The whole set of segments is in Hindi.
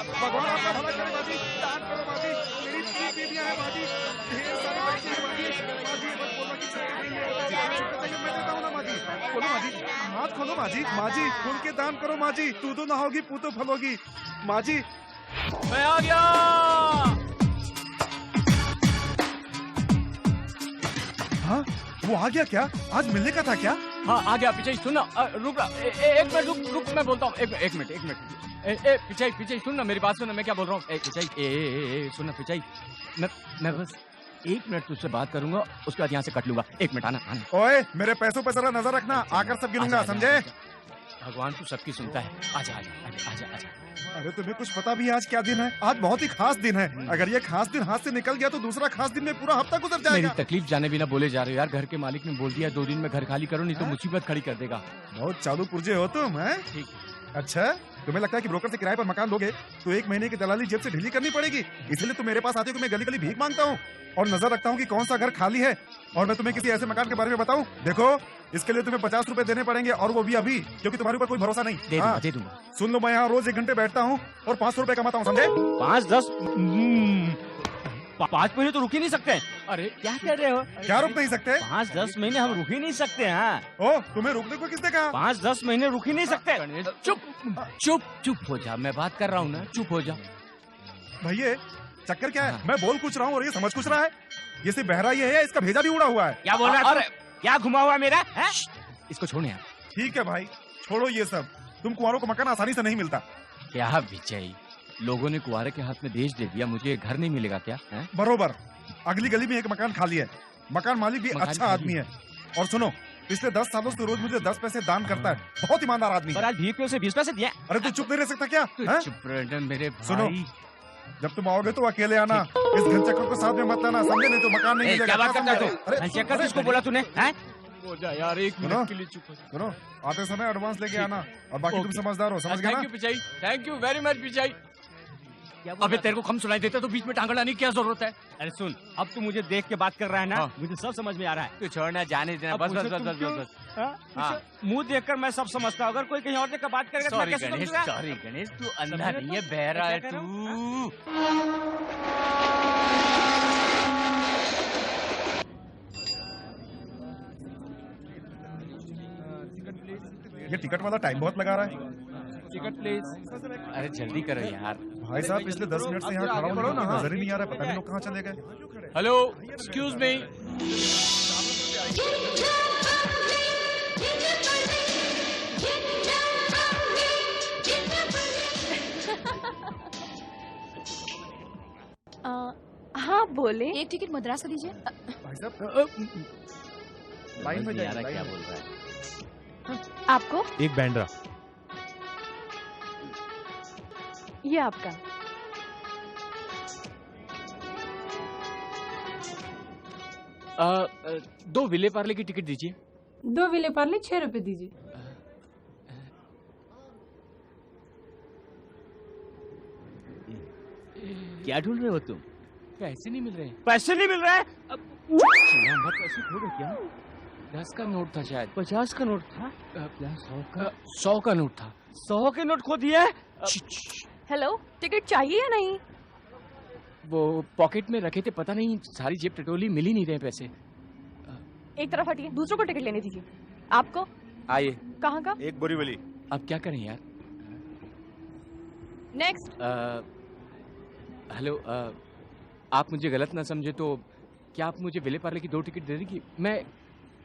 भगवान आपका भला करे बाजी, दान करो बाजी, मेरी 3 बीवियां हैं बाजी, ढेर सारे बच्चे हैं बाजी, बाजी मत बोलना कि छुट्टी नहीं है, मैं देता हूँ ना बाजी, खोलो बाजी, हाथ खोलो बाजी, माजी खुल के दान करो माजी, तू तो ना होगी पूतो फलोगी माजी। मैं आ गया। हाँ वो आ गया क्या? आज मिलने का था क्या? हाँ आ गया। पिछाई सुन ना, रुक रहा, एक मिनट रुक, मैं बोलता हूँ। एक मिनट पिछाई सुन ना, मेरी बात सुन ना, मैं क्या बोल रहा हूँ। पिछाई सुन ना पिछाई, मैं बस 1 मिनट तुझसे बात करूंगा, उसके बाद यहाँ से कट लूंगा। 1 मिनट आना। ओए मेरे पैसों पे जरा नजर रखना, आकर सब गिनूंगा, समझे? भगवान तू सबकी सुनता है। आजा। अरे तुम्हें कुछ पता भी आज क्या दिन है? आज बहुत ही खास दिन है। अगर ये खास दिन हाथ से निकल गया तो दूसरा खास दिन में पूरा हफ्ता गुजर जाएगा। मेरी तकलीफ जाने बिना बोले जा रहे हो यार। घर के मालिक ने बोल दिया 2 दिन में घर खाली करो, नहीं तो मुसीबत खड़ी कर देगा। बहुत चालू पुर्जे हो तुम, हैं? ठीक। अच्छा, तुम्हें लगता है कि ब्रोकर से किराए पर मकान दोगे तो 1 महीने की दलाली जेब से ढीली करनी पड़ेगी, इसलिए तुम मेरे पास आते हो कि मैं गली गली भीख मांगता हूँ और नजर रखता हूँ कि कौन सा घर खाली है। और मैं तुम्हें किसी ऐसे मकान के बारे में बताऊँ, देखो इसके लिए तुम्हें 50 रुपए देने पड़ेंगे, और वो भी अभी, क्योंकि तुम्हारे ऊपर कोई भरोसा नहीं। दे दूंगा। सुन लो, मैं यहाँ रोज 1 घंटे बैठता हूँ और 500 रुपए कमाता हूँ, समझे? 5-10 5 महीने तो रुक ही नहीं सकते। अरे क्या कर रहे हो? क्या रुक नहीं सकते? 5-10 महीने हम रुक ही नहीं सकते। हाँ ओ, तुम्हें रुकने को किसने कहा? 5-10 महीने रुक ही नहीं सकते। चुप हो जा, मैं बात कर रहा हूँ ना, चुप हो जा। भैया चक्कर क्या है? मैं बोल कुछ रहा हूँ और ये समझ कुछ रहा है। ये सिर्फ बहरा ये है, इसका भेजा भी उड़ा हुआ है। क्या बोल रहा है? क्या घुमा हुआ मेरा है? इसको छोड़ यार। ठीक है भाई, छोड़ो ये सब। तुम कुंवारों को मकान आसानी से नहीं मिलता। क्या विजय, लोगों ने कुंवारे के हाथ में देश दे दिया, मुझे घर नहीं मिलेगा क्या? है? बरोबर, अगली गली में एक मकान खाली है, मकान मालिक भी अच्छा आदमी है। और सुनो, पिछले 10 सालों से रोज मुझे 10 पैसे दान करता है, बहुत ईमानदार आदमी है। आज भीख पे उसे 20 पैसे दिए। अरे तू चुप नहीं रह सकता क्या? चुप रह मेरे भाई। सुनो, जब तुम आओगे तो अकेले आना, इस घनचक्कर को साथ में मत लाना, समझे? नहीं तो मकान नहीं मिलेगा। क्या बात करता है तू? घनचक्कर किसको बोला तूने? हो जा यार, 1 मिनट के लिए चुप हो। सुनो, आते समय एडवांस लेके आना, और बाकी तुम समझदार हो, समझ गए ना? Thank you Pichai, thank you very much Pichai. अबे तेरे को कम सुनाई देता तो बीच में टांग अड़ाने की क्या जरूरत है? अरे सुन, अब तू मुझे देख के बात कर रहा है ना? मुझे सब समझ में आ रहा है। तू छोड़ना, जाने देना, बस। मुंह देखकर मैं सब समझता हूँ। अगर कोई कहीं और देखकर बात करेगा तो मैं कैसे समझूंगा? सॉरी गणेश, तू अंधा नहीं है, बहरा है तू। ये टिकट वाला टाइम बहुत लगा रहा है। Ticket please. अरे जल्दी करो यार। भाई साहब, पिछले 10 मिनट से यहाँ खड़ा हूँ, नजर ही नहीं आ रहा, पता नहीं लोग कहाँ चले गए। Hello, excuse me. हाँ बोले। एक टिकट मद्रास का दीजिए। भाई साहब लाइन में जाइए। क्या बोल रहा है? आपको एक बैंड्रा। ये आपका। दो विले पार्ले की टिकट दीजिए। 2 विले पार्ले 6 रुपए दीजिए। क्या ढूंढ रहे हो तुम? पैसे नहीं मिल रहे। पैसे नहीं मिल रहे? पैसे खो गए क्या? 10 का नोट था शायद। 50 का नोट था? 100 का नोट था। 100 के नोट खो दिए। हेलो, टिकट चाहिए या नहीं? वो पॉकेट में रखे थे, पता नहीं सारी जेब टटोली, मिल ही नहीं रहे पैसे। एक तरफ हटिए, दूसरों को टिकट लेने दीजिए। आपको? आइए। कहाँ का? एक बोरीवली। अब क्या करें यार? नेक्स्ट। हेलो, आप मुझे गलत ना समझे तो क्या आप मुझे विले पार्ले की 2 टिकट दे देंगी? मैं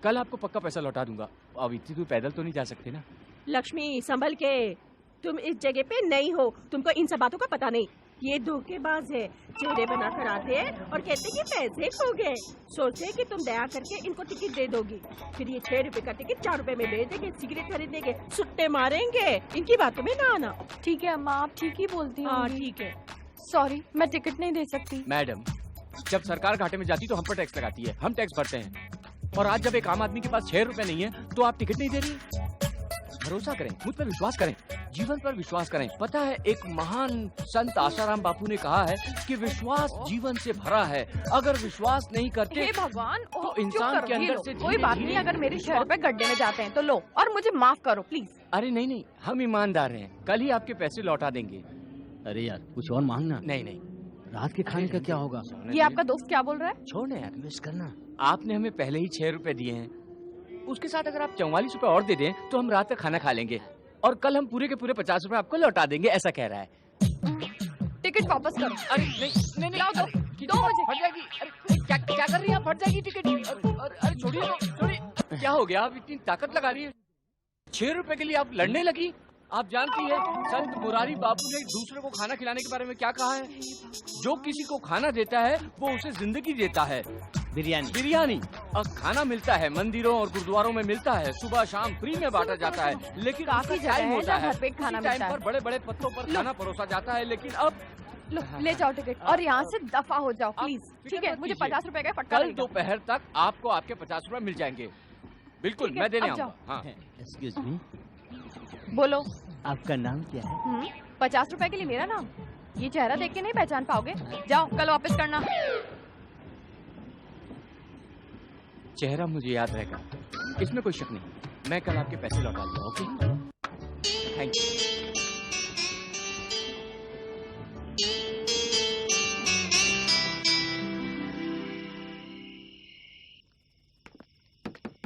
कल आपको पक्का पैसा लौटा दूंगा। अब इतनी दूर पैदल तो नहीं जा सकते ना। लक्ष्मी संभल के, तुम इस जगह पे नहीं हो, तुमको इन सब बातों का पता नहीं। ये धोखेबाज है, चेहरे बनाकर आते हैं और कहते कि पैसे खो गए। सोचते कि तुम दया करके इनको टिकट दे दोगी, फिर ये 6 रुपए का टिकट 4 रुपए में बेच देंगे, सिगरेट खरीदेंगे, सुट्टे मारेंगे। इनकी बातों में ना आना। ठीक है अम्मा, आप ठीक ही बोलती हैं। हाँ ठीक है। सॉरी, मैं टिकट नहीं दे सकती। मैडम, जब सरकार घाटे में जाती तो हम पर टैक्स लगाती है, हम टैक्स भरते हैं। और आज जब एक आम आदमी के पास 6 रुपए नहीं है तो आप टिकट नहीं दे रही? भरोसा करें, मुझ पर विश्वास करें, जीवन पर विश्वास करें। पता है, एक महान संत आशाराम बापू ने कहा है कि विश्वास जीवन से भरा है। अगर विश्वास नहीं करते हे भगवान, तो इंसान के अंदर से कोई बात नहीं। अगर मेरे 6 रुपए गड्ढे में जाते हैं तो लो, और मुझे माफ करो प्लीज। अरे नहीं, हम ईमानदार हैं, कल ही आपके पैसे लौटा देंगे। अरे यार कुछ और मांगना। नहीं नहीं, रात के खाने का क्या होगा? ये आपका दोस्त क्या बोल रहा है? छोड़ना यार, इन्वेस्ट करना। आपने हमें पहले ही 6 रुपए दिए हैं, उसके साथ अगर आप 44 रुपए और दे दें तो हम रात का खाना खा लेंगे और कल हम पूरे के पूरे 50 रुपए आपको लौटा देंगे, ऐसा कह रहा है। टिकट वापस करो। अरे नहीं लाओ दो, अरे, 2 बजे। फट जाएगी। अरे क्या क्या कर रही है आप? फट जाएगी टिकट। अरे छोड़िए तो, छोड़िए। क्या हो गया? आप इतनी ताकत लगा रही है? 6 रुपए के लिए आप लड़ने लगी? आप जानती है संत मुरारी बापू ने दूसरे को खाना खिलाने के बारे में क्या कहा है? जो किसी को खाना देता है वो उसे जिंदगी देता है। बिरयानी बिरयानी और खाना मिलता है, मंदिरों और गुरुद्वारों में मिलता है, सुबह शाम फ्री में बांटा जाता है, लेकिन काफी उसका टाइम जगह है होता जहाँ है। भरपेट खाना उसी टाइम मिलता है। पर बड़े बड़े पत्तों पर खाना परोसा जाता है, लेकिन अब लो, ले जाओ टिकट और यहाँ से दफा हो जाओ प्लीज। फिक्र ठीक है, मत मुझे कीजिए। 50 रुपए का फटका कल लगेगा। दोपहर तक आपको आपके 50 रुपए मिल जाएंगे। बिल्कुल, ठीक है, मैं देने अब आऊंगा। हाँ। एक्सक्यूज मी, बोलो। आपका नाम क्या है? 50 रुपए के लिए मेरा नाम? ये चेहरा देख के नहीं पहचान पाओगे। जाओ कल वापस करना। चेहरा मुझे याद रहेगा, इसमें कोई शक नहीं। मैं कल आपके पैसे लौटा दूंगा। Okay, thank you.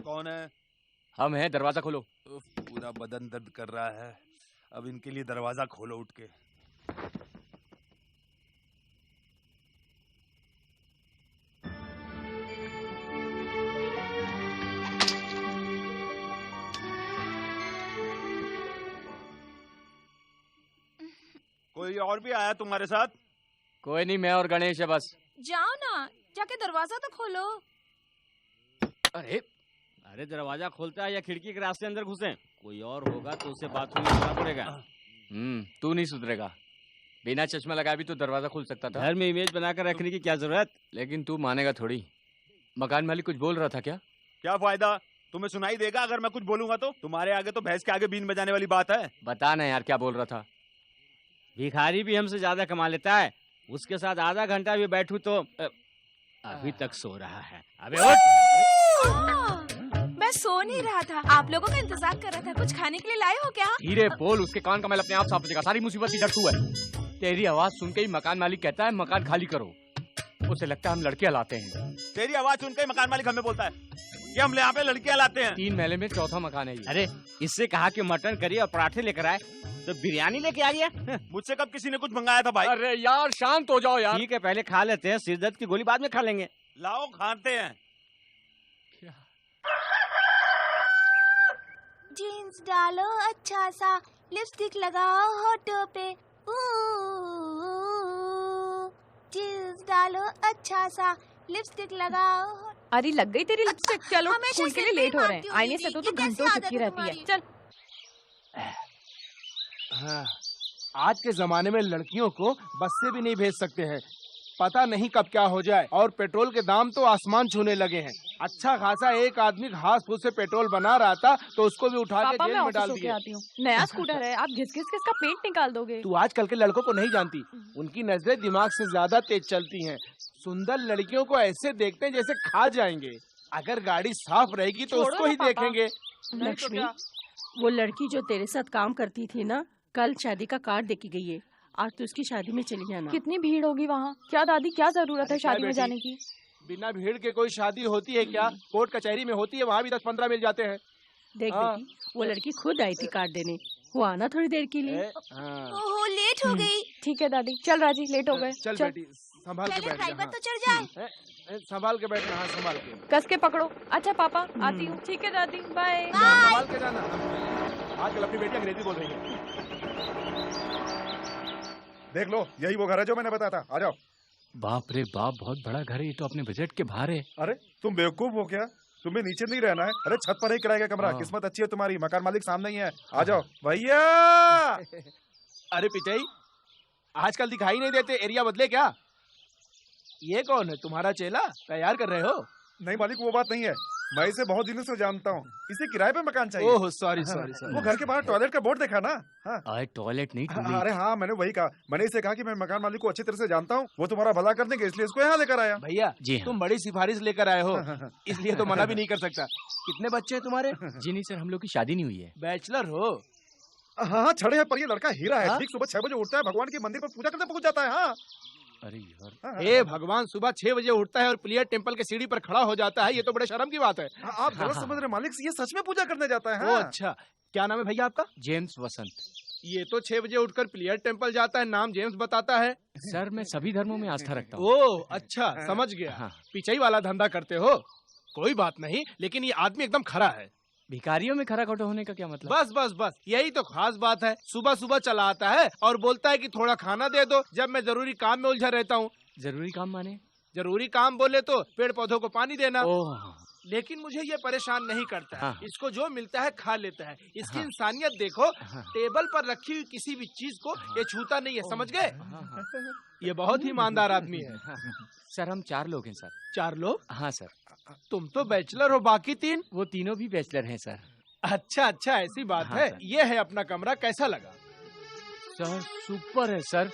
कौन है? हम हैं, दरवाजा खोलो। उफ, पूरा बदन दर्द कर रहा है। अब इनके लिए दरवाजा खोलो उठ के। कोई और भी आया तुम्हारे साथ? कोई नहीं, मैं और गणेश है बस। जाओ ना, जाके दरवाजा तो खोलो। अरे अरे दरवाजा खोलता है या खिड़की के रास्ते अंदर घुसे? कोई और होगा तो उसे बाथरूम में जाना पड़ेगा। तू नहीं सुधरेगा। बिना चश्मा लगाए भी तो दरवाजा खुल सकता था। घर में इमेज बनाकर रखने की क्या जरूरत? लेकिन तू मानेगा थोड़ी। मकान मालिक कुछ बोल रहा था क्या? क्या फायदा, तुम्हें सुनाई देगा अगर मैं कुछ बोलूंगा तो? तुम्हारे आगे तो भैंस के आगे बीन बजाने वाली बात है। बता ना यार, क्या बोल रहा था? भिखारी भी हमसे ज्यादा कमा लेता है, उसके साथ आधा घंटा भी बैठूं तो अभी तक सो रहा है। अबे उठ! मैं सो नहीं रहा था, आप लोगों का इंतजार कर रहा था। कुछ खाने के लिए लाए हो क्या? धीरे बोल, उसके कान का मैल अपने आप साफ हो जाएगा। सारी मुसीबत इधर तू है। तेरी आवाज सुन के ही मकान मालिक कहता है मकान खाली करो। उसे लगता है हम लड़कियां लाते हैं। तेरी आवाज सुन के मकान मालिक हमें बोलता है कि हम यहाँ पे लड़कियां लाते हैं। 3 महले में चौथा मकान है ये। अरे इससे कहा कि मटन करी और पराठे लेकर आए तो बिरयानी लेके आ गया। मुझसे कब किसी ने कुछ मंगाया था भाई? अरे यार शांत हो जाओ यार। ठीक है, पहले खा लेते हैं, सिर दर्द की गोली बाद में खा लेंगे। लाओ खाते हैं। जीन्स डालो अच्छा सा, लिपस्टिक लगाओ होठों पे। जीन्स डालो अच्छा सा, लिपस्टिक लगाओ। अरे लग गई तेरी लिपस्टिक। चलो हमेशा स्कूल के लिए सिर पे लेट हो रहे हैं। मारती हो आईने से दीदी, तो ये कैसी घंटों आदत चिपकी है रहती है। तुम्हारी? चल हाँ, आज के जमाने में लड़कियों को बस से भी नहीं भेज सकते हैं। पता नहीं कब क्या हो जाए। और पेट्रोल के दाम तो आसमान छूने लगे हैं। अच्छा खासा एक आदमी घास फूस से पेट्रोल बना रहा था तो उसको भी उठा के पापा जेल मैं में ऑफिस डाल होके दिया। आती हूँ। नया स्कूटर है, आप घिस घिस के इसका पेंट निकाल दोगे। तू आजकल के लड़कों को नहीं जानती, उनकी नजरें दिमाग से ज्यादा तेज चलती हैं। सुंदर लड़कियों को ऐसे देखते हैं जैसे खा जाएंगे। अगर गाड़ी साफ रहेगी तो छोड़ो उसको ना ही पापा। देखेंगे। नहीं तो लक्ष्मी, क्या? वो लड़की जो तेरे साथ काम करती थी ना, कल शादी का कार्ड देके गई है। आज तो उसकी शादी में चली जाना। कितनी भीड़ होगी वहाँ। क्या दादी, क्या जरूरत है अरे क्या शादी में बेटी? जाने की? बिना भीड़ के कोई शादी होती है क्या? कोर्ट कचहरी में होती है, वहाँ भी 10-15 मिल जाते हैं। देख हाँ। बेटी, वो लड़की खुद आई थी कार्ड देने। वो आना थोड़ी देर के लिए। हाँ। ओहो, लेट हो गई। ठीक है दादी। चल राजी, लेट हो गए। चल बेटी, संभाल के पहले बैठ जा। ड्राइवर हाँ। तो चढ़ जाए। संभाल के बैठना। हाँ, संभाल के। कस के पकड़ो। अच्छा पापा, आती हूँ। ठीक है दादी, बाय। संभाल के जाना। आजकल अपनी बेटी अंग्रेजी बोल रही है। देख लो, यही वो घर है जो मैंने बताया था। आ जाओ। बाप रे बाप, बहुत बड़ा घर है ये तो, अपने बजट के बाहर है। अरे तुम बेवकूफ हो क्या? तुम्हें नीचे नहीं रहना है। अरे छत पर ही किराए का कमरा। हाँ। किस्मत अच्छी है तुम्हारी, मकान मालिक सामने ही है। आ जाओ भैया। अरे पिचाई, आजकल दिखाई नहीं देते, एरिया बदले क्या? ये कौन है, तुम्हारा चेला? तैयार कर रहे हो? नहीं मालिक, वो बात नहीं है। मैं इसे बहुत दिनों से जानता हूँ। इसे किराए पे मकान चाहिए। ओह सॉरी सॉरी वो घर के बाहर टॉयलेट का बोर्ड देखा ना? हाँ। अरे टॉयलेट नहीं, हाँ, अरे हाँ, मैंने वही कहा। मैंने इसे कहा कि मैं मकान मालिक को अच्छी तरह से जानता हूँ, वो तुम्हारा भला कर देंगे, इसलिए इसको यहाँ लेकर आया। भैया जी हाँ। तुम बड़ी सिफारिश लेकर आए हो, इसलिए तो मना भी नहीं कर सकता। कितने बच्चे हैं तुम्हारे? जी नहीं सर, हम लोग की शादी नहीं हुई है। बैचलर हो? हाँ छड़े हैं, पर ये लड़का हीरा है। हाँ? ठीक सुबह 6 बजे उठता है, भगवान के मंदिर पर पूजा करने पहुंच जाता है। हाँ अरे यार, हाँ, हे भगवान, सुबह 6 बजे उठता है और प्लियर टेम्पल के सीढ़ी पर खड़ा हो जाता है, ये तो बड़े शर्म की बात है। हाँ, आप गलत समझ रहे मालिक, ये सच में पूजा करने जाता है। ओ हाँ। अच्छा, क्या नाम है भैया आपका? जेम्स वसंत। ये तो 6 बजे उठकर प्लियर टेम्पल जाता है, नाम जेम्स बताता है। सर मैं सभी धर्मों में आस्था रखता हूँ। ओ अच्छा, समझ गया। हाँ। पिचाई वाला धंधा करते हो, कोई बात नहीं, लेकिन ये आदमी एकदम खरा है। भिखारियों में खरा खोटा होने का क्या मतलब? बस बस बस, यही तो खास बात है। सुबह सुबह चला आता है और बोलता है कि थोड़ा खाना दे दो, जब मैं जरूरी काम में उलझा रहता हूँ। जरूरी काम माने? जरूरी काम बोले तो पेड़ पौधों को पानी देना। ओह हाँ। लेकिन मुझे ये परेशान नहीं करता है। हाँ। इसको जो मिलता है खा लेता है। इसकी हाँ। इंसानियत देखो, हाँ। टेबल पर रखी हुई किसी भी चीज को ये छूता नहीं है, समझ गए? हाँ, हाँ। ये बहुत ही ईमानदार आदमी है। सर हम 4 लोग हैं सर। 4 लोग? हाँ सर। तुम तो बैचलर हो, बाकी 3? वो तीनों भी बैचलर हैं सर। अच्छा अच्छा, ऐसी बात हाँ, है। सर। ये है अपना कमरा, कैसा लगा? सर सुपर है सर,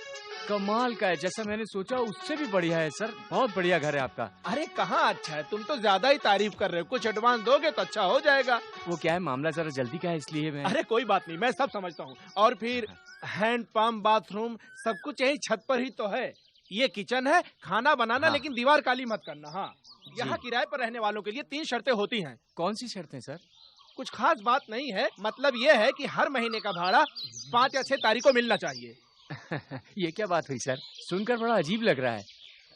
कमाल का है, जैसा मैंने सोचा उससे भी बढ़िया है सर। बहुत बढ़िया घर है आपका। अरे कहाँ अच्छा है, तुम तो ज्यादा ही तारीफ कर रहे हो। कुछ एडवांस दोगे तो अच्छा हो जाएगा। वो क्या है, मामला जरा जल्दी का है इसलिए मैं। अरे कोई बात नहीं, मैं सब समझता हूँ। और फिर हैंड पंप, बाथरूम, सब कुछ यही छत पर ही तो है। ये किचन है, खाना बनाना, हाँ। लेकिन दीवार काली मत करना। हाँ, यहाँ किराए पर रहने वालों के लिए 3 शर्तें होती हैं। कौन सी शर्तें सर? कुछ खास बात नहीं है, मतलब ये है कि हर महीने का भाड़ा 5 या 6 तारीख को मिलना चाहिए। ये क्या बात हुई सर, सुनकर बड़ा अजीब लग रहा है।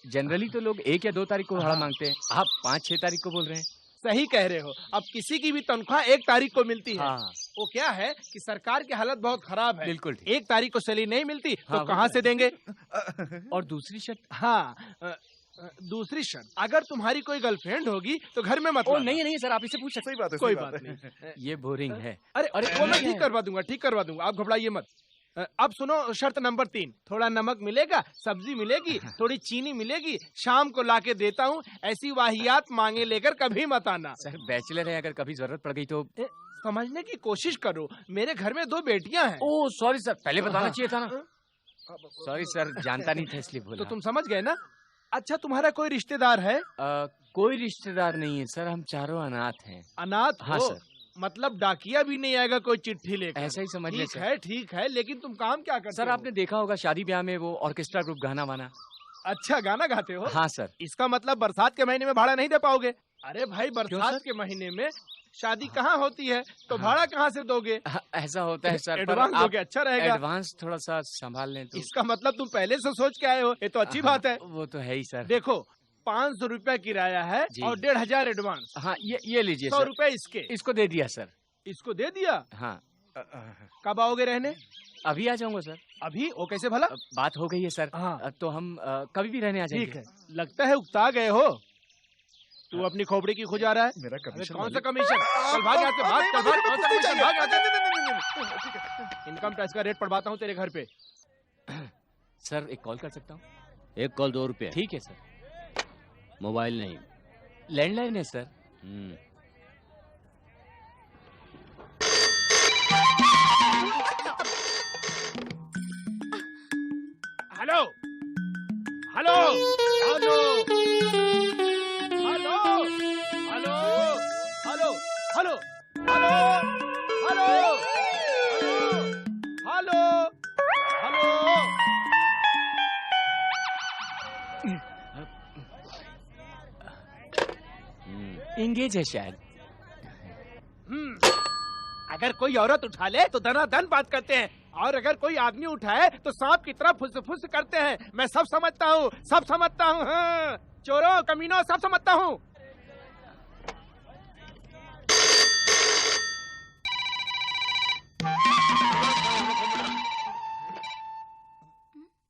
जनरली तो लोग 1 या 2 तारीख को भाड़ा मांगते हैं, आप 5-6 तारीख को बोल रहे हैं। सही कह रहे हो। अब किसी की भी तनख्वाह 1 तारीख को मिलती है। हाँ वो क्या है कि सरकार की हालत बहुत खराब है। बिल्कुल ठीक। 1 तारीख को सैलरी नहीं मिलती तो हाँ, कहाँ से देंगे? और दूसरी शर्त? हाँ, दूसरी शर्त, अगर तुम्हारी कोई गर्लफ्रेंड होगी तो घर में मत ओ लाना। नहीं नहीं सर, आप इसे पूछ सकते। सही बात है, कोई सही बात है। नहीं। ये बोरिंग है। अरे अरे, वो मैं नहीं ठीक है। करवा दूंगा, आप घबराइए मत। अब सुनो शर्त नंबर 3, थोड़ा नमक मिलेगा, सब्जी मिलेगी, थोड़ी चीनी मिलेगी, शाम को लाके देता हूँ। ऐसी वाहियात मांगे लेकर कभी मत आना। सर बैचलर है, अगर कभी जरूरत पड़ गई तो। समझने की कोशिश करो, मेरे घर में 2 बेटियां हैं। ओह सॉरी सर, पहले बताना चाहिए था ना। सॉरी सर, जानता नहीं था इसलिए बोला। तो तुम समझ गए ना? अच्छा, तुम्हारा कोई रिश्तेदार है? कोई रिश्तेदार नहीं है सर, हम चारों अनाथ हैं। अनाथ हाँ हो? सर। मतलब डाकिया भी नहीं आएगा कोई चिट्ठी लेकर? ऐसा ही समझ ले सर। ठीक है, लेकिन तुम काम क्या करते सर हो? आपने देखा होगा शादी ब्याह में वो ऑर्केस्ट्रा ग्रुप गाना वाना। अच्छा, गाना गाते हो? हाँ सर। इसका मतलब बरसात के महीने में भाड़ा नहीं दे पाओगे? अरे भाई, क्यों बरसात सर? के महीने में शादी कहाँ होती है, तो भाड़ा कहाँ से दोगे? ऐसा होता है सर, पर एडवांस आप दोगे, अच्छा रहेगा। एडवांस थोड़ा सा संभाल लें तो। इसका मतलब तुम पहले से सोच के आए हो, ये तो अच्छी बात है। वो तो है ही सर। देखो, 500 रुपया किराया है जी। और 1500 एडवांस। हाँ ये लीजिए 100 सर। रुपए इसके। इसको दे दिया सर। इसको दे दिया? हाँ। कब आओगे रहने? अभी आ जाऊंगा सर। अभी? वो कैसे भला? बात हो गई है सर। हाँ। तो हम कभी भी रहने आ जाएंगे। ठीक है, लगता है उकता गए हो। तू अपनी खोपड़ी की खुजा रहा है। मेरा अरे कमीशन कौन सा कमीशन? चल भाग यहाँ से, भाग, चल भाग, कौन सा कमीशन? भाग यहाँ से। इनकम टैक्स का रेट पढ़वाता हूँ तेरे घर पे। सर एक कॉल कर सकता हूँ? एक कॉल 2 रुपए। ठीक है सर। मोबाइल नहीं। लैंडलाइन है sir. Hello hello hello hello hello hello hello hello hello hello. Engage है शायद। अगर कोई औरत उठा ले तो दनादन बात करते हैं, और अगर कोई आदमी उठाए तो सांप की तरह फुस फुस करते हैं। मैं सब समझता हूँ, सब समझता हूँ। हाँ। चोरों, कमीनों, सब समझता हूँ।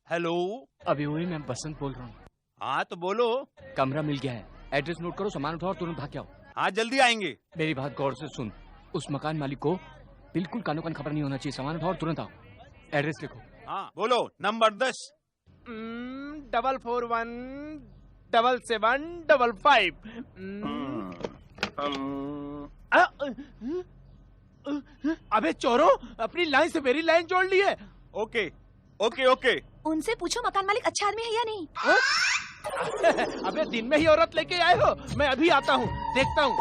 हेलो। अभी वही मैं बसंत बोल रहा हूँ। हाँ तो बोलो। कमरा मिल गया है, एड्रेस नोट करो, सामान उठाओ और तुरंत भाग के आओ। हाँ जल्दी आएंगे। मेरी बात गौर से सुन, उस मकान मालिक को बिल्कुल कानो कान खबर नहीं होना चाहिए। सामान उठाओ और तुरंत आओ। एड्रेस लिखो। हाँ बोलो। नंबर 10। 4417755। अबे चोरों, अपनी लाइन से मेरी लाइन जोड़ ली है। Okay okay okay. उनसे पूछो मकान मालिक अच्छा आदमी है या नहीं। अबे दिन में ही औरत लेके आए हो? मैं अभी आता हूँ, देखता हूँ।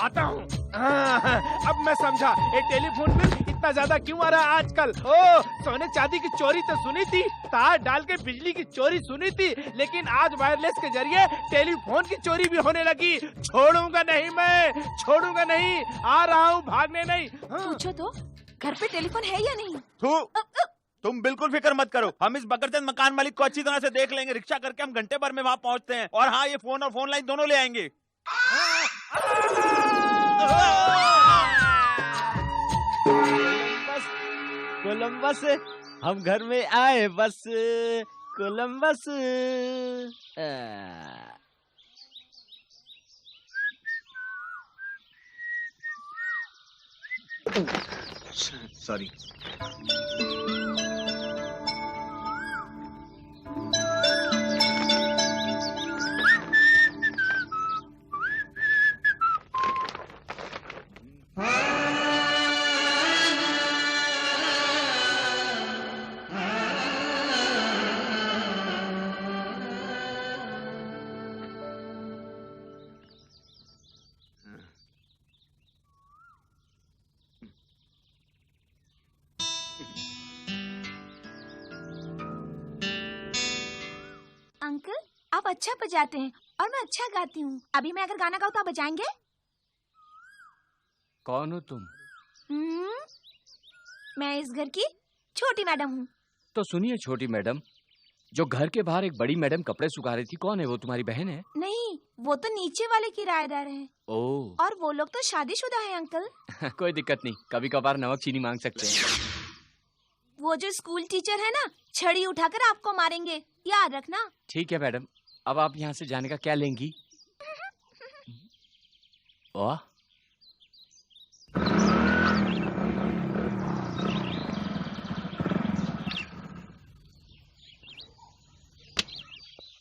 आता हूँ। अब मैं समझा ये टेलीफोन बिल इतना ज्यादा क्यों आ रहा है आजकल। ओ सोने चांदी की चोरी तो सुनी थी, तार डाल के बिजली की चोरी सुनी थी, लेकिन आज वायरलेस के जरिए टेलीफोन की चोरी भी होने लगी। छोड़ूंगा नहीं, मैं छोड़ूंगा नहीं, आ रहा हूँ, भागने नहीं। पूछो तो घर पे टेलीफोन है या नहीं? तुम बिल्कुल फिक्र मत करो, हम इस बकरचंद मकान मालिक को अच्छी तरह से देख लेंगे। रिक्शा करके हम घंटे भर में वहाँ पहुँचते हैं। और हाँ, ये फोन और फोन लाइन दोनों ले आएंगे। कोलंबस, हम घर में आए बस। कोलंबस। सॉरी। अंकल आप अच्छा बजाते हैं और मैं अच्छा गाती हूँ। अभी मैं अगर गाना गाऊँ तो आप बजाएंगे? कौन हो तुम? मैं इस घर की छोटी मैडम हूँ। तो सुनिए छोटी मैडम, जो घर के बाहर एक बड़ी मैडम कपड़े सुखा रही थी, कौन है वो? तुम्हारी बहन है? नहीं, वो तो नीचे वाले किराएदार हैं। ओह। और वो लोग तो शादीशुदा हैं अंकल। कोई दिक्कत नहीं, कभी कभार नमक चीनी मांग सकते हैं। वो जो स्कूल टीचर है ना, छड़ी उठाकर आपको मारेंगे, याद रखना। ठीक है मैडम, अब आप यहाँ से जाने का क्या लेंगी? वाह,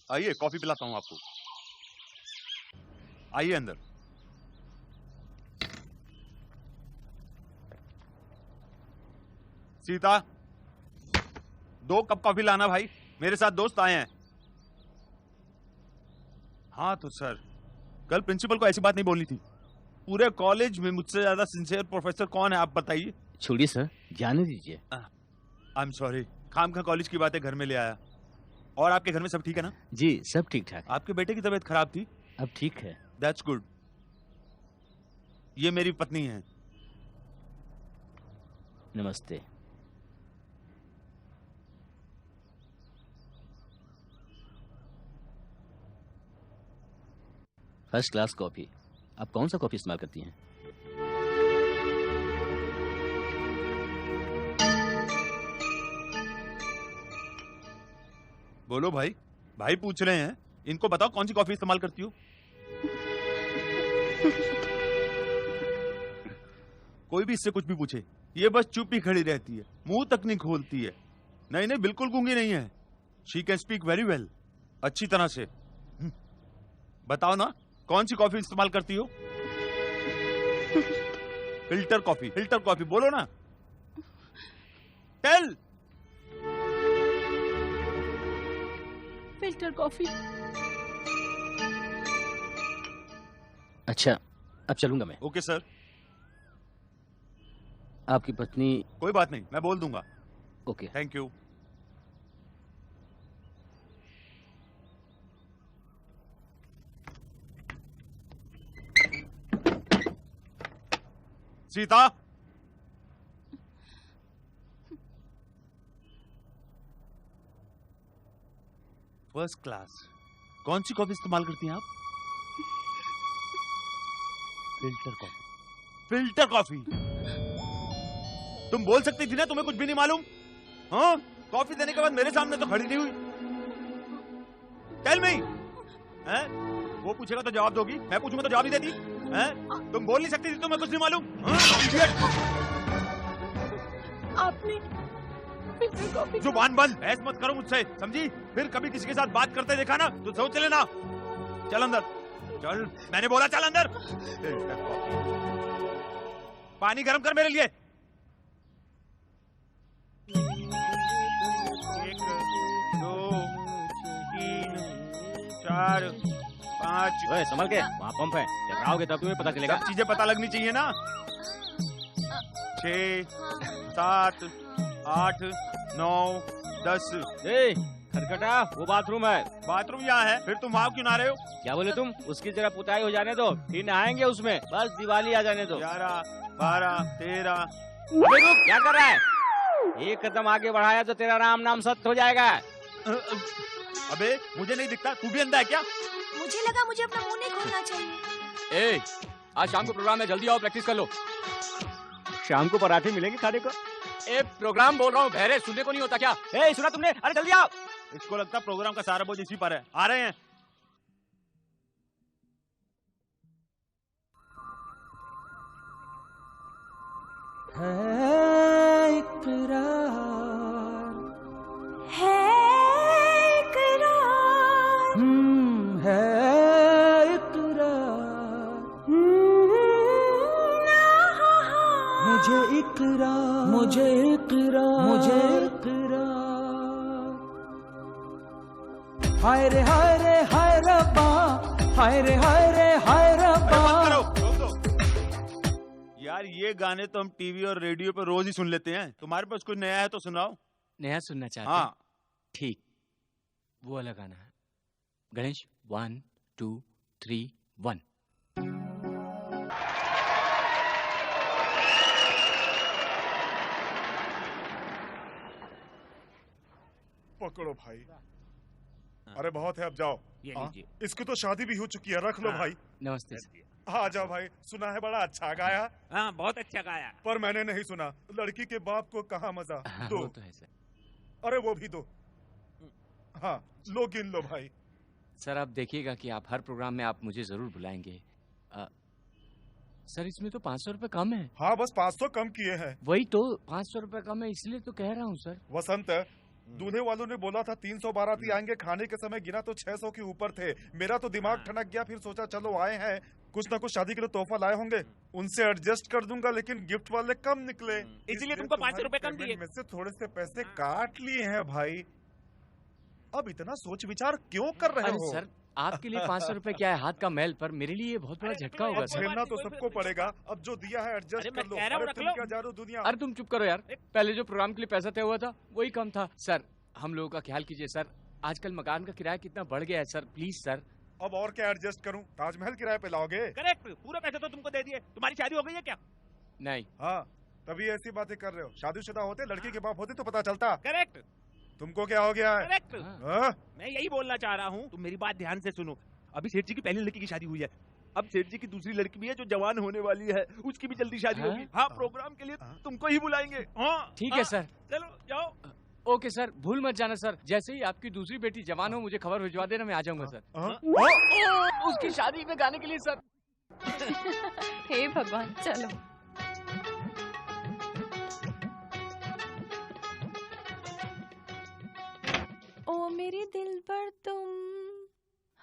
आइए कॉफी पिलाता हूँ आपको। आइए अंदर। सीता, 2 कप कॉफी लाना भाई, मेरे साथ दोस्त आए हैं। हाँ तो सर, कल प्रिंसिपल को ऐसी बात नहीं बोलनी थी। पूरे कॉलेज में मुझसे ज्यादा सिंसियर प्रोफेसर कौन है आप बताइए? छोड़िए सर, जाने दीजिए। आई एम सॉरी, खाम खा कॉलेज की बातें घर में ले आया। और आपके घर में सब ठीक है ना? जी सब ठीक ठाक। आपके बेटे की तबीयत खराब थी? अब ठीक है। That's good. ये मेरी पत्नी है। नमस्ते। First class coffee. आप कौन सा कॉफी इस्तेमाल करती हैं? बोलो भाई, भाई पूछ रहे हैं, इनको बताओ कौन सी कॉफी इस्तेमाल करती हो? कोई भी इससे कुछ भी पूछे, ये बस चुप ही खड़ी रहती है, मुंह तक नहीं खोलती है। नहीं नहीं, बिल्कुल गूंगी नहीं है। She can speak very well, अच्छी तरह से। बताओ ना, कौन सी कॉफी इस्तेमाल करती हो? फिल्टर कॉफी, फिल्टर कॉफी बोलो ना। टेल। Filter coffee. अच्छा, अब चलूंगा मैं। Okay sir. आपकी पत्नी? कोई बात नहीं, मैं बोल दूंगा। Okay. Thank you. Sita, first class. कौन सी कॉफी इस्तेमाल करती हैं आप? Filter coffee. Filter coffee. तुम बोल सकती थी ना, तुम्हें कुछ भी नहीं मालूम? हाँ, कॉफी देने के बाद मेरे सामने तो खड़ी नहीं हुई। Tell me. हैं? वो पूछेगा तो जवाब दोगी, मैं पूछूंगा तो जवाब ही देती हैं? तुम बोल नहीं सकती थी तुम्हें कुछ नहीं मालूम? आपने फिल्टर कॉफी। जुबान बंद, बहस मत करो मुझसे, समझी? फिर कभी किसी के साथ बात करते देखा ना तो सोच लेना। चल अंदर, चल, मैंने बोला चल अंदर। पानी गर्म कर मेरे लिए। 1 2 3 4 5 5 ओए संभल के, वहाँ पंप है, जब आओगे तब तुम्हें पता चलेगा। सब चीजें पता लगनी चाहिए ना। 6 7 8 9 10। ए, खटखटा, वो बाथरूम है। बाथरूम यहाँ है, फिर तुम वहाँ क्यों ना रहे हो? क्या बोले तुम? उसकी जरा पुताई हो जाने दो, फिर नहाएंगे उसमें, बस दिवाली आ जाने दो। 11 12 13। क्या कर रहा है? एक कदम आगे बढ़ाया तो तेरा राम नाम सत्य हो जाएगा। अबे मुझे नहीं दिखता, तू भी अंधा है क्या? मुझे लगा मुझे अपना मुंह नहीं खोलना चाहिए। ए, आज शाम को प्रोग्राम है, जल्दी आओ, प्रैक्टिस कर लो। शाम को पराठे मिलेंगे खाने को। ए, प्रोग्राम बोल रहा हूँ, बहरे सुनने को नहीं होता क्या? ए, सुना तुमने? अरे जल्दी आओ। इसको लगता प्रोग्राम का सारा बोझ इसी पर है। आ रहे हैं। हाय रे हाय रे हाय रब्बा, हाय रे हाय रे हाय रब्बा। रोक दो। यार ये गाने तो हम टीवी और रेडियो पे रोज ही सुन लेते हैं, तुम्हारे पास कुछ नया है तो सुनाओ। नया सुनना चाहते? हाँ ठीक, वो वाला गाना है। गणेश 1 2 3 1। पकड़ो भाई। अरे बहुत है, अब जाओ। ये लीजिए। इसकी तो शादी भी हो चुकी है, रख लो भाई। नमस्ते। हाँ जाओ भाई, सुना है बड़ा अच्छा गाया। हाँ, बहुत अच्छा गाया। पर मैंने नहीं सुना, लड़की के बाप को कहाँ मजा। दो। वो तो है सर। अरे वो भी दो। हाँ लो, गिन लो भाई। सर आप देखिएगा कि आप हर प्रोग्राम में आप मुझे जरूर बुलाएंगे। सर इसमें तो 500 रुपए कम है। हाँ बस 500 कम किए हैं। वही तो, 500 रुपए कम है, इसलिए तो कह रहा हूँ सर। वसंत, दूल्हे वालों ने बोला था 300 बाराती आएंगे, खाने के समय गिना तो 600 के ऊपर थे। मेरा तो दिमाग ठनक गया, फिर सोचा चलो आए हैं, कुछ ना कुछ शादी के लिए तोहफा लाए होंगे, उनसे एडजस्ट कर दूंगा, लेकिन गिफ्ट वाले कम निकले, इसलिए तुमको 500 रुपए कम दिए। में से थोड़े से पैसे काट लिए हैं भाई। अब इतना सोच विचार क्यों कर रहे हो? सर आपके लिए 500 रुपए क्या है, हाथ का मैल, पर मेरे लिए ये बहुत बड़ा झटका होगा सर। झेलना तो सबको पड़ेगा, अब जो दिया है एडजस्ट कर लो। अरे तुम क्या जा रहे हो दुनिया। अरे तुम चुप करो यार, पहले जो प्रोग्राम के लिए पैसा तय हुआ था वही कम था। सर हम लोगों का ख्याल कीजिए सर, आजकल मकान का किराया कितना बढ़ गया है सर, प्लीज सर। अब और क्या एडजस्ट करूं? ताजमहल किराए पे लाओगे? करेक्ट, पूरा पैसा तो तुमको दे दिए। तुम्हारी शादी हो गई है क्या? नहीं। हाँ तभी ऐसी बातें कर रहे हो। शादीशुदा होते, लड़की के बाप होते तो पता चलता। करेक्ट। तुमको क्या हो गया है? करेक्ट। हाँ? मैं यही बोलना चाह रहा हूँ, तुम मेरी बात ध्यान से सुनो। अभी सेठ जी की पहली लड़की की शादी हुई है, अब सेठ जी की दूसरी लड़की भी है जो जवान होने वाली है, उसकी भी जल्दी शादी होगी। हाँ, प्रोग्राम के लिए तुमको ही बुलाएंगे। हाँ ठीक है सर, चलो जाओ। ओके सर, भूल मत जाना सर। जैसे ही आपकी दूसरी बेटी जवान हो मुझे खबर भिजवा देना, मैं आ जाऊंगा सर। उसकी शादी में गाने के लिए सर। हे भगवान, चलो। ओ मेरी दिल पर तुम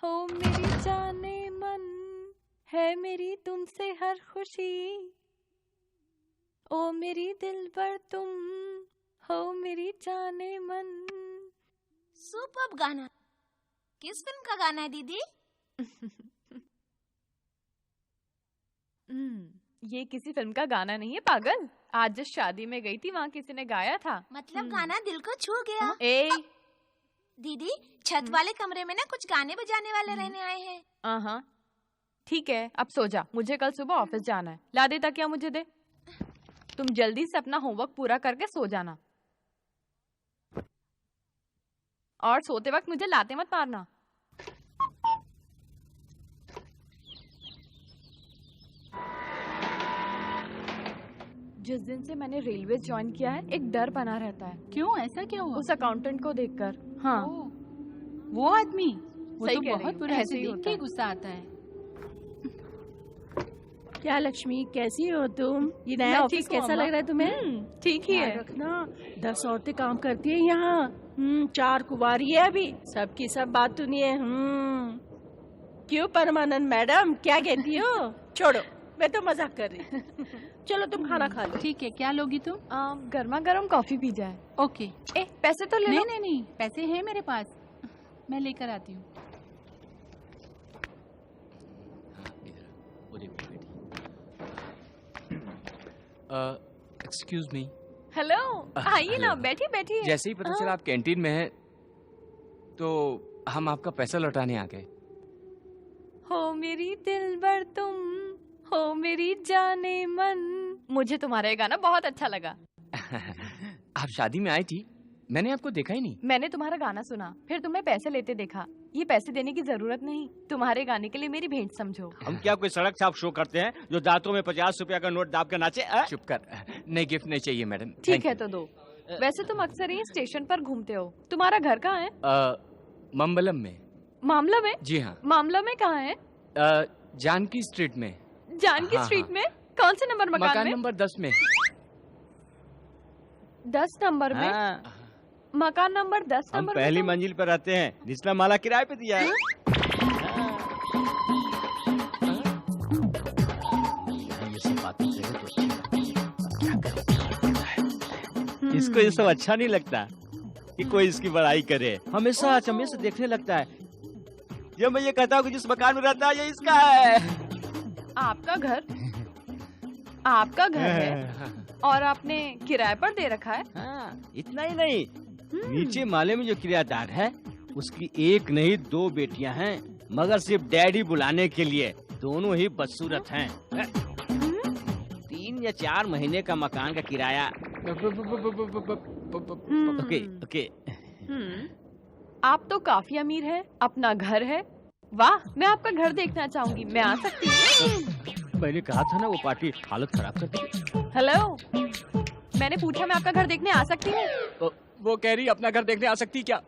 हो, मेरी जाने मन है मेरी तुमसे हर खुशी। ओ मेरी दिल पर तुम हो, मेरी जाने मन। सुपर्ब गाना। किस फिल्म का गाना है दीदी? ये किसी फिल्म का गाना नहीं है पागल। आज जिस शादी में गई थी वहाँ किसी ने गाया था। मतलब गाना दिल को छू गया। ए दीदी, छत वाले कमरे में ना कुछ गाने बजाने वाले रहने आए हैं। हाँ ठीक है, अब सो जा, मुझे कल सुबह ऑफिस जाना है। ला दे तकिया मुझे दे। तुम जल्दी से अपना होमवर्क पूरा करके सो जाना, और सोते वक्त मुझे लाते मत मारना। जिस दिन से मैंने रेलवे ज्वाइन किया है, एक डर बना रहता है। क्यों, ऐसा क्या हुआ? उस अकाउंटेंट को देखकर। हाँ वो आदमी, वो सही तो कह रही बहुत हूँ, बुरा, ऐसे ऐसे ही देख होता के है। गुस्सा आता है। क्या लक्ष्मी, कैसी हो तुम? ये नया मैं ऑफिस ठीक हूँ, कैसा अम्मा। लग रहा है तुम्हें? ठीक ही है। ध्यान रखना, 10 औरतें काम करती है यहाँ। 4 कुंवारी है अभी, सबकी सब बात सुनिए। क्यों परमानंद मैडम, क्या कहती हो? छोड़ो, मैं तो मजाक कर रही हूँ। चलो तुम खाना खा लो। ठीक है, क्या लोगी तुम? गर्मा गर्म कॉफी पी जाए। ओके। पैसे तो ले लो। नहीं, पैसे हैं मेरे पास, मैं लेकर आती हूँ। एक्सक्यूज मी, हेलो, आइए ना, हेलो। बैठिए बैठिए। जैसे ही पता चला आप कैंटीन में हैं, तो हम आपका पैसा लौटाने आ गए। हो मेरी दिलबर तुम, हो मेरी जाने मन। मुझे तुम्हारा ये गाना बहुत अच्छा लगा। आप शादी में आई थी, मैंने आपको देखा ही नहीं। मैंने तुम्हारा गाना सुना, फिर तुम्हें पैसे लेते देखा। ये पैसे देने की जरूरत नहीं, तुम्हारे गाने के लिए मेरी भेंट समझो। हम क्या कोई सड़क छाप शो करते हैं जो दांतों में 50 रुपया का नोट दाब कर नाचे? चुप कर, नहीं गिफ्ट नहीं चाहिए मैडम। ठीक है तो दो। वैसे तुम अक्सर ही स्टेशन पर घूमते हो, तुम्हारा घर कहाँ है? मंबलम में। मामला में? जी हाँ। मामला में कहाँ है? जानकी स्ट्रीट में। जानकी हाँ, स्ट्रीट हाँ। में? कौन से नंबर मकान मकान में? नंबर 10 में। 10 नंबर में? हाँ। मकान नंबर 10 हम नंबर पहली में मंजिल पर रहते हैं, निचला माला किराए पे दिया है। ये सब बातें करें तो अच्छी लगती है, पर क्या करें? इसको ये सब अच्छा नहीं लगता कि कोई इसकी बड़ाई करे। हमेशा अचंभे से देखने लगता है जब मैं ये कहता हूँ कि जिस मकान में रहता है ये इसका है। आपका घर? आपका घर है और आपने किराए पर दे रखा है? हाँ, इतना ही नहीं, नीचे माले में जो किराएदार है उसकी एक नहीं 2 बेटियां हैं, मगर सिर्फ डैडी बुलाने के लिए। दोनों ही बदसूरत हैं। 3 या 4 महीने का मकान का किराया। Okay okay. आप तो काफी अमीर हैं, अपना घर है। वाह, मैं आपका घर देखना चाहूंगी, मैं आ सकती हूँ? मैंने कहा था ना वो पार्टी हालत खराब कर दी। हेलो, मैंने पूछा मैं आपका घर देखने आ सकती हूँ? वो कह रही अपना घर देखने आ सकती क्या?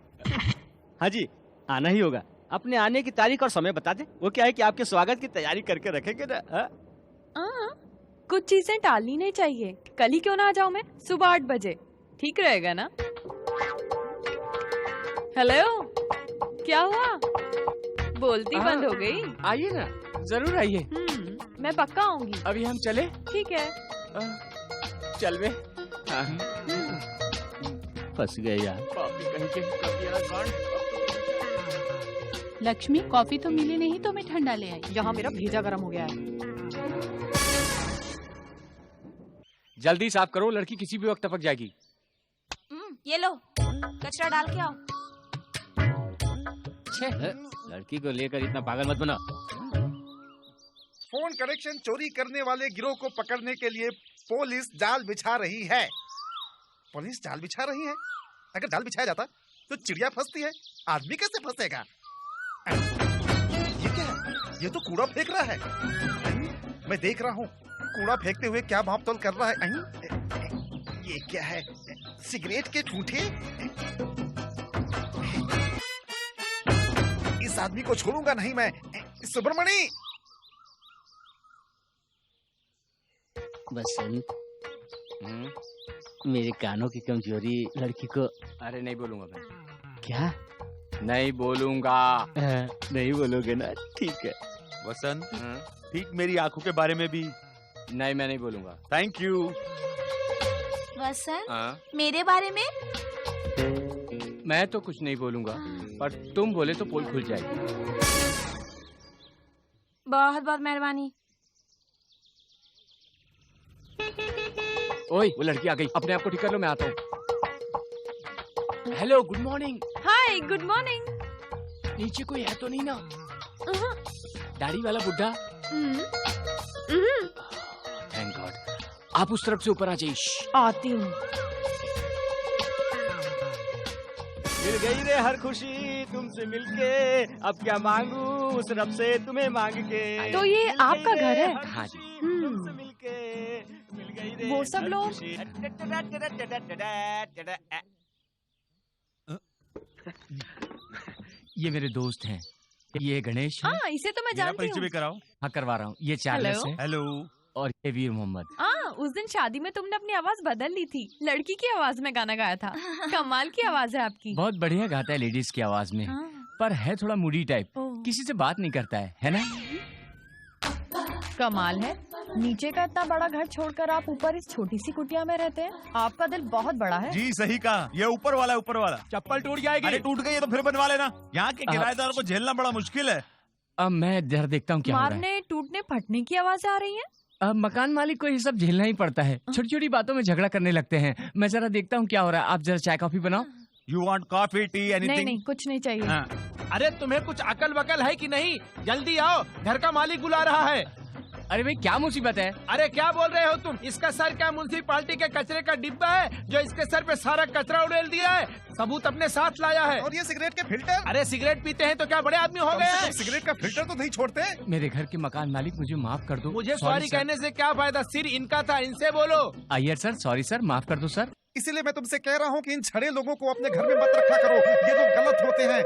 हाँ जी, आना ही होगा। अपने आने की तारीख और समय बता दे। वो क्या है कि आपके स्वागत की तैयारी करके रखेंगे ना। कुछ चीजें टालनी नहीं चाहिए। कल ही क्यों ना आ जाऊँ मैं, सुबह 8 बजे। ठीक रहेगा ना? हेलो, क्या हुआ? बोलती बंद हो गई? आइए ना, जरूर आइए। मैं पक्का आऊंगी। अभी हम चले? ठीक है। चल वे। फंस गए यार। लक्ष्मी, कॉफी तो मिली नहीं तो मैं ठंडा ले आई। यहाँ मेरा भेजा गर्म हो गया है। जल्दी साफ करो, लड़की किसी भी वक्त टपक जाएगी। ये लो, कचरा डाल के आओ। लड़की को लेकर इतना पागल मत बना। फोन कनेक्शन चोरी करने वाले गिरोह को पकड़ने के लिए पुलिस जाल बिछा रही है। पुलिस जाल बिछा रही है? अगर जाल बिछाया जाता तो चिड़िया फंसती है, आदमी कैसे फंसेगा? ये क्या है? ये तो कूड़ा फेंक रहा है। मैं देख रहा हूँ कूड़ा फेंकते हुए क्या भाप तोल कर रहा है। ये क्या है? सिगरेट के ठूठे? इस आदमी को छोड़ूंगा नहीं मैं। सुब्रमणी! बसंत, मेरे कानों की कमजोरी लड़की को। अरे नहीं बोलूंगा मैं। क्या? नहीं बोलूंगा। नहीं बोलोगे ना? ठीक है। वसंत, ठीक मेरी आंखों के बारे में भी। नहीं, मैं नहीं बोलूंगा। Thank you. वसंत, मेरे बारे में? मैं तो कुछ नहीं बोलूंगा, पर तुम बोले तो पोल खुल जाएगी। बहुत बहुत मेहरबानी। ओए, वो लड़की आ गई। अपने आप को ठीक कर लो, मैं आता हूँ। Hello, good morning. Hi, good morning. नीचे कोई है तो नहीं ना? दाढ़ी वाला बुड्ढा? Thank God. आप उस तरफ से ऊपर आ जाइए। आती हूँ। मिल गई रे हर खुशी तुमसे मिलके, अब क्या मांगू उस रब से तुम्हें मांग के। तो ये आपका घर है? हाँ जी। तुमसे मिलके मिल गई रे वो सब लोग? ये मेरे दोस्त हैं। ये गणेश है। हाँ, इसे तो मैं जानती हूँ। कराओ। हाँ, करवा रहा हूँ। ये चार्ल्स है। हेलो। और ये वीर मोहम्मद। उस दिन शादी में तुमने अपनी आवाज बदल ली थी, लड़की की आवाज में गाना गाया था। कमाल की आवाज है आपकी। बहुत बढ़िया गाता है लेडीज की आवाज में। पर है थोड़ा मूडी टाइप, किसी से बात नहीं करता है ना? कमाल है, नीचे का इतना बड़ा घर छोड़कर आप ऊपर इस छोटी सी कुटिया में रहते हैं। आपका दिल बहुत बड़ा है। जी सही कहा, ये ऊपर वाला है, ऊपर वाला। चप्पल टूट जाएगी। अरे टूट गई है तो फिर बनवा लेना। यहाँ के किराएदार को झेलना बड़ा मुश्किल है। अब मैं इधर देखता हूँ क्या हो रहा है। मारने टूटने फटने की आवाज आ रही है। अब मकान मालिक को ये सब झेलना ही पड़ता है, छोटी छोटी बातों में झगड़ा करने लगते हैं। मैं जरा देखता हूँ क्या हो रहा है। आप जरा चाय कॉफी बनाओ। यू वांट कॉफी टी नहीं एनीथिंग? नहीं कुछ नहीं चाहिए। अरे तुम्हें कुछ अकल वकल है कि नहीं? जल्दी आओ, घर का मालिक बुला रहा है। अरे भाई क्या मुसीबत है? अरे क्या बोल रहे हो तुम? इसका सर क्या म्युनिसिपालिटी के कचरे का डिब्बा है जो इसके सर पे सारा कचरा उड़ेल दिया है? सबूत अपने साथ लाया है। और ये सिगरेट के फिल्टर? अरे सिगरेट पीते हैं तो क्या बड़े आदमी हो गए हैं? सिगरेट का फिल्टर तो नहीं छोड़ते। मेरे घर के मकान मालिक, मुझे माफ कर दो। मुझे सॉरी कहने से क्या फायदा? सिर इनका था, इनसे बोलो। अय्यर सर, सॉरी सर, माफ कर दो सर। इसीलिए मैं तुमसे कह रहा हूँ कि इन छड़े लोगों को अपने घर में मत रखा करो। ये लोग गलत होते हैं।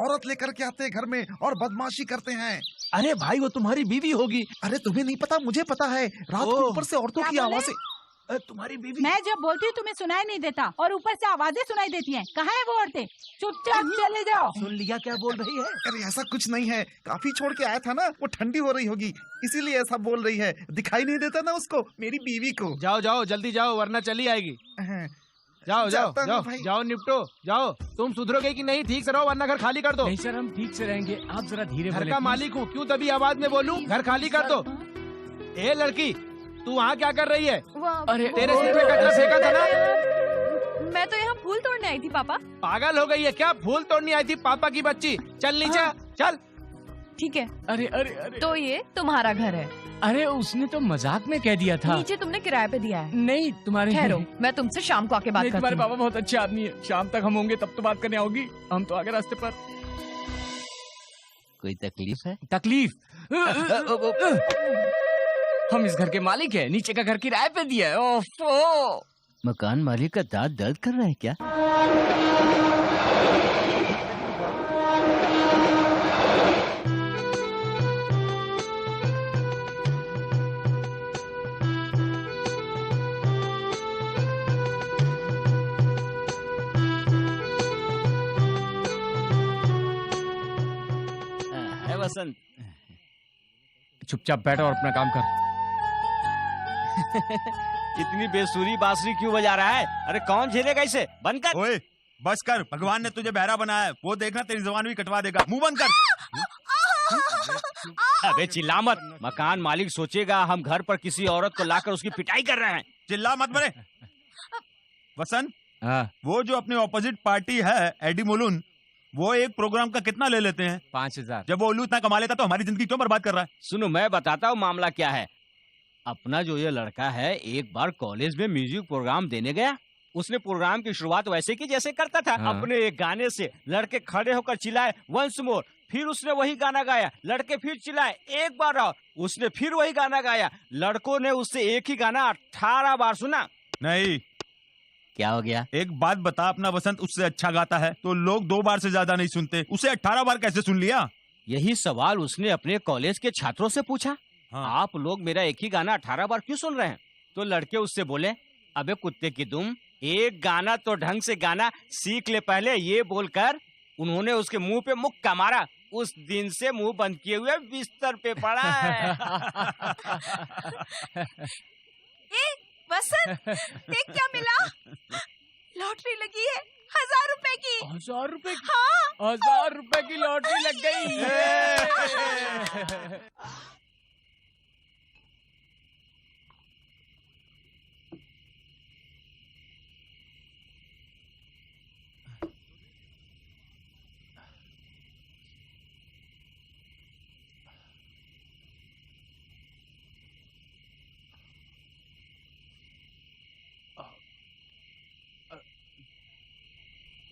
औरत लेकर के आते हैं घर में और बदमाशी करते हैं। अरे भाई वो तुम्हारी बीवी होगी। अरे तुम्हें नहीं पता, मुझे पता है। रात को ऊपर से औरतों की आवाजें। तुम्हारी बीवी? मैं जब बोलती हूँ तुम्हें सुनाई नहीं देता और ऊपर से आवाजें सुनाई देती हैं। कहाँ है वो औरतें? चुपचाप चले जाओ। सुन लिया क्या बोल रही है? अरे ऐसा कुछ नहीं है, काफी छोड़ के आया था ना, वो ठंडी हो रही होगी इसीलिए ऐसा बोल रही है। दिखाई नहीं देता ना उसको, मेरी बीवी को। जाओ जाओ जल्दी जाओ वरना चली आएगी। जाओ जाओ जाता हूँ जाओ भाई। जाओ निपटो जाओ। तुम सुधरोगे कि नहीं? ठीक से रहो वरना घर खाली कर दो। नहीं सर, हम ठीक से रहेंगे, आप जरा धीरे घर बोले। का please। मालिक हूँ, क्यों तभी आवाज में बोलूं? घर खाली कर दो। ए लड़की, तू वहाँ क्या कर रही है? अरे तेरे सिर पे कचरा फेंका था ना? मैं तो यहाँ फूल तोड़ने आई थी पापा। पागल हो गई है क्या? फूल तोड़ने आई थी पापा की बच्ची? चल नीचे चल। ठीक है, अरे अरे अरे तो ये तुम्हारा घर है। अरे उसने तो मजाक में कह दिया था। नीचे तुमने किराए पे दिया है। नहीं तुम्हारे ठहरो, मैं तुमसे शाम को आके बात नहीं, करती तुम्हारे हूँ। पापा बहुत अच्छे आदमी है। शाम तक हम होंगे तब तो बात करने आओगी। हम तो आगे रास्ते पर। कोई तकलीफ है? तकलीफ? हम इस घर के मालिक है, नीचे का घर किराए पे दिया है। ओफो! मकान मालिक का दांत दर्द कर रहा है क्या? है वसंत। चुपचाप बैठो और अपना काम कर। इतनी बेसुरी बांसुरी क्यों बजा रहा है? अरे कौन झेलेगा इसे? बंद कर। ओए बस कर, भगवान ने तुझे बहरा बनाया है, वो देखना तेरी जबान भी कटवा देगा। मुंह बंद कर। अबे चिल्ला मत, मकान मालिक सोचेगा हम घर पर किसी औरत को लाकर उसकी पिटाई कर रहे हैं। चिल्ला मत बरे। वसंत, हाँ, वो जो अपनी ऑपोजिट पार्टी है एडी मोलून, वो एक प्रोग्राम का कितना ले लेते हैं? 5000। जब वो उल्लू इतना कमा लेता तो हमारी जिंदगी क्यों बर्बाद कर रहा है? सुनो मैं बताता हूँ मामला क्या है। अपना जो ये लड़का है एक बार कॉलेज में म्यूजिक प्रोग्राम देने गया। उसने प्रोग्राम की शुरुआत वैसे की जैसे करता था। हाँ। अपने एक गाने से लड़के खड़े होकर चिल्लाए वंस मोर। फिर उसने वही गाना गाया, लड़के फिर चिल्लाए एक बार और। उसने फिर वही गाना गाया, लड़कों ने उससे एक ही गाना 18 बार सुना। नहीं, क्या हो गया? एक बात बता, अपना वसंत उससे अच्छा गाता है तो लोग 2 बार से ज्यादा नहीं सुनते, उसे 18 बार कैसे सुन लिया? यही सवाल उसने अपने कॉलेज के छात्रों से पूछा। हाँ। आप लोग मेरा एक ही गाना 18 बार क्यों सुन रहे हैं? तो लड़के उससे बोले, अबे कुत्ते की दुम, एक गाना तो ढंग से गाना सीख ले पहले। ये बोलकर उन्होंने उसके मुंह पे मुक्का मारा। उस दिन से मुंह बंद किए हुए बिस्तर पे पड़ा है। वसंत, देख क्या मिला? लॉटरी लगी है 1000 रुपए की। 1000 रुपए की? हाँ। 1000 रुपए की लॉटरी लग गई।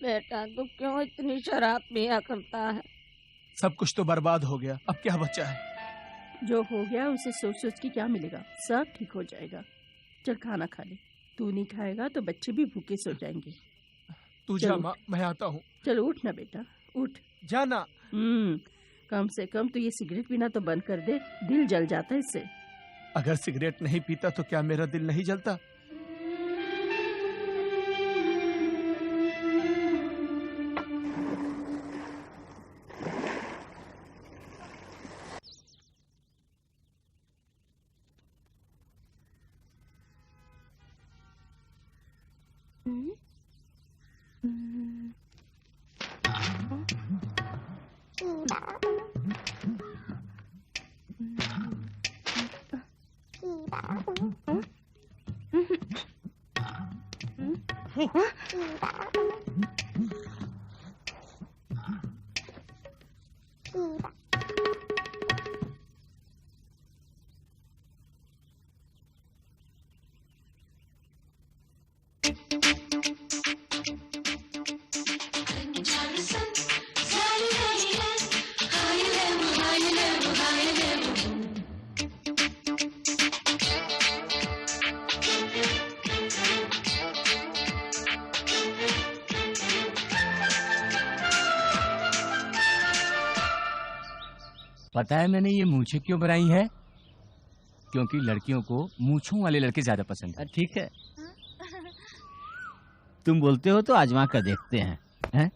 बेटा तू क्यों इतनी शराब पिया करता है? सब कुछ तो बर्बाद हो गया, अब क्या बचा है? जो हो गया उसे सोच सोच के क्या मिलेगा? सब ठीक हो जाएगा। चल खाना खा ले। तू नहीं खाएगा तो बच्चे भी भूखे सो जाएंगे। तू जा माँ, मैं आता हूँ। चलो उठ ना बेटा, उठ। जाना। कम से कम तो ये सिगरेट पीना तो बंद कर दे, दिल जल जाता है इससे। अगर सिगरेट नहीं पीता तो क्या मेरा दिल नहीं जलता? पता है मैंने ये मूछें क्यों बनाई है? क्योंकि लड़कियों को मूछों वाले लड़के ज्यादा पसंद है। ठीक है, तुम बोलते हो तो आजमा कर देखते हैं।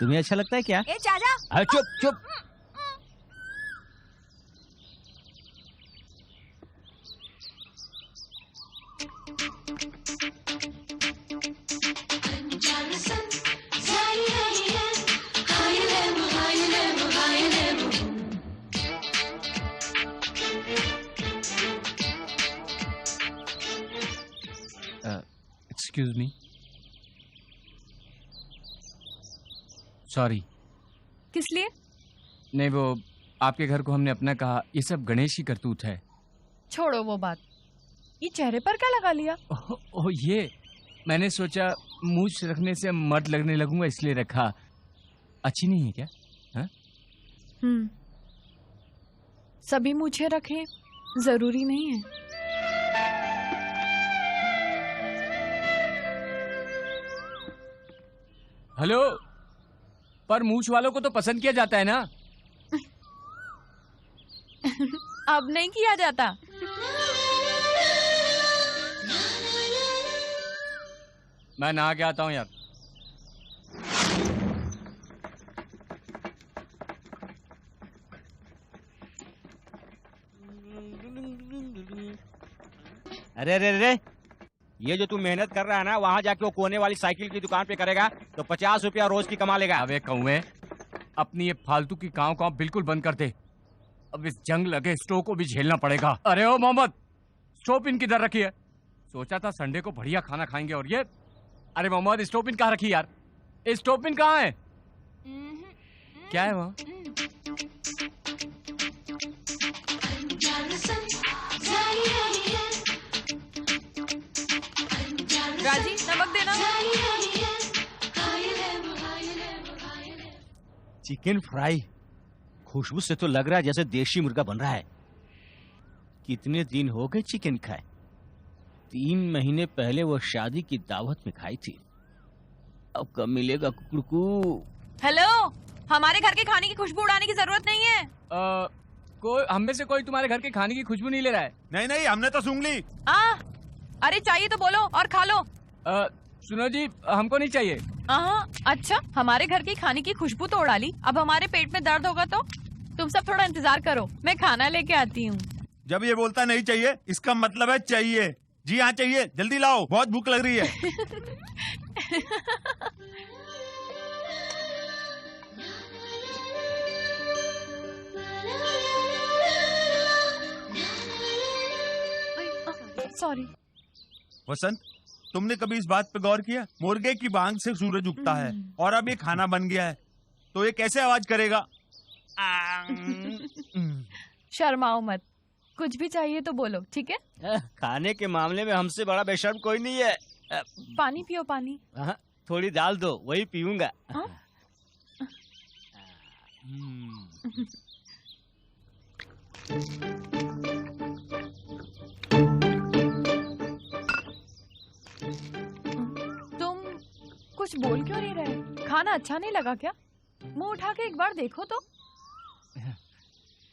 तुम्हें अच्छा लगता है क्या? ए चाचा, अरे चुप चुप। Excuse me, sorry. किस लिए? नहीं, वो आपके घर को हमने अपना कहा, ये सब गणेश की करतूत है। छोड़ो वो बात, ये चेहरे पर क्या लगा लिया? ओह ये मैंने सोचा मूछ रखने से मर्द लगने लगूंगा इसलिए रखा। अच्छी नहीं है क्या? सभी मूछें रखें जरूरी नहीं है। हेलो, पर मूछ वालों को तो पसंद किया जाता है ना? अब नहीं किया जाता। मैं नहा के आता हूँ यार। अरे अरे अरे, ये जो तू मेहनत कर रहा है ना, वहाँ जाके वो कोने वाली साइकिल की दुकान पे करेगा तो 50 रुपया रोज की कमा लेगा। अबे कौवे, अपनी ये फालतू की काव बिल्कुल बंद कर दे। अब इस जंग लगे स्टोव को भी झेलना पड़ेगा। अरे ओ मोहम्मद, स्टोव पिन किधर रखी है? सोचा था संडे को बढ़िया खाना खाएंगे और ये। अरे मोहम्मद, स्टोव पिन कहाँ रखी यार? स्टोव पिन कहाँ है? क्या है वहाँ? राजी, नमक देना। चिकन फ्राई, खुशबू से तो लग रहा है जैसे देशी मुर्गा बन रहा है। कितने दिन हो गए चिकन खाए? 3 महीने पहले वो शादी की दावत में खाई थी। अब कब मिलेगा कुकड़कू? हेलो, हमारे घर के खाने की खुशबू उड़ाने की जरूरत नहीं है। कोई हम में से कोई तुम्हारे घर के खाने की खुशबू नहीं ले रहा है? नहीं नहीं, हमने तो सूंघ ली। अरे चाहिए तो बोलो और खा लो। सुनो जी, हमको नहीं चाहिए। अच्छा, हमारे घर की खाने की खुशबू तो उड़ा ली, अब हमारे पेट में दर्द होगा तो? तुम सब थोड़ा इंतजार करो, मैं खाना लेके आती हूँ। जब ये बोलता नहीं चाहिए, इसका मतलब है चाहिए। जी हाँ चाहिए, जल्दी लाओ, बहुत भूख लग रही है। सॉरी। वसंत, तुमने कभी इस बात पे गौर किया? मुर्गे की बांग से सूरज उगता है और अब ये खाना बन गया है, तो ये कैसे आवाज करेगा? शर्माओ मत, कुछ भी चाहिए तो बोलो, ठीक है? खाने के मामले में हमसे बड़ा बेशर्म कोई नहीं है। पानी पियो, पानी। थोड़ी डाल दो, वही पीऊंगा। तुम कुछ बोल क्यों नहीं रहे? खाना अच्छा नहीं लगा क्या? मुंह उठा के एक बार देखो तो।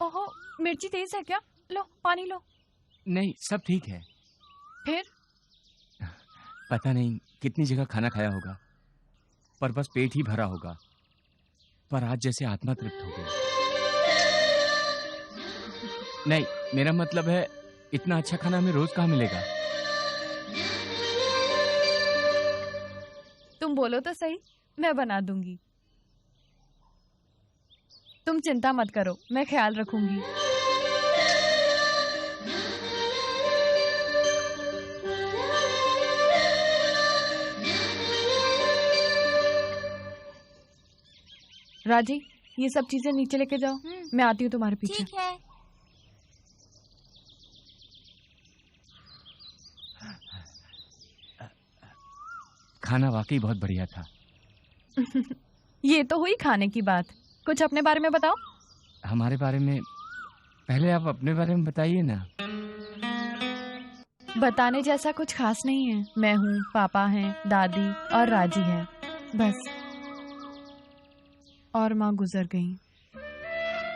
ओहो, मिर्ची तेज है क्या? लो पानी लो। नहीं, सब ठीक है। फिर? पता नहीं कितनी जगह खाना खाया होगा, पर बस पेट ही भरा होगा। पर आज जैसे आत्मा तृप्त हो गई। नहीं, मेरा मतलब है इतना अच्छा खाना हमें रोज कहाँ मिलेगा? तुम बोलो तो सही, मैं बना दूंगी। तुम चिंता मत करो, मैं ख्याल रखूंगी। राजी, ये सब चीजें नीचे लेके जाओ, मैं आती हूँ तुम्हारे पीछे। ठीक है। खाना वाकई बहुत बढ़िया था। ये तो हुई खाने की बात, कुछ अपने बारे में बताओ। हमारे बारे में? पहले आप अपने बारे में बताइए ना। बताने जैसा कुछ खास नहीं है। मैं हूँ, पापा हैं, दादी और राजी है, बस। और माँ गुजर गई।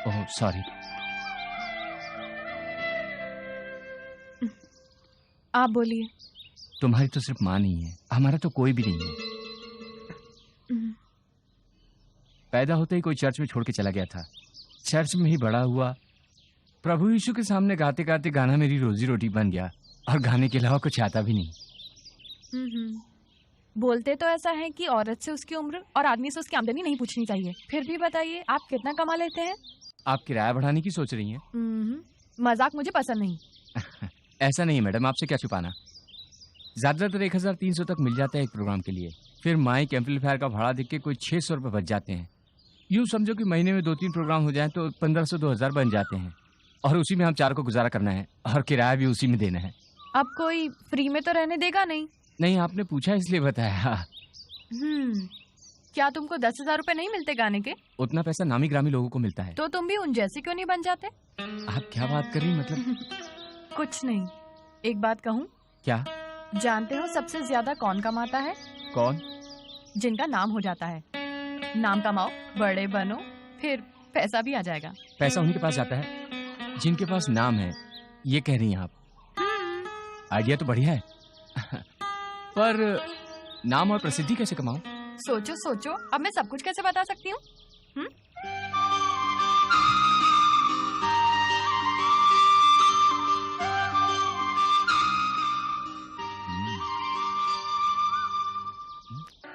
Oh sorry. आप बोलिए। तुम्हारी तो सिर्फ माँ नहीं है, हमारा तो कोई भी नहीं है। पैदा होते ही कोई चर्च में छोड़ के चला गया था, चर्च में ही बड़ा हुआ। प्रभु यीशु के सामने गाते गाते गाना मेरी रोजी रोटी बन गया, और गाने के अलावा कुछ आता भी नहीं। बोलते तो ऐसा है कि औरत से उसकी उम्र और आदमी से उसकी आमदनी नहीं पूछनी चाहिए। फिर भी बताइए, आप कितना कमा लेते हैं? आप किराया बढ़ाने की सोच रही हैं? मजाक मुझे पसंद नहीं। ऐसा नहीं मैडम, आपसे क्या छुपाना। ज्यादातर 1300 तक मिल जाता है एक प्रोग्राम के लिए। फिर माइक एम्पलीफायर का भाड़ा देख के कोई 600 रुपये बच जाते हैं। यूँ समझो कि महीने में 2-3 प्रोग्राम हो जाएं तो 1500-2000 बन जाते हैं, और उसी में हम 4 को गुजारा करना है, और किराया भी उसी में देना है। अब कोई फ्री में तो रहने देगा नहीं? नहीं, आपने पूछा इसलिए बताया। क्या तुमको 10,000 रुपए नहीं मिलते गाने के? उतना पैसा नामी ग्रामी लोगों को मिलता है। तो तुम भी उन जैसे क्यों नहीं बन जाते? आप क्या बात कर रही, मतलब? कुछ नहीं। एक बात कहूँ? क्या? जानते हो सबसे ज्यादा कौन कमाता है? कौन? जिनका नाम हो जाता है। नाम कमाओ, बड़े बनो, फिर पैसा भी आ जाएगा। पैसा उन्हीं के पास जाता है जिनके पास नाम है, ये कह रही हैं आप? आइडिया तो बढ़िया है। पर नाम और प्रसिद्धि कैसे कमाऊं? सोचो सोचो, अब मैं सब कुछ कैसे बता सकती हूँ?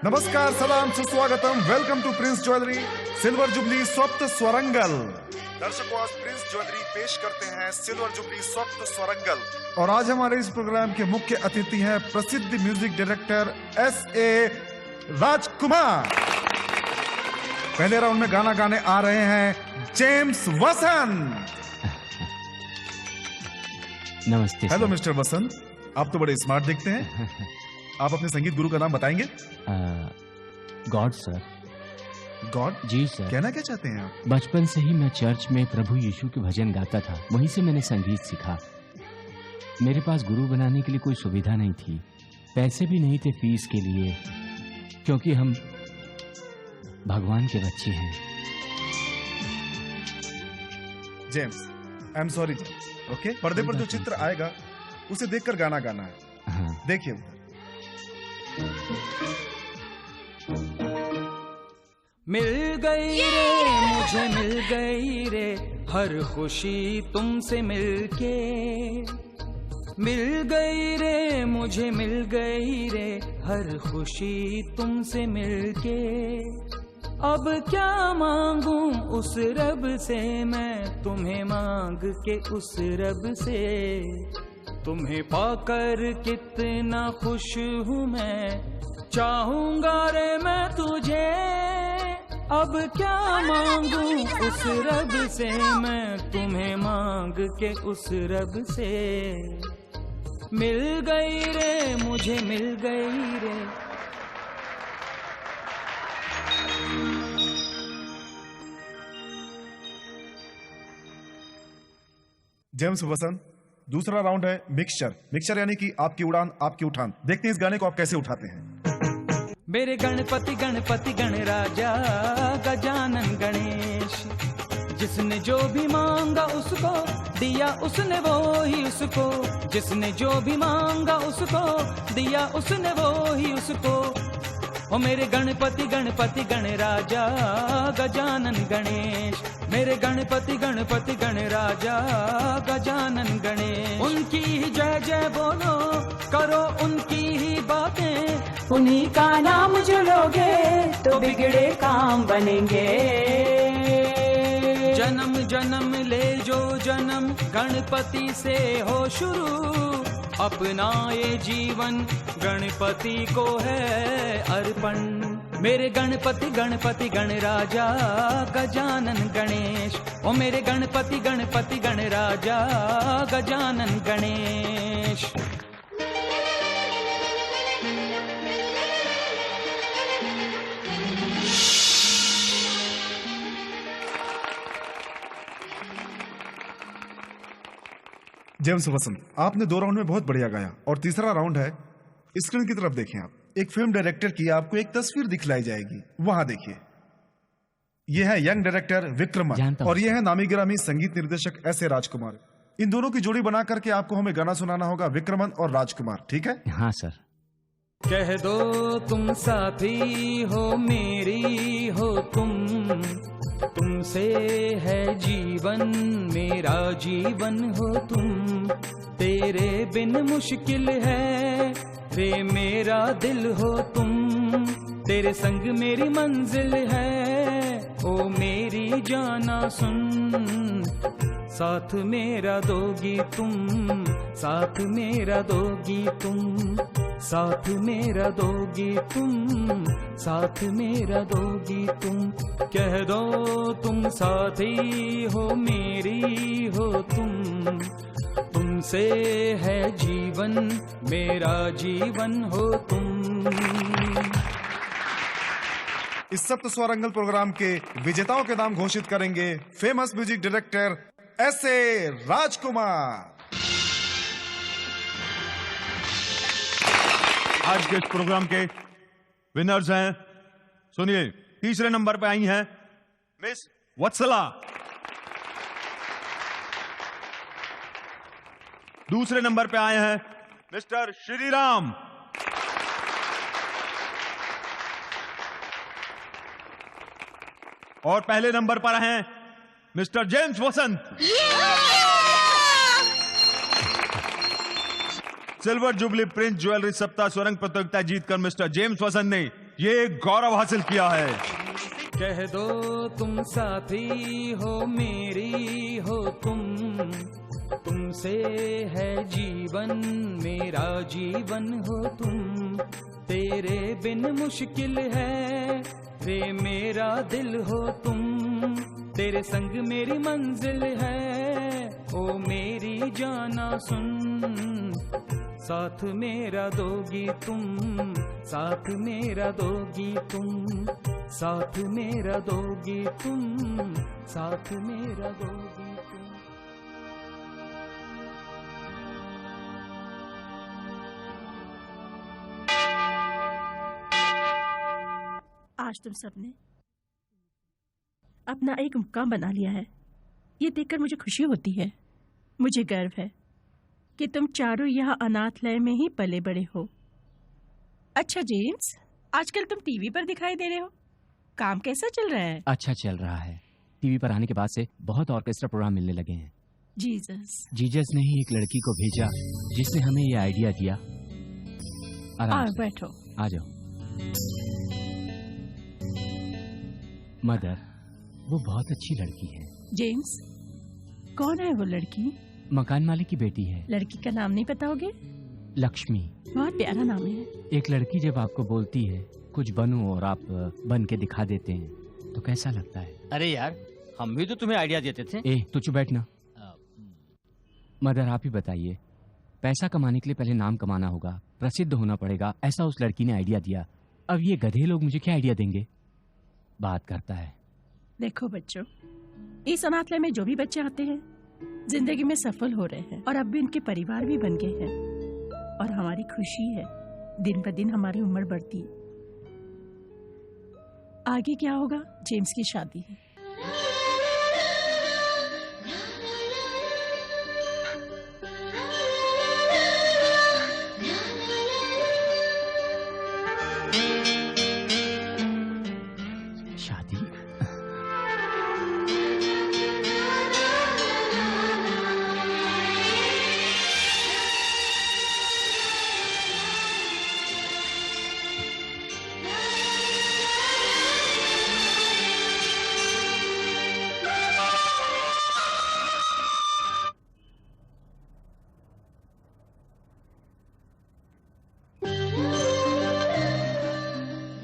नमस्कार, सलाम, सुस्वागतम, welcome to Prince jewellery silver jubilee स्वप्त स्वरंगल। दर्शकों, आज प्रिंस ज्वेलरी पेश करते हैं सिल्वर जुबली स्वप्त स्वरंगल। और आज हमारे इस प्रोग्राम के मुख्य अतिथि हैं प्रसिद्ध म्यूजिक डायरेक्टर S.A. राजकुमार। पहले राउंड में गाना गाने आ रहे हैं जेम्स वसंत। नमस्ते। हेलो मिस्टर वसंत, आप तो बड़े स्मार्ट दिखते हैं। आप अपने संगीत गुरु का नाम बताएंगे? God sir. गॉड? जी सर। कहना क्या चाहते हैं आप? बचपन से ही मैं चर्च में प्रभु यीशु के भजन गाता था, वहीं से मैंने संगीत सीखा। मेरे पास गुरु बनाने के लिए कोई सुविधा नहीं थी, पैसे भी नहीं थे फीस के लिए, क्योंकि हम भगवान के बच्चे हैं। James, I am sorry. Okay, पर्दे पर जो चित्र आएगा उसे देखकर गाना गाना है। हाँ। देखिए। मिल गई रे मुझे, मिल गई रे हर खुशी तुमसे मिलके। मिल गई रे मुझे, मिल गई रे हर खुशी तुमसे मिलके। अब क्या मांगू उस रब से मैं, तुम्हें मांग के उस रब से। तुम्हें पाकर कितना खुश हूँ मैं, चाहूंगा रे मैं तुझे। अब क्या मांगू उस रब से मैं, तुम्हें मांग के उस रब से। मिल गई रे मुझे, मिल गई रे। जेम्स वसंत, दूसरा राउंड है मिक्सचर। मिक्सचर यानी कि आपकी उड़ान आपकी उठान। देखते हैं इस गाने को आप कैसे उठाते हैं। मेरे गणपति गणपति गणराजा गजानन गणेश, जिसने जो भी मांगा उसको दिया उसने वो ही उसको। जिसने जो भी मांगा उसको दिया उसने वो ही उसको। ओ मेरे गणपति गणपति गणराजा गजानन गणेश, मेरे गणपति गणपति गणराजा गजानन गणेश। उनकी ही जय जय बोलो, करो उनकी ही बातें। उन्हीं का नाम जो लोगे तो बिगड़े काम बनेंगे। जन्म जन्म ले जो जन्म गणपति से हो शुरू। अपना ये जीवन गणपति को है अर्पण। मेरे गणपति गणपति गणराजा गजानन गणेश, ओ मेरे गणपति गणपति गणराजा गजानन गणेश। जेम्स वसंत, आपने 2 राउंड में बहुत बढ़िया गाया और तीसरा राउंड है, स्क्रीन की तरफ देखें आप। एक फिल्म डायरेक्टर की आपको एक तस्वीर दिखलाई जाएगी, वहां देखिए। यह है यंग डायरेक्टर विक्रमन और यह है नामी गिरामी संगीत निर्देशक S.A. राजकुमार। इन दोनों की जोड़ी बना करके आपको हमें गाना सुनाना होगा, विक्रमन और राजकुमार, ठीक है? हाँ सर। कह दो तुम साथी हो मेरी हो तुम, तुमसे है जीवन मेरा जीवन हो तुम, तेरे बिन मुश्किल है रे मेरा दिल हो तुम, तेरे संग मेरी मंजिल है ओ मेरी जाना सुन, साथ मेरा दोगी तुम, साथ मेरा दोगी तुम, साथ मेरा दोगी तुम, साथ मेरा दोगी तुम। कह दो तुम साथी हो मेरी हो तुम, तुमसे है जीवन मेरा जीवन हो तुम। इस सप्त स्वरंगल प्रोग्राम के विजेताओं के नाम घोषित करेंगे फेमस म्यूजिक डायरेक्टर S.A. राजकुमार। आज के इस प्रोग्राम के विनर्स हैं, सुनिए। तीसरे नंबर पे आई हैं मिस वत्सला, दूसरे नंबर पे आए हैं मिस्टर श्रीराम, और पहले नंबर पर हैं मिस्टर जेम्स वसंत। सिल्वर जुबली प्रिंस ज्वेलरी सप्ताह स्वरंग प्रतियोगिता जीतकर मिस्टर जेम्स वसंत ने ये गौरव हासिल किया है। कह दो तुम साथी हो मेरी हो तुम, तुमसे है जीवन मेरा जीवन हो तुम, तेरे बिन मुश्किल है रे मेरा दिल हो तुम, तेरे संग मेरी मंजिल है ओ मेरी जाना सुन, साथ मेरा दोगी तुम, साथ मेरा दोगी तुम, साथ मेरा दोगी तुम, साथ मेरा दोगी तुम। आज तुम सबने अपना एक मुकाम बना लिया है, ये देखकर मुझे खुशी होती है। मुझे गर्व है कि तुम चारों यहाँ अनाथलय में ही पले बड़े हो। अच्छा जेम्स, आजकल तुम टीवी पर दिखाई दे रहे हो, काम कैसा चल रहा है? अच्छा चल रहा है। टीवी पर आने के बाद से बहुत ऑर्केस्ट्रा प्रोग्राम मिलने लगे हैं। जीसस ने ही एक लड़की को भेजा जिसने हमें ये आइडिया दिया। आराम से बैठो। आ जाओ। मदर, वो बहुत अच्छी लड़की है। जेम्स, कौन है वो लड़की? मकान मालिक की बेटी है। लड़की का नाम नहीं बताओगे? लक्ष्मी। बहुत प्यारा नाम है। एक लड़की जब आपको बोलती है कुछ बनो और आप बन के दिखा देते हैं तो कैसा लगता है? अरे यार, हम भी तो तुम्हें आइडिया देते थे। तू चुप बैठना। मदर, आप ही बताइए, पैसा कमाने के लिए पहले नाम कमाना होगा, प्रसिद्ध होना पड़ेगा, ऐसा उस लड़की ने आइडिया दिया। अब ये गधे लोग मुझे क्या आइडिया देंगे? बात करता है। देखो बच्चों, इस अनाथलय में जो भी बच्चे आते हैं जिंदगी में सफल हो रहे हैं और अब भी उनके परिवार भी बन गए हैं और हमारी खुशी है, दिन ब दिन हमारी उम्र बढ़ती है। आगे क्या होगा? जेम्स की शादी है। शादी?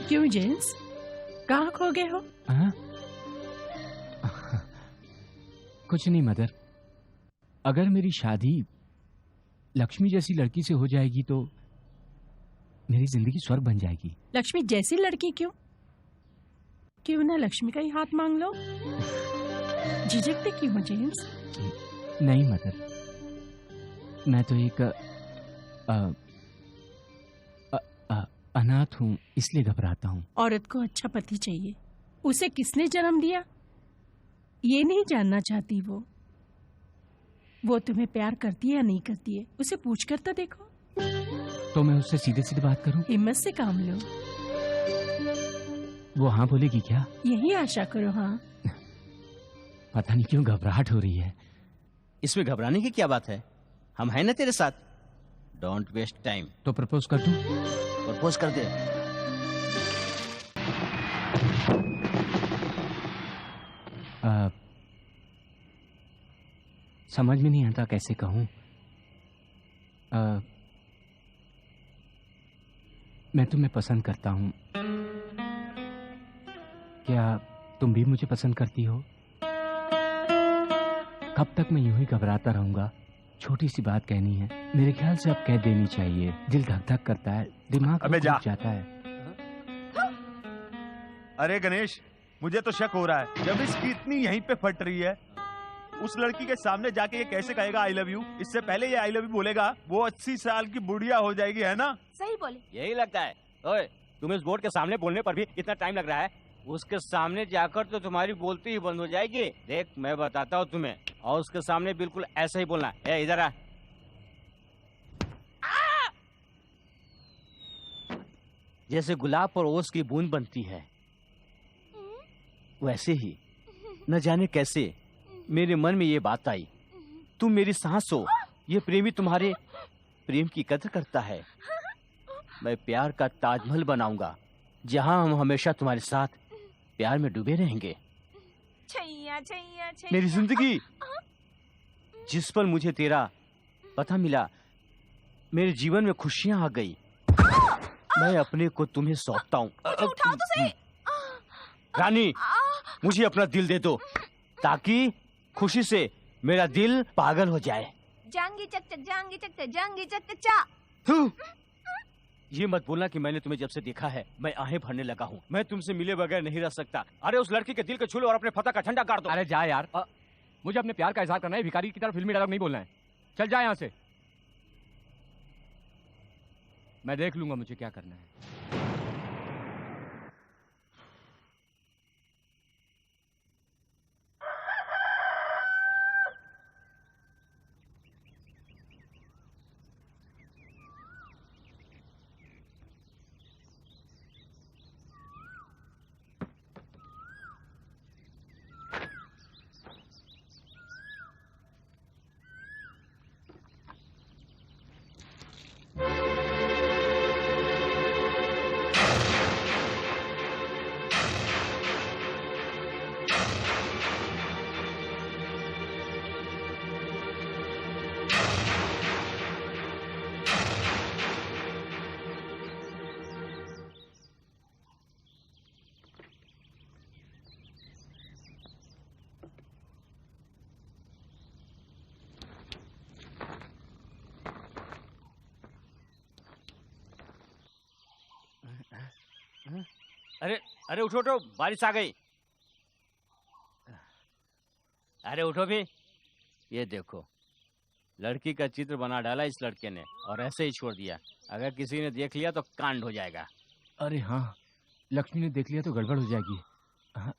क्यों जेम्स, कहाँ खो गए हो? हाँ? कुछ नहीं मदर, अगर मेरी शादी लक्ष्मी जैसी लड़की से हो जाएगी तो मेरी जिंदगी स्वर्ग बन जाएगी। लक्ष्मी जैसी लड़की क्यों? क्यों ना लक्ष्मी का ही हाथ मांग लो। झिझकते क्यों हो जेम्स? नहीं मदर, मैं तो एक अनाथ हूँ, इसलिए घबराता हूँ। औरत को अच्छा पति चाहिए। उसे किसने जन्म दिया ये नहीं जानना चाहती वो तुम्हें प्यार करती है या नहीं करती है, उसे पूछ कर तो देखो। तो मैं उससे सीधे सीधे बात करूं? हिम्मत से काम लो। वो हाँ बोलेगी क्या? यही आशा करो। हाँ। पता नहीं क्यों घबराहट हो रही है। इसमें घबराने की क्या बात है, हम हैं ना तेरे साथ। Don't waste time. तो प्रपोज कर दूं? प्रपोज कर दे। समझ में नहीं आता कैसे कहूं। मैं तुम्हें पसंद करता हूं। क्या तुम भी मुझे पसंद करती हो? कब तक मैं यूं ही घबराता रहूंगा? छोटी सी बात कहनी है, मेरे ख्याल से अब कह देनी चाहिए। दिल धक धक करता है, दिमाग अबे जा जाता है। अरे गणेश, मुझे तो शक हो रहा है, जब इसकी इतनी यहीं पे फट रही है, उस लड़की के सामने जाके ये कैसे कहेगा आई लव यू? इससे पहले ये आई लव यू बोलेगा वो 80 साल की बुढ़िया हो जाएगी, है ना? सही बोले। यही लगता है। ओए, तुम्हें इस बोर्ड के सामने बोलने पर भी इतना टाइम लग रहा है, उसके सामने जाकर तो तुम्हारी बोलती ही बंद हो जाएगी। देख मैं बताता हूँ तुम्हें, और उसके सामने बिल्कुल ऐसे ही बोलना। ए इधर आ। जैसे गुलाब पर ओस की बूंद बनती है, वैसे ही न जाने कैसे मेरे मन में ये बात आई, तुम मेरी सांस हो। ये प्रेमी तुम्हारे प्रेम की कदर करता है। मैं प्यार का ताजमहल बनाऊंगा, जहां हम हमेशा तुम्हारे साथ प्यार में डूबे रहेंगे। छैया छैया छैया। मेरी जिंदगी, जिस पर मुझे तेरा पता मिला, मेरे जीवन में खुशियां आ गई। मैं अपने को तुम्हें सौंपता हूँ। उठाओ तो सही। रानी, मुझे अपना दिल दे दो, ताकि खुशी से मेरा दिल पागल हो जाए। जांगी चक चक जांगी चक चक जांगी चक चक चा। ये मत बोलना कि मैंने तुम्हें जब से देखा है मैं आहें भरने लगा हूँ। मैं तुमसे मिले बगैर नहीं रह सकता। अरे उस लड़की के दिल को छू लो और अपने फतह का ठंडा गाड़ दो। अरे जा यार, मुझे अपने प्यार का इजहार करना है, भिखारी की तरह फिल्मी डायलॉग नहीं बोलना है। चल जा यहाँ से, मैं देख लूंगा मुझे क्या करना है। अरे अरे उठो उठो, बारिश आ गई। अरे उठो भी। ये देखो, लड़की का चित्र बना डाला इस लड़के ने और ऐसे ही छोड़ दिया। अगर किसी ने देख लिया तो कांड हो जाएगा। अरे हाँ, लक्ष्मी ने देख लिया तो गड़बड़ हो जाएगी। हाँ।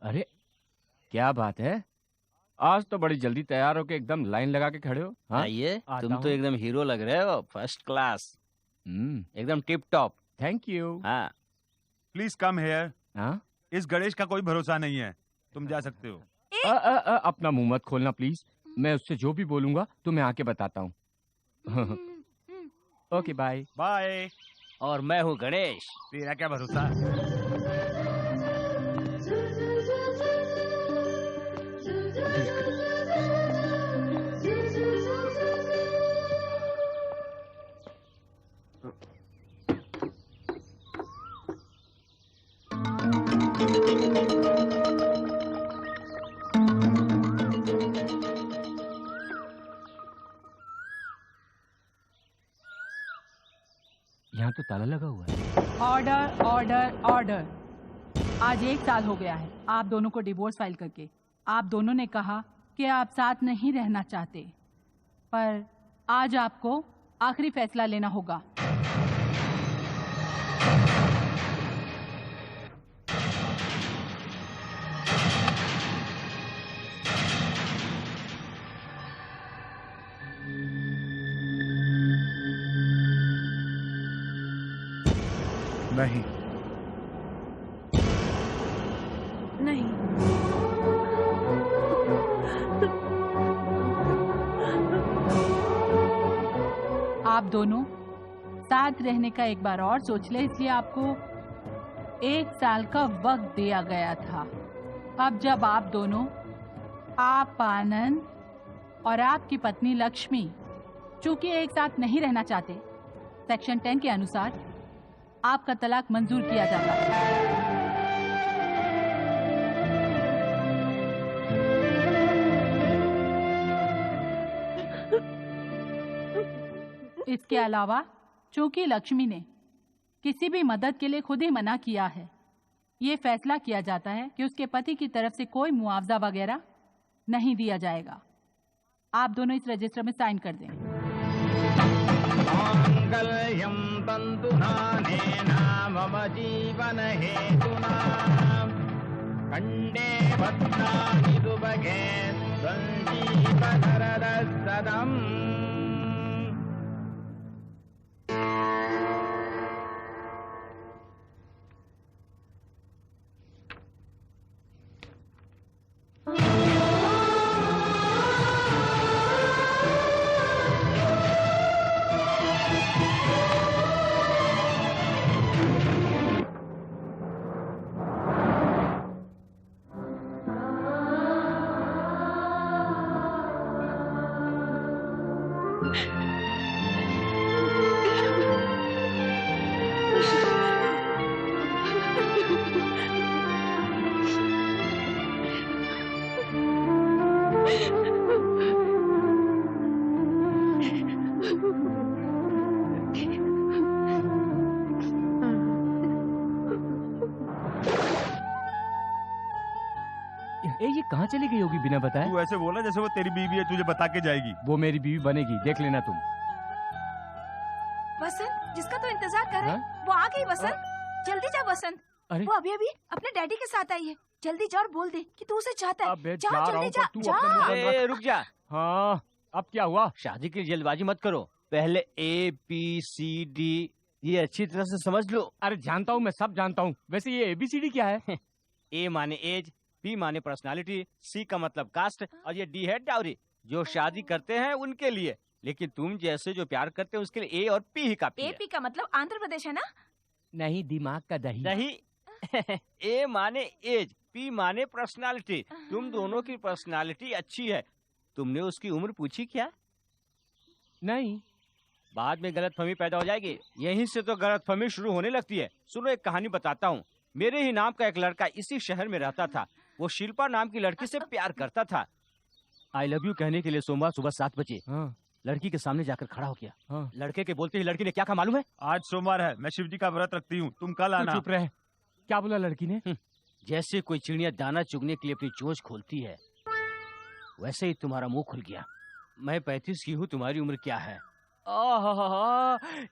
अरे क्या बात है, आज तो बड़ी जल्दी तैयार होके एकदम लाइन लगा के खड़े हो। हाँ, ये तुम तो एकदम हीरो लग रहे हो, फर्स्ट क्लास, एकदम टिप टॉप। Thank you. हाँ, प्लीज कम हेयर। हाँ, इस गणेश का कोई भरोसा नहीं है, तुम जा सकते हो। अपना मुंह मत खोलना प्लीज। मैं उससे जो भी बोलूंगा तो मैं आके बताता हूँ। Okay bye. बाय। और मैं हूँ गणेश। तेरा क्या भरोसा। यहाँ तो ताला लगा हुआ है। Order order order. आज 1 साल हो गया है आप दोनों को डिवोर्स फाइल करके। आप दोनों ने कहा कि आप साथ नहीं रहना चाहते, पर आज आपको आखिरी फैसला लेना होगा। नहीं नहीं। आप दोनों साथ रहने का एक बार और सोच ले, इसलिए आपको 1 साल का वक्त दिया गया था। अब जब आप दोनों, आप आनंद और आपकी पत्नी लक्ष्मी, चूंकि एक साथ नहीं रहना चाहते, सेक्शन 10 के अनुसार आपका तलाक मंजूर किया जाता है। इसके अलावा चूंकि लक्ष्मी ने किसी भी मदद के लिए खुद ही मना किया है, ये फैसला किया जाता है कि उसके पति की तरफ से कोई मुआवजा वगैरह नहीं दिया जाएगा। आप दोनों इस रजिस्टर में साइन कर दें। मांगल्यं तन्तुनानेन मम जीवन हेतुना कंडे भद्राणि सुभगे सञ्जीवनरदः सदम्। ये कहाँ चली गई होगी बिना बताए? तू ऐसे बोला जैसे वो तेरी बीवी है, तुझे बता के जाएगी। वो मेरी बीवी बनेगी, देख लेना तुम। वसंत, जिसका तो इंतजार कर रहे हैं, वो आ गई। वसंत, जल्दी जा वसंत। अरे वो अभी अभी अपने डैडी के साथ आई है। जल्दी जा और बोल दे कि तू उसे चाहता है। अबे जा, जा रहा जल्दी हूँ, जा, पर तू जा। अपने मुंह बंद रख। ए, रुक जा। हाँ, अब क्या हुआ? शादी की जल्दबाजी मत करो, पहले ABCD ये अच्छी तरह से समझ लो। अरे जानता हूँ, मैं सब जानता हूँ। वैसे ये ABCD क्या है? A माने एज, B माने पर्सनालिटी, C का मतलब कास्ट और ये D है डाउरी। जो शादी करते हैं उनके लिए, लेकिन तुम जैसे जो प्यार करते हैं उसके लिए A और P ही काफी है। AP का मतलब आंध्र प्रदेश है ना? नहीं, दिमाग का दही। नहीं। A माने एज, P माने पर्सनालिटी। तुम दोनों की पर्सनालिटी अच्छी है। तुमने उसकी उम्र पूछी क्या? नहीं। बाद में गलतफहमी पैदा हो जाएगी। यहीं से तो गलतफहमी शुरू होने लगती है। सुनो, एक कहानी बताता हूँ। मेरे ही नाम का एक लड़का इसी शहर में रहता था। वो शिल्पा नाम की लड़की से प्यार करता था। आई लव यू कहने के लिए सोमवार सुबह 7 बजे लड़की के सामने जाकर खड़ा हो गया। लड़के के बोलते ही लड़की ने क्या कहा मालूम है? आज सोमवार है, मैं शिव जी का व्रत रखती हूँ, तुम कल आना। चुप रहे। क्या बोला लड़की ने? जैसे कोई चिड़िया दाना चुगने के लिए अपनी चोंच खोलती है, वैसे ही तुम्हारा मुंह खुल गया। मैं 35 की हूँ, तुम्हारी उम्र क्या है?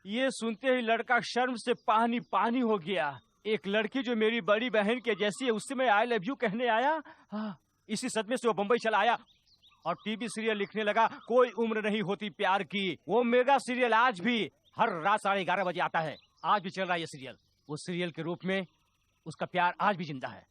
ये सुनते ही लड़का शर्म से पानी पानी हो गया। एक लड़की जो मेरी बड़ी बहन के जैसी है, उससे मैं आई लव यू कहने आया। इसी सदमे से वो बम्बई चला आया और टीवी सीरियल लिखने लगा। कोई उम्र नहीं होती प्यार की। वो मेगा सीरियल आज भी हर रात 11:30 बजे आता है। आज भी चल रहा है ये सीरियल। वो सीरियल के रूप में उसका प्यार आज भी जिंदा है।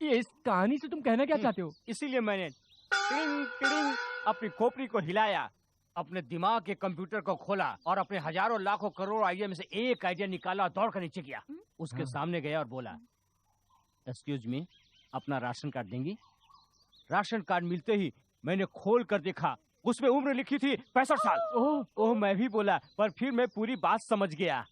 ये इस कहानी से तुम कहना क्या चाहते हो? इसीलिए मैंने टिंग टिंग अपनी खोपड़ी को हिलाया, अपने दिमाग के कंप्यूटर को खोला और अपने हजारों लाखों करोड़ आइडिया में से एक आइडिया निकाला और दौड़ कर नीचे गया। उसके सामने गया और बोला, एक्सक्यूज मी, अपना राशन कार्ड देंगी? राशन कार्ड मिलते ही मैंने खोल कर देखा, उसमें उम्र लिखी थी 65 साल। ओह मैं भी बोला, पर फिर मैं पूरी बात समझ गया।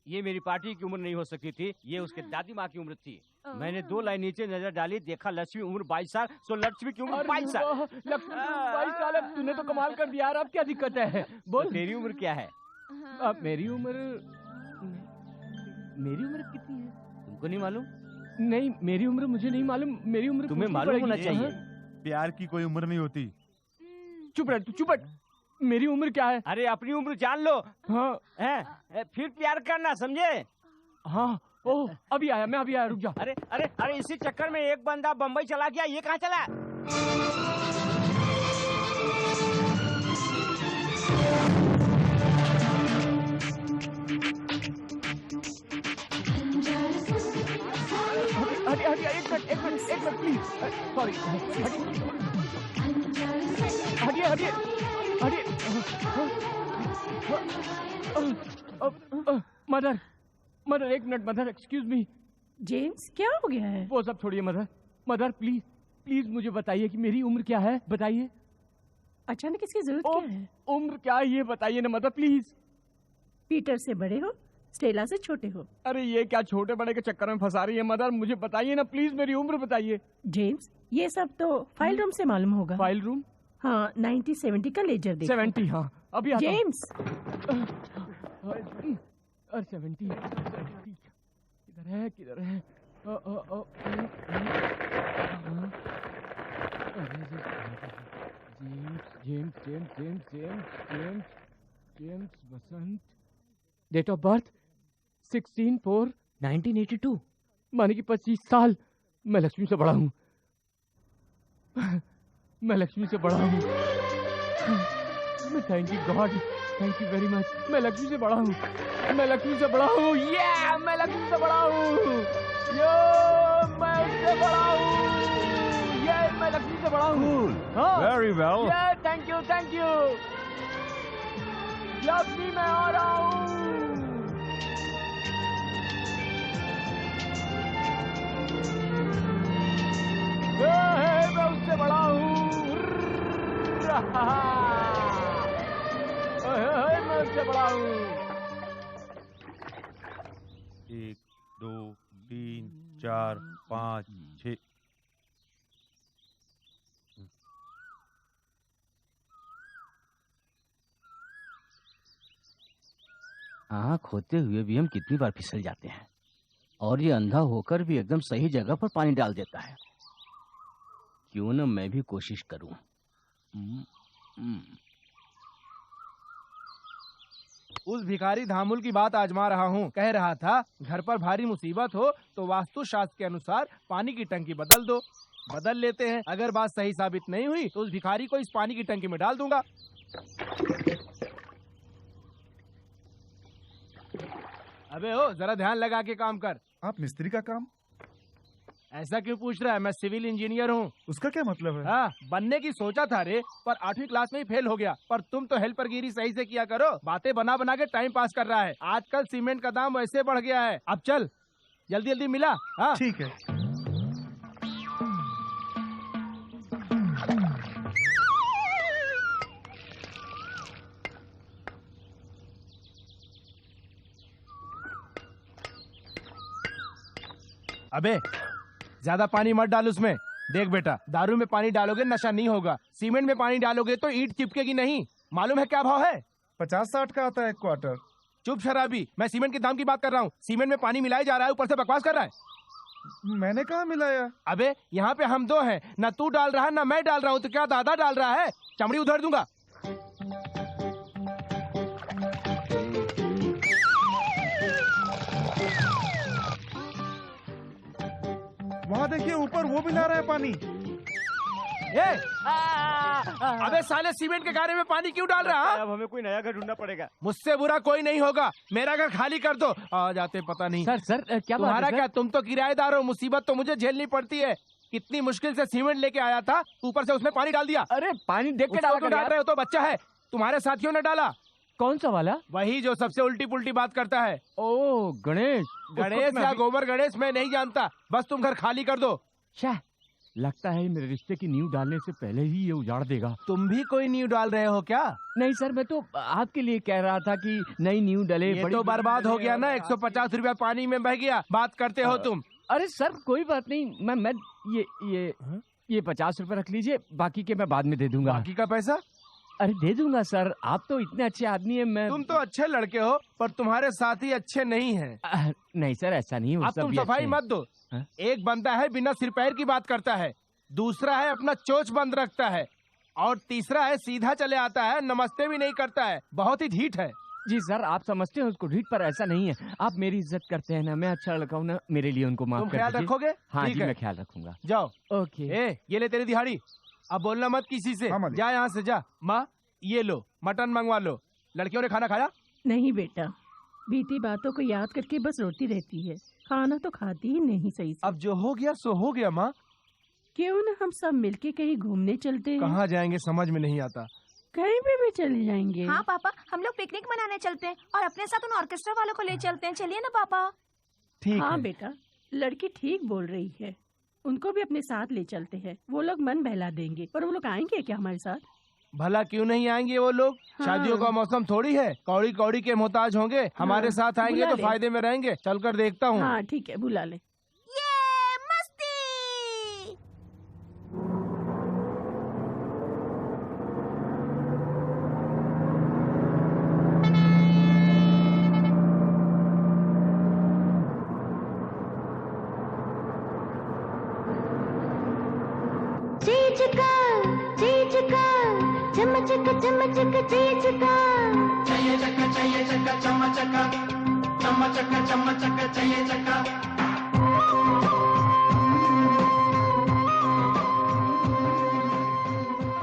ये मेरी पार्टी की उम्र नहीं हो सकती थी, ये उसके दादी माँ की उम्र थी। मैंने 2 लाइन नीचे नजर डाली, देखा लक्ष्मी उम्र 22 साल, सो लक्ष्मी की उम्र 22 साल। लक्ष्मी 22 साल है, तूने तो कमाल कर दिया यार। अब क्या दिक्कत है? बोल। तेरी उम्र क्या है? अब मेरी उम्र कितनी है तुमको नहीं मालूम? नहीं, मेरी उम्र मुझे नहीं मालूम। मेरी उम्र तुम्हें मालूम होना चाहिए। प्यार की कोई उम्र नहीं होती। चुप रह, तू चुप रह। मेरी उम्र क्या है? अरे अपनी उम्र जान लो। हाँ फिर प्यार करना, समझे? हाँ। ओह अभी आया, मैं अभी आया, रुक जा। अरे अरे अरे इसी चक्कर में एक बंदा बम्बई चला गया, ये कहाँ चला? हटिए, एक मिनट प्लीज, सॉरी। हटिए। मदर एक minute, mother excuse me. James क्या हो गया है? वो सब छोड़िए मदर प्लीज मुझे बताइए कि मेरी उम्र क्या है, बताइए। अचानक इसकी जरूरत क्या है? उम्र क्या है ये बताइए ना मदर प्लीज। पीटर से बड़े हो, स्टेला से छोटे हो। अरे ये क्या छोटे बड़े के चक्कर में फंसा रही है मदर, मुझे बताइए ना प्लीज, मेरी उम्र बताइए। जेम्स ये सब तो फाइल रूम से मालूम होगा। File room? हाँ, 90-70 का लेजर देखो। 70, हाँ अभी आता हूँ। जेम्स 70 किधर है? James Basant. Date of birth 16/4/1982, माने कि 25 साल। मैं लक्ष्मी से बड़ा हूँ। मैं thank you God, thank you very much. मैं लक्ष्मी से बड़ा हूँ। ये मैं लक्ष्मी से बड़ा हूँ। मैं उससे बड़ा हूँ। Very well. Thank you. Lakshmi मैं आ रहा हूँ। मैं उससे बड़ा हूँ। मैं उससे बड़ा हूँ। 1 2 3 4 5 6। आँख होते हुए भी हम कितनी बार फिसल जाते हैं, और ये अंधा होकर भी एकदम सही जगह पर पानी डाल देता है। क्यों न मैं भी कोशिश करूं। उस भिखारी धामुल की बात आजमा रहा हूँ। कह रहा था घर पर भारी मुसीबत हो तो वास्तु शास्त्र के अनुसार पानी की टंकी बदल दो। बदल लेते हैं, अगर बात सही साबित नहीं हुई तो उस भिखारी को इस पानी की टंकी में डाल दूंगा। अबे ओ जरा ध्यान लगा के काम कर। आप मिस्त्री का काम? ऐसा क्यों पूछ रहा है? मैं सिविल इंजीनियर हूँ। उसका क्या मतलब है? हाँ, बनने की सोचा था रे, पर 8वीं क्लास में ही फेल हो गया। पर तुम तो हेल्परगिरी सही से किया करो। बातें बना बना के टाइम पास कर रहा है। आजकल सीमेंट का दाम वैसे बढ़ गया है। अब चल, जल्दी जल्दी मिला। हाँ ठीक है। अबे ज्यादा पानी मत डाल उसमें। देख बेटा, दारू में पानी डालोगे नशा नहीं होगा, सीमेंट में पानी डालोगे तो ईंट चिपकेगी नहीं। मालूम है क्या भाव है? 50-60 का आता है एक क्वार्टर। चुप शराबी, मैं सीमेंट के दाम की बात कर रहा हूँ। सीमेंट में पानी मिलाया जा रहा है, ऊपर से बकवास कर रहा है। मैंने कहा मिलाया? अबे यहाँ पे हम दो हैं, ना तू डाल रहा है ना मैं डाल रहा हूँ, तो क्या दादा डाल रहा है? चमड़ी उधर दूंगा। वहाँ देखिए ऊपर, वो भी ला रहा है पानी। अबे साले सीमेंट के गारे में पानी क्यों डाल रहा है? अब हमें कोई नया घर ढूंढना पड़ेगा। मुझसे बुरा कोई नहीं होगा। मेरा घर खाली कर दो। आ जाते पता नहीं। सर क्या तुम्हारा क्या? तुम तो किराएदार हो, मुसीबत तो मुझे झेलनी पड़ती है। कितनी मुश्किल से सीमेंट लेके आया था, ऊपर से उसमें पानी डाल दिया। अरे पानी देख के उसको क्यों डाल रहे हो? तो बच्चा है, तुम्हारे साथियों ने डाला। कौन सा वाला? वही जो सबसे उल्टी पुल्टी बात करता है। ओ गणेश। गणेश या गोबर गणेश मैं नहीं जानता, बस तुम घर खाली कर दो। शाह, लगता है मेरे रिश्ते की नींव डालने से पहले ही ये उजाड़ देगा। तुम भी कोई नींव डाल रहे हो क्या? नहीं सर, मैं तो आपके लिए कह रहा था कि नई नींव डले। ये तो बर्बाद हो गया ना, 150 रुपया पानी में बह गया। बात करते हो तुम? अरे सर कोई बात नहीं, मैं ये 50 रुपए रख लीजिए, बाकी के मैं बाद में दे दूंगा। बाकी का पैसा? अरे दे दूंगा सर, आप तो इतने अच्छे आदमी हैं। मैं तुम तो अच्छे लड़के हो, पर तुम्हारे साथी अच्छे नहीं हैं। नहीं सर, ऐसा नहीं। अब तुम सफाई मत दो। एक बंदा है बिना सिर पैर की बात करता है, दूसरा है अपना चोच बंद रखता है, और तीसरा है सीधा चले आता है, नमस्ते भी नहीं करता है। बहुत ही ढीठ है। जी सर, आप समझते हैं उसको ढीठ, पर ऐसा नहीं है। आप मेरी इज्जत करते हैं ना, मैं अच्छा लड़का हूँ ना, मेरे लिए उनको माफ कर दीजिए। तुम ख्याल रखोगे? हाँ जी, मैं ख्याल रखूंगा। जाओ। ओके। ये ले तेरी दिहाड़ी, अब बोलना मत किसी से। जा यहाँ से जा। माँ ये लो, मटन मंगवा लो। लड़कियों ने खाना खाया? नहीं बेटा, बीती बातों को याद करके बस रोती रहती है, खाना तो खाती ही नहीं सही से। अब जो हो गया सो हो गया माँ। क्यों ना हम सब मिलके कहीं घूमने चलते हैं? कहाँ जाएंगे समझ में नहीं आता। कहीं पे भी चले जाएंगे। हाँ पापा, हम लोग पिकनिक मनाने चलते हैं और अपने साथ उन ऑर्केस्ट्रा वालों को ले चलते हैं। चलिए ना पापा। ठीक हाँ है बेटा, लड़की ठीक बोल रही है, उनको भी अपने साथ ले चलते हैं। वो लोग मन बहला देंगे, पर वो लोग आएंगे क्या हमारे साथ? भला क्यों नहीं आएंगे वो लोग? हाँ। शादियों का मौसम थोड़ी है, कौड़ी कौड़ी के मोहताज होंगे। हमारे साथ आएंगे बुला तो ले। फायदे में रहेंगे। चलकर देखता हूँ। हाँ ठीक है, बुला ले।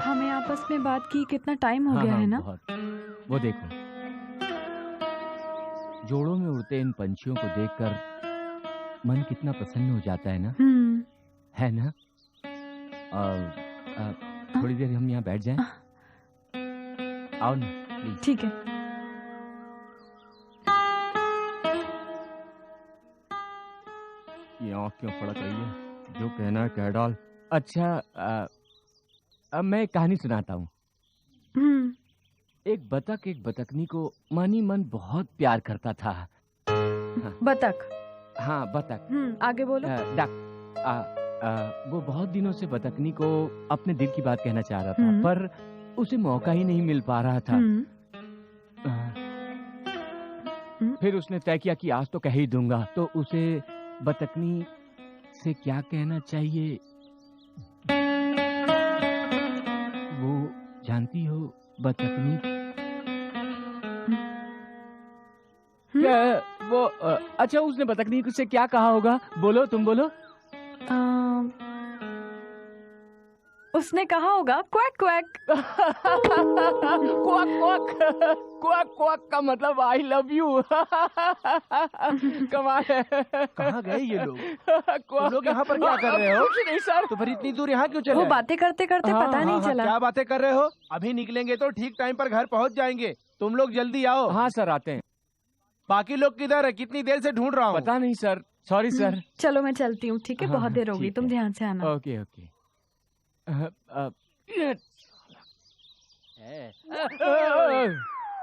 हमें आपस में बात की कितना टाइम हो गया है ना? बहुत। वो देखो, जोड़ों में उड़ते इन पंछियों को देखकर मन कितना प्रसन्न हो जाता है ना? है ना? थोड़ी देर हम यहाँ बैठ जाएं? आओ ना प्लीज। ठीक है। ये आँख क्यों फड़क रही है? जो कहना है कह डाल। अच्छा, अब मैं एक कहानी सुनाता हूँ। एक बतख एक बतकनी को मनी मन बहुत प्यार करता था। बतख? हाँ बतख। आगे बोलो। वो बहुत दिनों से बतकनी को अपने दिल की बात कहना चाह रहा था, पर उसे मौका ही नहीं मिल पा रहा था। फिर उसने तय किया कि आज तो कह ही दूंगा। तो उसे बतकनी से क्या कहना चाहिए वो जानती हो बतकनी? क्या वो अच्छा, उसने बतकनी से क्या कहा होगा? बोलो, तुम बोलो। उसने कहा होगा quack quack. Quack quack. Quack quack का मतलब आई लव यू। कमाल है। कहाँ गए ये लोग? तुम लोग यहाँ पर क्या कर रहे हो? कुछ नहीं सर। तो फिर इतनी दूर यहाँ क्यों चले? वो बातें करते करते पता नहीं चला। क्या बातें कर रहे हो? अभी निकलेंगे तो ठीक टाइम पर घर पहुँच जाएंगे। तुम लोग जल्दी आओ। हाँ सर, आते हैं। बाकी लोग किधर है? कितनी देर से ढूंढ रहा हूँ। पता नहीं सर, सॉरी सर। चलो मैं चलती हूँ, ठीक है? बहुत देर होगी, तुम ध्यान से आना। Okay okay.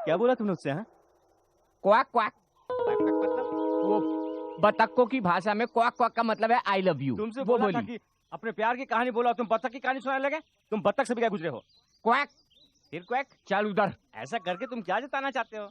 क्या बोला तुमने उससे? हाँ, क्वाक क्वाक। वो बतखों की भाषा में क्वाक क्वाक का मतलब है आई लव यू। तुमसे वो बोला था कि अपने प्यार की कहानी बोला, तुम बतख की कहानी सुनाने लगे। तुम बतख से भी क्या गुजरे हो? क्वाक। फिर क्वैक। चल उधर। ऐसा करके तुम क्या जताना चाहते हो?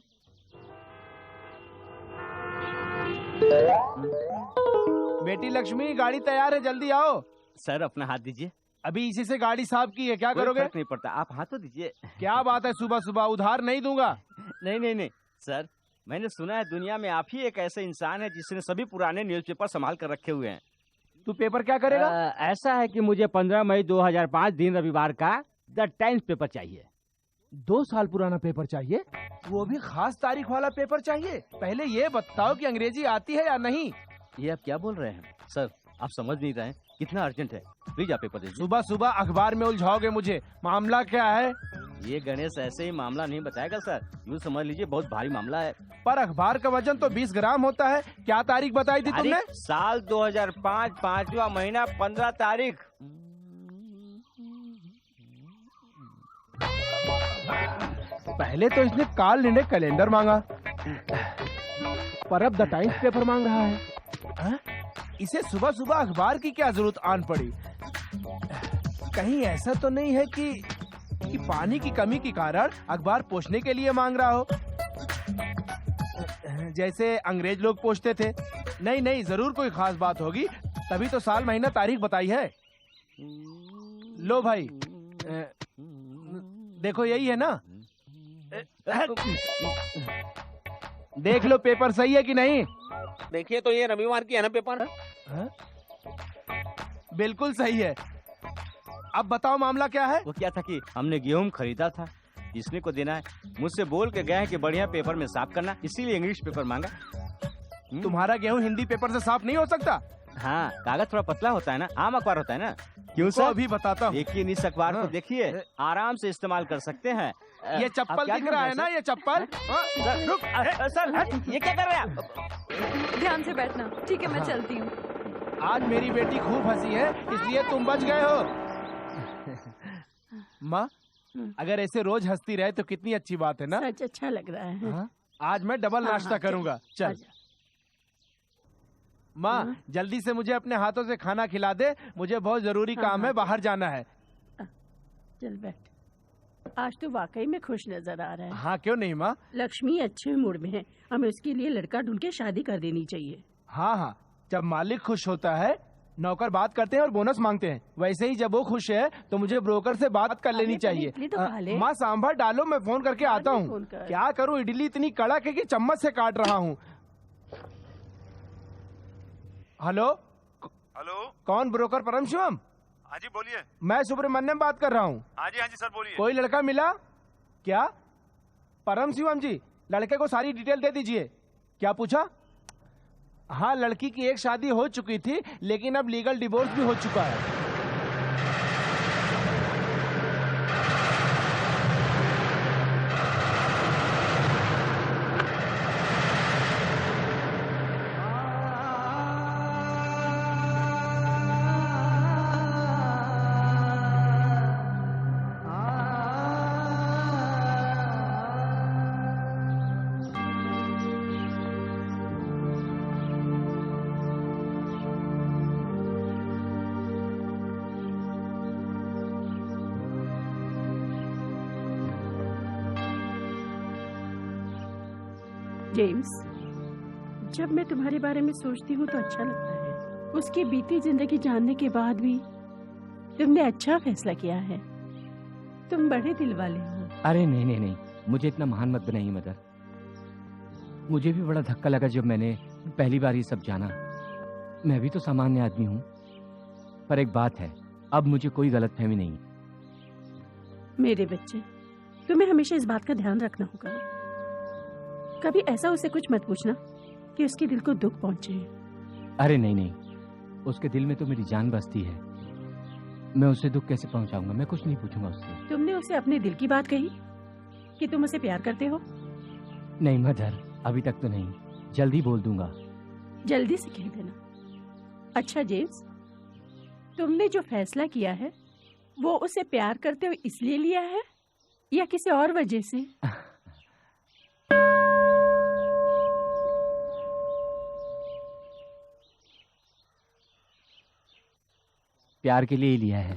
बेटी लक्ष्मी, गाड़ी तैयार है, जल्दी आओ। सर अपना हाथ दीजिए। अभी इसी से गाड़ी साफ की है, क्या कोई करोगे? फर्क नहीं पड़ता, आप हाथ तो दीजिए। क्या बात है, सुबह सुबह उधार नहीं दूंगा। नहीं नहीं नहीं सर, मैंने सुना है दुनिया में आप ही एक ऐसे इंसान है जिसने सभी पुराने न्यूज़पेपर संभाल कर रखे हुए हैं। तू पेपर क्या करेगा? ऐसा है कि मुझे 15 मई 2005 दिन रविवार का द टाइम्स पेपर चाहिए। 2 साल पुराना पेपर चाहिए? वो भी खास तारीख वाला पेपर चाहिए? पहले ये बताओ कि अंग्रेजी आती है या नहीं? ये आप क्या बोल रहे हैं सर? आप समझ नहीं रहे हैं, कितना अर्जेंट है, प्लीज आप पेपर दे दीजिए। सुबह सुबह अखबार में उलझाओगे मुझे, मामला क्या है? ये गणेश ऐसे ही मामला नहीं बताएगा सर, यूँ समझ लीजिए बहुत भारी मामला है। पर अखबार का वजन तो 20 ग्राम होता है। क्या तारीख बताई थी तुमने? साल 2005, 5वां महीना, 15 तारीख। पहले तो इसने काल निर्णय कैलेंडर मांगा, पर अब द टाइम्स पेपर मांग रहा है। हा? इसे सुबह सुबह अखबार की क्या जरूरत आन पड़ी? कहीं ऐसा तो नहीं है कि पानी की कमी के कारण अखबार पोंछने के लिए मांग रहा हो, जैसे अंग्रेज लोग पोंछते थे? नहीं नहीं, जरूर कोई खास बात होगी, तभी तो साल महीना तारीख बताई है। लो भाई, देखो यही है ना? देख लो पेपर सही है कि नहीं। देखिए तो ये रविवार की है ना पेपर? बिल्कुल सही है। अब बताओ मामला क्या है? वो क्या था कि हमने गेहूं खरीदा था, इसने को देना है, मुझसे बोल के गए हैं कि बढ़िया पेपर में साफ करना, इसीलिए इंग्लिश पेपर मांगा। तुम्हारा गेहूं हिंदी पेपर से साफ नहीं हो सकता? हाँ, कागज थोड़ा पतला होता है ना, आम अखबार होता है ना। क्यों सर? अभी बताता हूँ। देखिए इस अखबार को देखिए, आराम से इस्तेमाल कर सकते हैं। ये चप्पल दिख रहा है ना, ये चप्पल? रुक सर, ये क्या कर रहे हैं आप? ध्यान से बैठना, ठीक है मैं चलती हूँ। आज मेरी बेटी खूब हंसी है, इसलिए तुम बच गए हो। माँ, अगर ऐसे रोज हंसती रहे तो कितनी अच्छी बात है ना? सच अच्छा लग रहा है। आज मैं डबल नाश्ता करूंगा। चल माँ, जल्दी से मुझे अपने हाथों से खाना खिला दे, मुझे बहुत जरूरी काम है, बाहर जाना है। चल बैठ। आज तो वाकई में खुश नजर आ रहा है। हाँ क्यों नहीं माँ? लक्ष्मी अच्छे मूड में है, हमें उसके लिए लड़का ढूंढ के शादी कर देनी चाहिए। हाँ हाँ, जब मालिक खुश होता है नौकर बात करते हैं और बोनस मांगते हैं, वैसे ही जब वो खुश है तो मुझे ब्रोकर से बात कर लेनी चाहिए। तो माँ सांभर डालो, मैं फोन करके आता हूँ। क्या करूँ, इडली इतनी कड़क है कि चम्मच से काट रहा हूँ। हेलो हेलो, कौन? ब्रोकर परम शिवम? हाँ जी बोलिए। मैं सुब्रमण्यम बात कर रहा हूँ। हाँ जी सर बोलिए। कोई लड़का मिला क्या? परम शिवम जी, लड़के को सारी डिटेल दे दीजिए। क्या पूछा? हाँ, लड़की की एक शादी हो चुकी थी, लेकिन अब लीगल डिवोर्स भी हो चुका है। जेम्स, जब मैं तुम्हारे बारे में सोचती हूँ तो अच्छा लगता है। उसकी बीती जिंदगी जानने के बाद भी तुमने अच्छा फैसला किया है। तुम बड़े दिल वाले हो। अरे नहीं नहीं नहीं, मुझे इतना महान मत बनाइए मदर। मुझे भी बड़ा धक्का लगा जब मैंने पहली बार ये सब जाना। मैं भी तो सामान्य आदमी हूँ, पर एक बात है, अब मुझे कोई गलतफहमी नहीं। मेरे बच्चे, तुम्हें हमेशा इस बात का ध्यान रखना होगा, कभी ऐसा उसे कुछ मत पूछना कि उसके दिल को दुख पहुंचे। अरे नहीं नहीं, उसके दिल में तो मेरी जान बसती है, मैं उसे दुख कैसे पहुंचाऊंगा? मैं कुछ नहीं पूछूंगा उससे। तुमने उसे अपने दिल की बात कही कि तुम उसे प्यार करते हो? नहीं मदर, अभी तक तो नहीं, जल्दी बोल दूंगा। जल्दी से कह देना। अच्छा जेम्स, तुमने जो फैसला किया है वो उसे प्यार करते हुए इसलिए लिया है या किसी और वजह से? प्यार के लिए ही लिया है।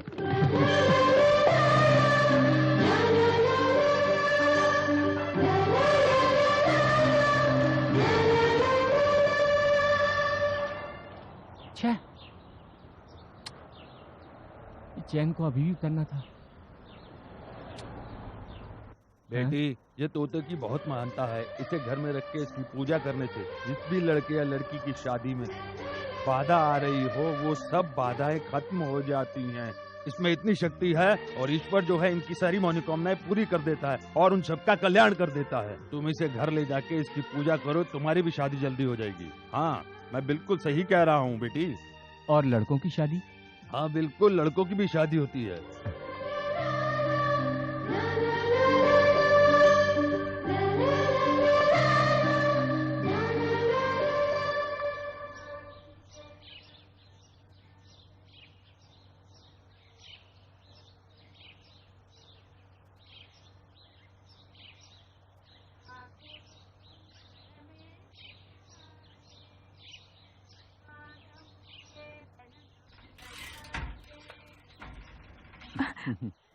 छह, चैन को अभी भी करना था। बेटी, ये तोते की बहुत महानता है, इसे घर में रख के इसकी पूजा करने से जिस भी लड़के या लड़की की शादी में बाधा आ रही हो वो सब बाधाएं खत्म हो जाती हैं। इसमें इतनी शक्ति है और ईश्वर जो है इनकी सारी मनोकामनाएं पूरी कर देता है और उन सबका कल्याण कर देता है। तुम इसे घर ले जाके इसकी पूजा करो, तुम्हारी भी शादी जल्दी हो जाएगी। हाँ, मैं बिल्कुल सही कह रहा हूँ बेटी। और लड़कों की शादी? हाँ बिल्कुल, लड़कों की भी शादी होती है।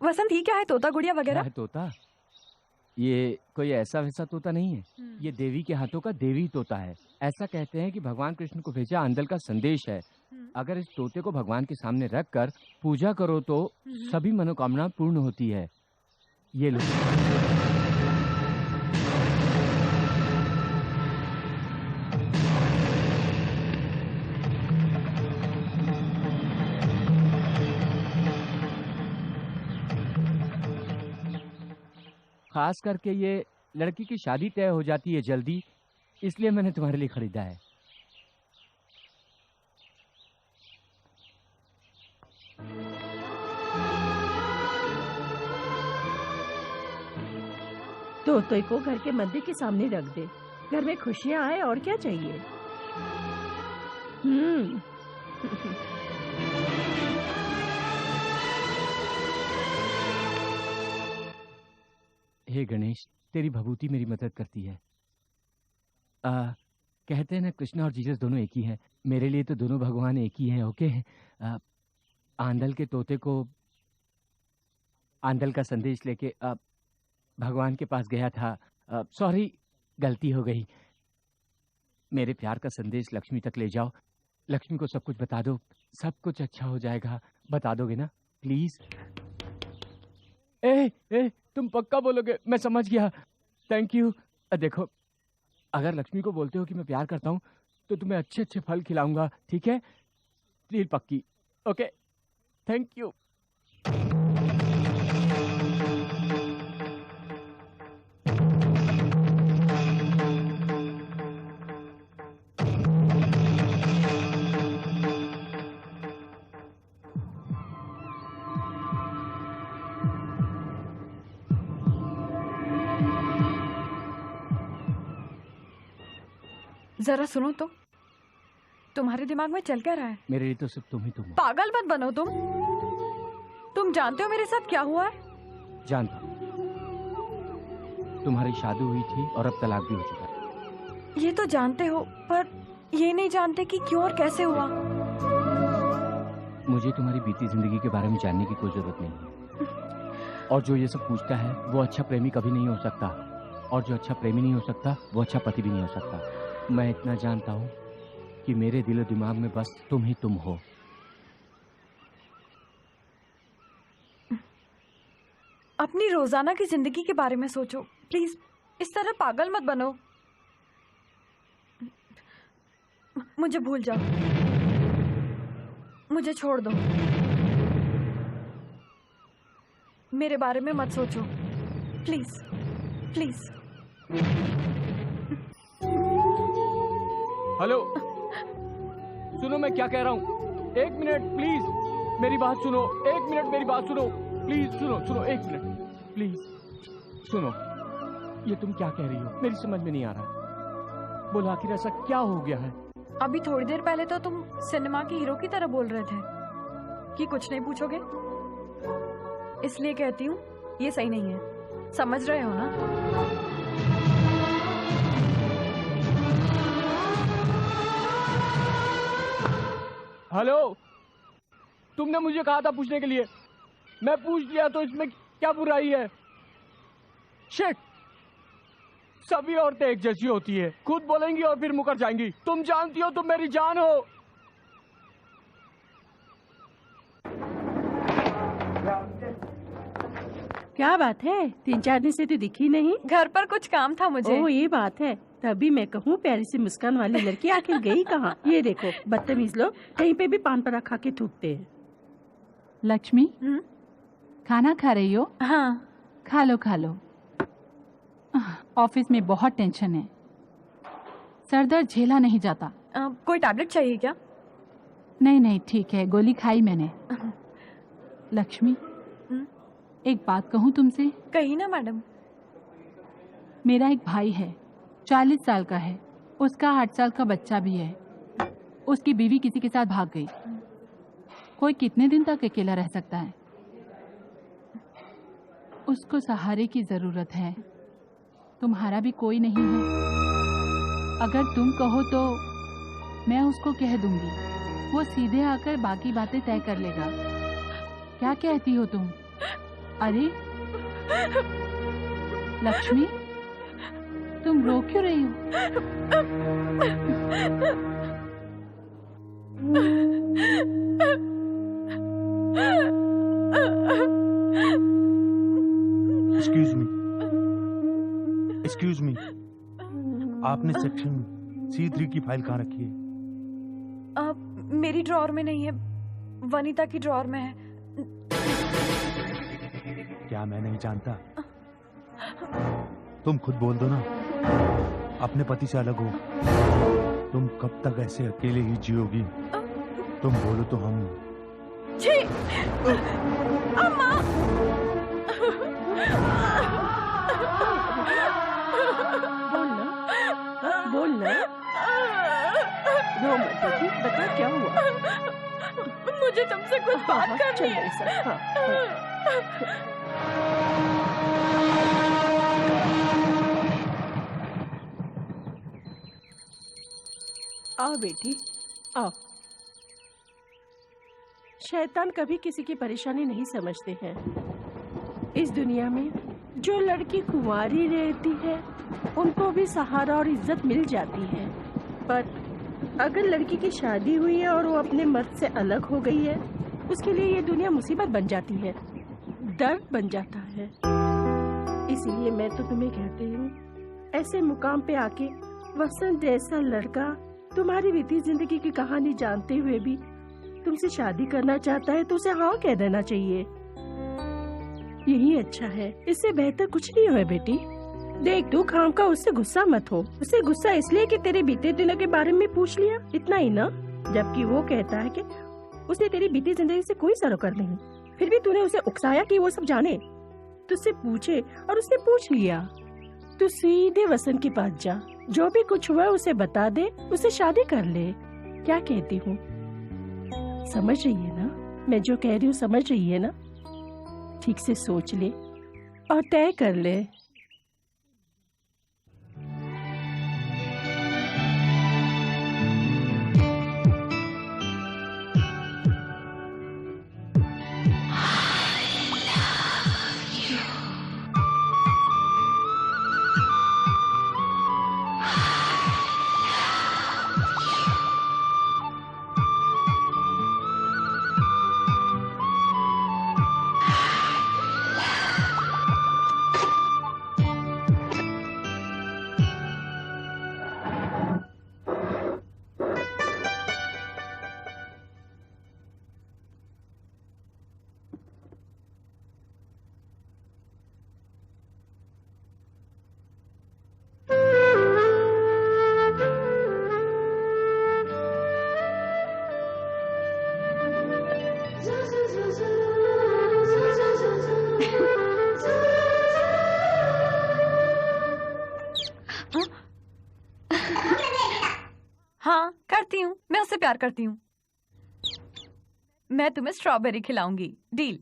वसंत, ये क्या है? तोता गुड़िया वगैरह? तोता? ये कोई ऐसा वैसा तोता नहीं है। ये देवी के हाथों का देवी तोता है। ऐसा कहते हैं कि भगवान कृष्ण को भेजा आंदल का संदेश है। अगर इस तोते को भगवान के सामने रखकर पूजा करो तो सभी मनोकामना पूर्ण होती है। ये लो। खास करके ये लड़की की शादी तय हो जाती है जल्दी, इसलिए मैंने तुम्हारे लिए खरीदा है। तोते को घर के मंदिर के सामने रख दे। घर में खुशियां आए, और क्या चाहिए। हे गणेश, तेरी भभूति मेरी मदद करती है। कहते हैं ना, कृष्ण और जीसस दोनों एक ही हैं। मेरे लिए तो दोनों भगवान एक ही हैं। ओके। आंदल के तोते को आंदल का संदेश लेके भगवान के पास गया था। सॉरी, गलती हो गई। मेरे प्यार का संदेश लक्ष्मी तक ले जाओ। लक्ष्मी को सब कुछ बता दो, सब कुछ अच्छा हो जाएगा। बता दोगे ना प्लीज? तुम पक्का बोलोगे? मैं समझ गया। Thank you. देखो, अगर लक्ष्मी को बोलते हो कि मैं प्यार करता हूँ तो तुम्हें अच्छे अच्छे फल खिलाऊंगा, ठीक है? डील पक्की। Okay, thank you. जरा सुनो तो, तुम्हारे दिमाग में चल क्या रहा है? मेरे लिए तो सिर्फ तुम ही तुम हो। पागल मत बनो तुम। तुम जानते हो मेरे साथ क्या हुआ है? जानता हूँ। तुम्हारी शादी हुई थी और अब तलाक भी हो चुका है। ये तो जानते हो, पर ये नहीं जानते कि क्यों और कैसे हुआ। मुझे तुम्हारी बीती जिंदगी के बारे में जानने की कोई जरूरत नहीं है। और जो ये सब पूछता है वो अच्छा प्रेमी कभी नहीं हो सकता, और जो अच्छा प्रेमी नहीं हो सकता वो अच्छा पति भी नहीं हो सकता। मैं इतना जानता हूँ कि मेरे दिलो दिमाग में बस तुम ही तुम हो। अपनी रोजाना की जिंदगी के बारे में सोचो प्लीज। इस तरह पागल मत बनो। मुझे भूल जाओ, मुझे छोड़ दो। मेरे बारे में मत सोचो प्लीज प्लीज। हेलो, सुनो मैं क्या कह रहा हूँ। 1 मिनट प्लीज, मेरी बात सुनो। 1 मिनट मेरी बात सुनो प्लीज। सुनो 1 मिनट प्लीज। सुनो, ये तुम क्या कह रही हो? मेरी समझ में नहीं आ रहा। बोलो आखिर ऐसा क्या हो गया है? अभी थोड़ी देर पहले तो तुम सिनेमा के हीरो की तरह बोल रहे थे कि कुछ नहीं पूछोगे, इसलिए कहती हूँ ये सही नहीं है। समझ रहे हो ना? हेलो, तुमने मुझे कहा था पूछने के लिए, मैं पूछ लिया तो इसमें क्या बुराई है? शिट, सभी औरतें एक जैसी होती है, खुद बोलेंगी और फिर मुकर जाएंगी। तुम जानती हो तुम मेरी जान हो। क्या बात है, 3-4 दिन से तो दिखी नहीं। घर पर कुछ काम था मुझे। ओह, ये बात है। तभी मैं कहूँ प्यारी सी मुस्कान वाली लड़की आखिर गई कहाँ? ये देखो, बदतमीज लोग कहीं पे भी पान पराग खा के थूकते हैं। लक्ष्मी, खाना खा रही हो? हाँ। खा लो खा लो। ऑफिस में बहुत टेंशन है, सर दर्द झेला नहीं जाता। कोई टैबलेट चाहिए क्या? नहीं नहीं ठीक है, गोली खाई मैंने। लक्ष्मी, एक बात कहूँ तुमसे? कही ना मैडम। मेरा एक भाई है, 40 साल का है, उसका 8 साल का बच्चा भी है। उसकी बीवी किसी के साथ भाग गई। कोई कितने दिन तक अकेला रह सकता है? उसको सहारे की जरूरत है। तुम्हारा भी कोई नहीं है। अगर तुम कहो तो मैं उसको कह दूंगी, वो सीधे आकर बाकी बातें तय कर लेगा। क्या कहती हो तुम? अरे लक्ष्मी, तुम रो क्यों रही हो? एक्सक्यूज मी, आपने सेक्शन C3 की फाइल कहाँ रखी है? मेरी ड्रॉअर में नहीं है, वनीता की ड्रॉअर में है। क्या मैं नहीं जानता? तुम खुद बोल दो ना, अपने पति से अलग हो। तुम कब तक ऐसे अकेले ही जियोगी? तुम बोलो तो हम। छी! अम्मा! बोलना, रो मत बेटी, बता क्या हुआ? मुझे तुमसे कुछ बात करनी है। आओ बेटी, आओ। शैतान कभी किसी की परेशानी नहीं समझते हैं। इस दुनिया में जो लड़की कुंवारी रहती है उनको भी सहारा और इज्जत मिल जाती है, पर अगर लड़की की शादी हुई है और वो अपने मर्द से अलग हो गई है, उसके लिए ये दुनिया मुसीबत बन जाती है, दर्द बन जाता है। इसीलिए मैं तो तुम्हें कहती हूँ, ऐसे मुकाम पे आके वसंत जैसा लड़का तुम्हारी बीती जिंदगी की कहानी जानते हुए भी तुमसे शादी करना चाहता है तो उसे हाँ कह देना चाहिए। यही अच्छा है, इससे बेहतर कुछ नहीं है बेटी। देख, तू खाम का उससे गुस्सा मत हो। उससे गुस्सा इसलिए कि तेरे बीते दिनों के बारे में पूछ लिया, इतना ही ना। जबकि वो कहता है कि उसे तेरी बीती जिंदगी से कोई सरोकार नहीं, फिर भी तूने उसे उकसाया कि वो सब जाने, तुझसे पूछे और उसने पूछ लिया। तू सीधे वसंत के पास जा, जो भी कुछ हुआ उसे बता दे, उसे शादी कर ले। क्या कहती हूँ? समझ रही है ना मैं जो कह रही हूँ? समझ रही है ना? ठीक से सोच ले और तय कर ले। हाँ करती हूँ, मैं उससे प्यार करती हूँ। मैं तुम्हें स्ट्रॉबेरी खिलाऊंगी, डील।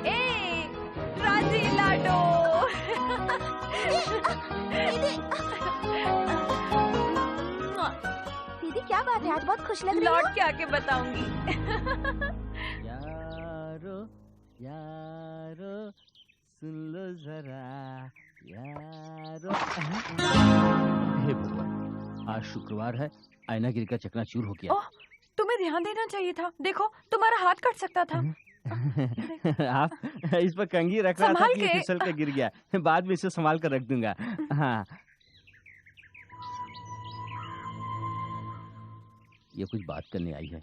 ए, राजी लाडो। दीदी क्या बात है, आज बहुत खुश लग रही हो। लौट के आके बताऊंगी। यारो यारो सुन लो जरा यारो। हे भगवान, आज शुक्रवार है, आईना गिर का चकनाचूर हो गया। ओह, तुम्हें ध्यान देना चाहिए था। देखो, तुम्हारा हाथ कट सकता था। आप इस पर कंघी रख रहा था संभाल कि के। फिसल के गिर गया। बाद में इसे संभाल कर रख दूंगा। हाँ, ये कुछ बात करने आई है,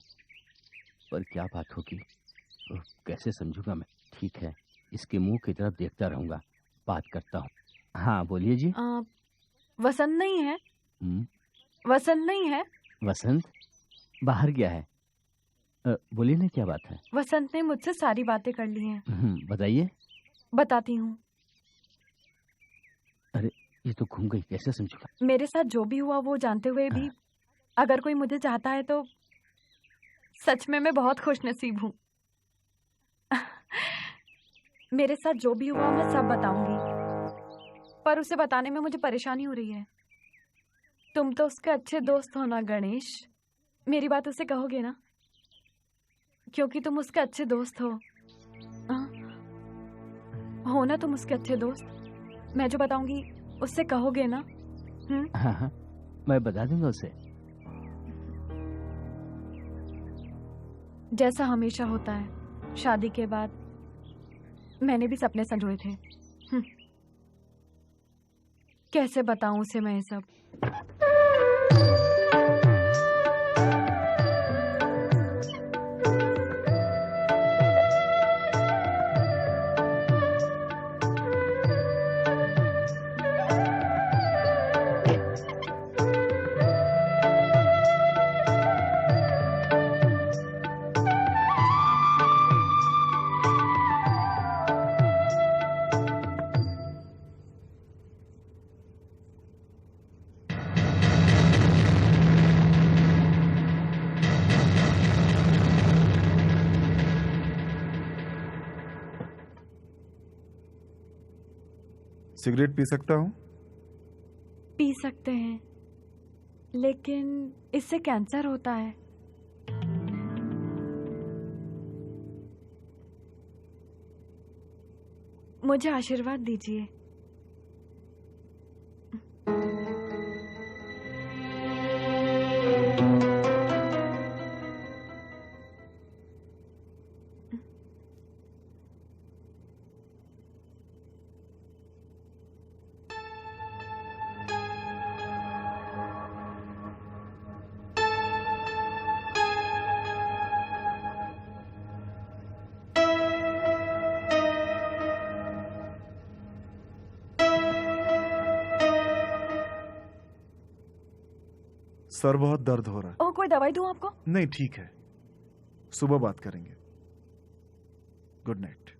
पर क्या बात होगी कैसे समझूंगा मैं। ठीक है, इसके मुंह की तरफ देखता रहूंगा, बात करता हूँ। हाँ बोलिए जी। वसंत नहीं है? वसंत नहीं है? वसंत बाहर गया है। बोलिए ना, क्या बात है? वसंत ने मुझसे सारी बातें कर ली हैं। बताइए। बताती हूँ। अरे ये तो घूम गई, कैसे समझूंगा? मेरे साथ जो भी हुआ वो जानते हुए भी अगर कोई मुझे चाहता है तो सच में मैं बहुत खुश नसीब हूँ। मेरे साथ जो भी हुआ मैं सब बताऊंगी, पर उसे बताने में मुझे परेशानी हो रही है। तुम तो उसके अच्छे दोस्त हो ना गणेश, मेरी बात उसे कहोगे ना? क्योंकि तुम उसके अच्छे दोस्त हो ना तुम उसके अच्छे दोस्त। मैं जो बताऊंगी उससे कहोगे ना? हाँ, मैं बता दूंगा उसे। जैसा हमेशा होता है, शादी के बाद मैंने भी सपने संजोए थे। कैसे बताऊं उसे मैं ये सब? सिगरेट पी सकता हूँ? पी सकते हैं, लेकिन इससे कैंसर होता है। मुझे आशीर्वाद दीजिए। सर बहुत दर्द हो रहा है। कोई दवाई दूं आपको? नहीं, ठीक है, सुबह बात करेंगे। Good night.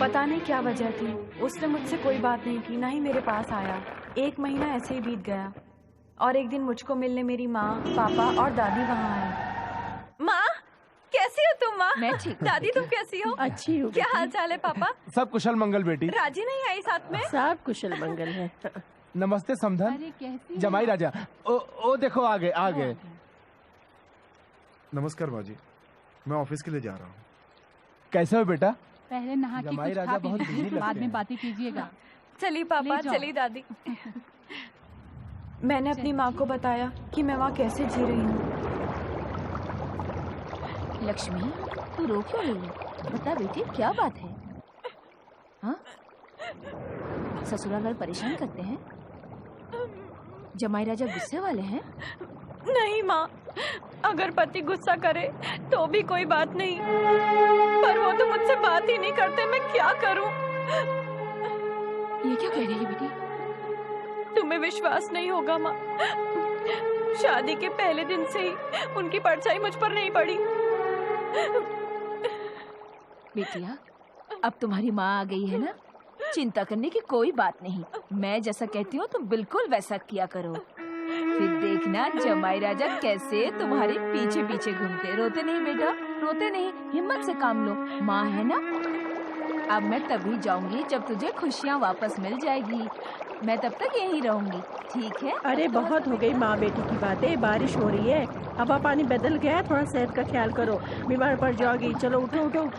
पता नहीं क्या वजह थी, उसने मुझसे कोई बात नहीं की, ना ही मेरे पास आया। 1 महीना ऐसे ही बीत गया और एक दिन मुझको मिलने मेरी माँ, पापा और दादी वहाँ आए। माँ, कैसी हो तुम? माँ मैं ठीक। दादी तुम कैसी हो? अच्छी हूँ। क्या हाल चाल है पापा? सब कुशल मंगल बेटी। राजी नहीं आई साथ में? सब कुशल मंगल है। नमस्ते समधन, जमाई राजा। ओ देखो आ गए। नमस्कार बाजी, मैं ऑफिस के लिए जा रहा हूँ। कैसे हो बेटा? पहले नहा के कुछ खा पी लीजिए, बाद में बातें कीजिएगा। चलिए पापा, चलिए दादी। मैंने अपनी माँ को बताया कि मैं वहाँ कैसे जी रही हूँ। लक्ष्मी, तू रो क्यों रही है? बता बेटी, क्या बात है? हाँ? ससुराल वाले परेशान करते हैं? जमाई राजा गुस्से वाले हैं? नहीं माँ, अगर पति गुस्सा करे तो भी कोई बात नहीं, पर वो तो मुझसे बात ही नहीं करते। मैं क्या करूं? ये क्या कह रही है बेटी? तुम्हें विश्वास नहीं होगा माँ, शादी के पहले दिन से ही उनकी परछाई मुझ पर नहीं पड़ी। बेटिया, अब तुम्हारी माँ आ गई है ना, चिंता करने की कोई बात नहीं। मैं जैसा कहती हूँ तुम बिल्कुल वैसा किया करो। फिर देखना जमाई राजा कैसे तुम्हारे पीछे पीछे घूमते। रोते नहीं बेटा, रोते नहीं, हिम्मत से काम लो, माँ है ना। अब मैं तभी जाऊंगी जब तुझे खुशियाँ वापस मिल जाएगी। मैं तब तक यहीं रहूंगी, ठीक है? अरे बहुत हो गई माँ बेटी की बातें। बारिश हो रही है, हवा पानी बदल गया, थोड़ा सेहत का ख्याल करो, बीमार पड़ जाओगी। चलो उठो उठो।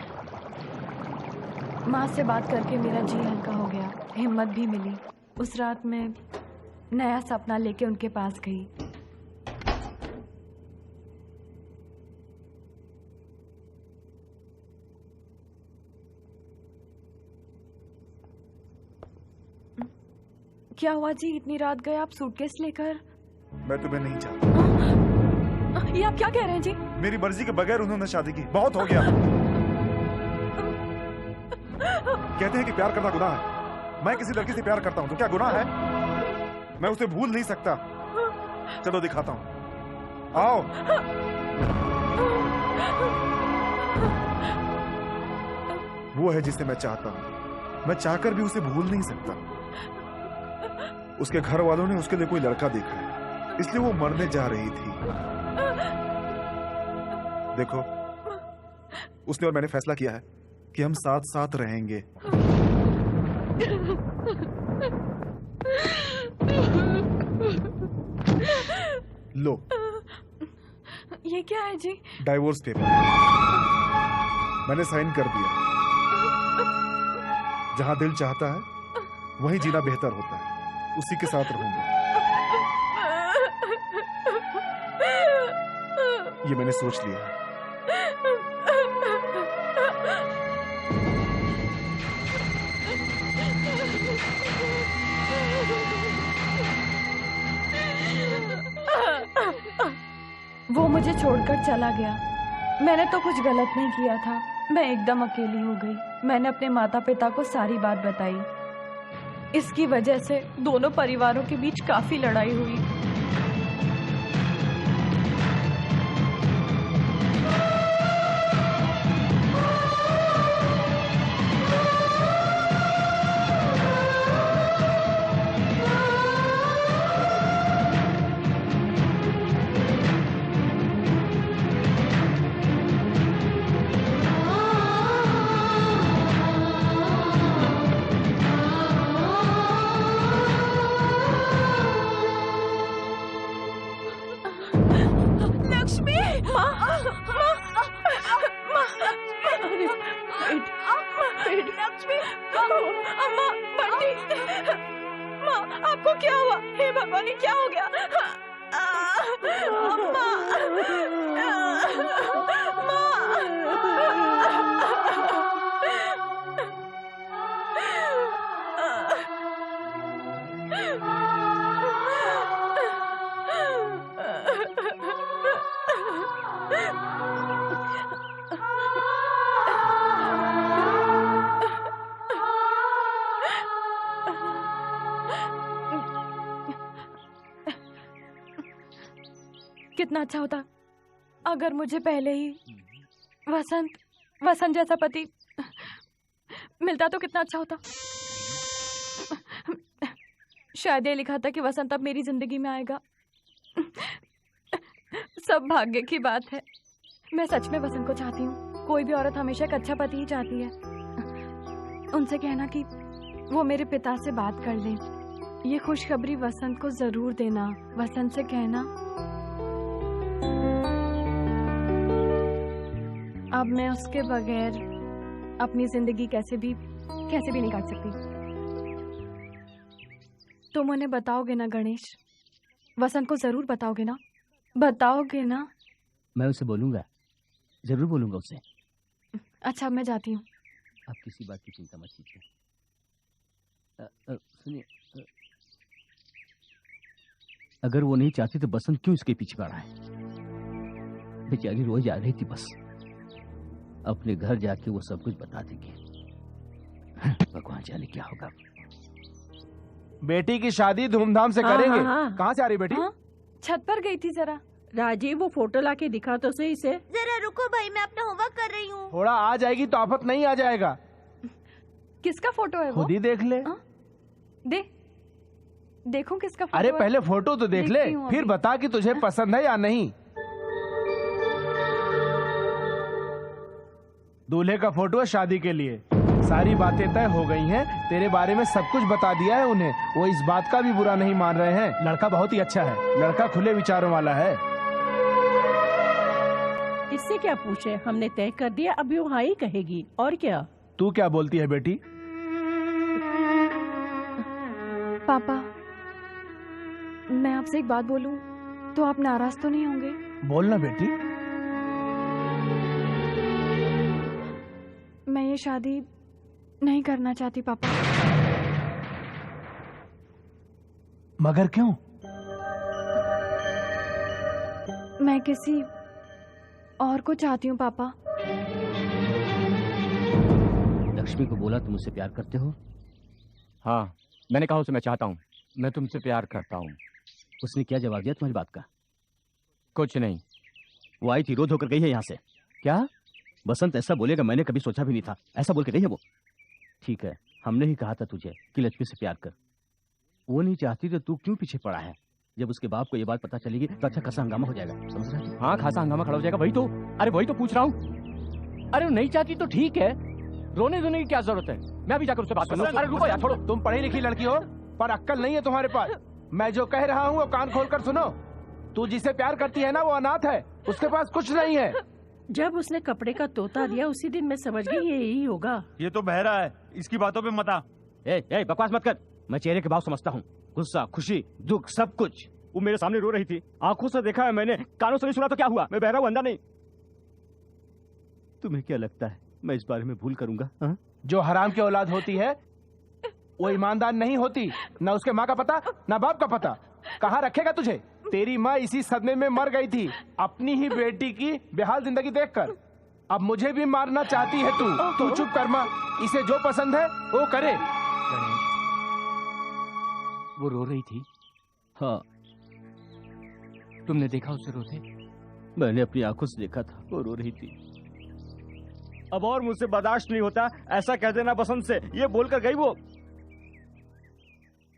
माँ से बात करके मेरा जी हल्का हो गया, हिम्मत भी मिली। उस रात मैं नया सपना लेके उनके पास गई। क्या हुआ जी, इतनी रात गए आप सूटकेस लेकर? मैं तुम्हें नहीं चाहता। ये आप क्या कह रहे हैं जी? मेरी मर्जी के बगैर उन्होंने शादी की, बहुत हो गया। कहते हैं कि प्यार करना गुनाह है। मैं किसी लड़की से प्यार करता हूं तो क्या गुनाह है? मैं उसे भूल नहीं सकता। चलो दिखाता हूं, आओ। वो है जिसे मैं चाहता हूं। मैं चाहकर भी उसे भूल नहीं सकता। उसके घर वालों ने उसके लिए कोई लड़का देखा है, इसलिए वो मरने जा रही थी। देखो, उसने और मैंने फैसला किया है कि हम साथ साथ रहेंगे। लो, ये क्या है जी? Divorce paper. मैंने साइन कर दिया। जहां दिल चाहता है वहीं जीना बेहतर होता है। उसी के साथ रहूंगा। ये मैंने सोच लिया है। वो मुझे छोड़कर चला गया। मैंने तो कुछ गलत नहीं किया था। मैं एकदम अकेली हो गई। मैंने अपने माता पिता को सारी बात बताई। इसकी वजह से दोनों परिवारों के बीच काफी लड़ाई हुई। आपको क्या हुआ? हे भगवान, क्या हो गया? कितना अच्छा होता अगर मुझे पहले ही वसंत जैसा पति मिलता तो कितना अच्छा होता। शायद ये लिखा था कि वसंत अब मेरी जिंदगी में आएगा। सब भाग्य की बात है। मैं सच में वसंत को चाहती हूँ। कोई भी औरत हमेशा एक अच्छा पति ही चाहती है। उनसे कहना कि वो मेरे पिता से बात कर ले। ये खुशखबरी वसंत को जरूर देना। वसंत से कहना अब मैं उसके बगैर अपनी जिंदगी कैसे भी नहीं काट सकती। तुम उन्हें बताओगे ना गणेश? वसंत को जरूर बताओगे ना? बताओगे ना? मैं उसे बोलूंगा, जरूर बोलूंगा उसे। अच्छा, मैं जाती हूँ। आप किसी बात की चिंता मत कीजिए। सुनिए, अगर वो नहीं चाहती तो बसंत क्यों इसके पीछे पड़ा है? बेचारी रोज आ रही थी, बस अपने घर जाके वो सब कुछ बता देगी। भगवान जाने क्या होगा। बेटी की शादी धूमधाम से करेंगे। कहाँ से आ रही बेटी? छत पर गई थी जरा। राजीव, वो फोटो लाके दिखा तो सही से। जरा रुको भाई, मैं अपना होमवर्क कर रही हूँ। थोड़ा आ जाएगी तो आफत नहीं आ जाएगा। किसका फोटो है वो? खुद ही देख ले। देखूं किसका फोटो? अरे पहले फोटो तो देख ले, फिर बता कि तुझे पसंद है या नहीं। दूल्हे का फोटो है शादी के लिए। सारी बातें तय हो गई हैं। तेरे बारे में सब कुछ बता दिया है उन्हें। वो इस बात का भी बुरा नहीं मान रहे हैं। लड़का बहुत ही अच्छा है। लड़का खुले विचारों वाला है। इससे क्या पूछे, हमने तय कर दिया। अभी वो हाँ ही कहेगी, और क्या। तू क्या बोलती है बेटी? पापा, मैं आपसे एक बात बोलूं तो आप नाराज तो नहीं होंगे? बोलना बेटी। मैं ये शादी नहीं करना चाहती पापा। मगर क्यों? मैं किसी और को चाहती हूँ पापा। लक्ष्मी को बोला तुम उससे प्यार करते हो? हाँ, मैंने कहा उसे मैं चाहता हूँ, मैं तुमसे प्यार करता हूँ। उसने क्या जवाब दिया तुम्हारी बात का? कुछ नहीं। वो आई थी, रोध होकर गई है यहाँ से। क्या? बसंत ऐसा बोलेगा मैंने कभी सोचा भी नहीं था, ऐसा बोल के गई है वो। ठीक है, हमने ही कहा था तुझे कि लक्ष्मी से प्यार कर। वो नहीं चाहती तो तू क्यों पीछे पड़ा है? जब उसके बाप को ये बात पता चलेगी तो अच्छा खासा हंगामा हो जाएगा, समझ रहा है? हाँ, खासा हंगामा खड़ा हो जाएगा। वही तो, अरे वही तो पूछ रहा हूँ। अरे वो नहीं चाहती तो ठीक है, रोने धोने की क्या जरूरत है? मैं अभी जाकर उससे बात करूँ। अरे रुको यार, छोड़ो। तुम पढ़ी लिखी लड़की हो पर अक्कल नहीं है तुम्हारे पास। मैं जो कह रहा हूँ वो कान खोलकर सुनो। तू जिसे प्यार करती है ना वो अनाथ है, उसके पास कुछ नहीं है। जब उसने कपड़े का तोता दिया उसी दिन मैं समझ गई ये यही होगा। ये तो बहरा है, इसकी बातों पे मत आ। बकवास मत कर। मैं चेहरे के भाव समझता हूँ, गुस्सा, खुशी, दुख, सब कुछ। वो मेरे सामने रो रही थी, आंखों से देखा है मैंने, कानों से नहीं सुना तो क्या हुआ? मैं बहरा हूँ, अंधा नहीं। तुम्हें क्या लगता है मैं इस बारे में भूल करूंगा? जो हराम की औलाद होती है वो ईमानदार नहीं होती। न उसके माँ का पता न बाप का पता। कहाँ रखेगा तुझे? तेरी माँ इसी सदमे में मर गई थी अपनी ही बेटी की बेहाल जिंदगी देखकर। अब मुझे भी मारना चाहती है तू चुप कर माँ। इसे जो पसंद है वो करे। वो रो रही थी? हाँ। तुमने देखा उसे रोते? मैंने अपनी आंखों से देखा था, वो रो रही थी। अब और मुझसे बर्दाश्त नहीं होता, ऐसा कह देना बसंत से, ये बोलकर गई वो।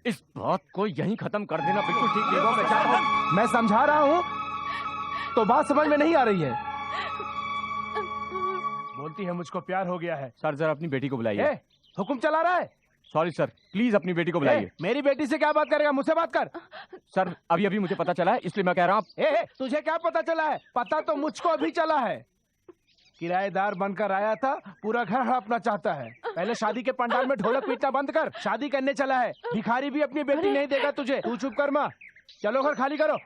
इस बात को यहीं खत्म कर देना बिल्कुल ठीक नहीं होगा। मैं समझा रहा हूँ तो बात समझ में नहीं आ रही है। बोलती है मुझको प्यार हो गया है। सर जरा अपनी बेटी को बुलाइए। हुक्म चला रहा है? सॉरी सर, प्लीज अपनी बेटी को बुलाइए। मेरी बेटी से क्या बात करेगा? मुझसे बात कर। सर अभी अभी मुझे पता चला है इसलिए मैं कह रहा हूँ। तुझे क्या पता चला है? पता तो मुझको अभी चला है। किराएदार बनकर आया था, पूरा घर हड़पना चाहता है। पहले शादी के पंडाल में ढोलक पीटना बंद कर, शादी करने चला है। भिखारी भी अपनी बेटी नहीं देगा तुझे। तू चुप कर माँ, चलो घर खाली करो।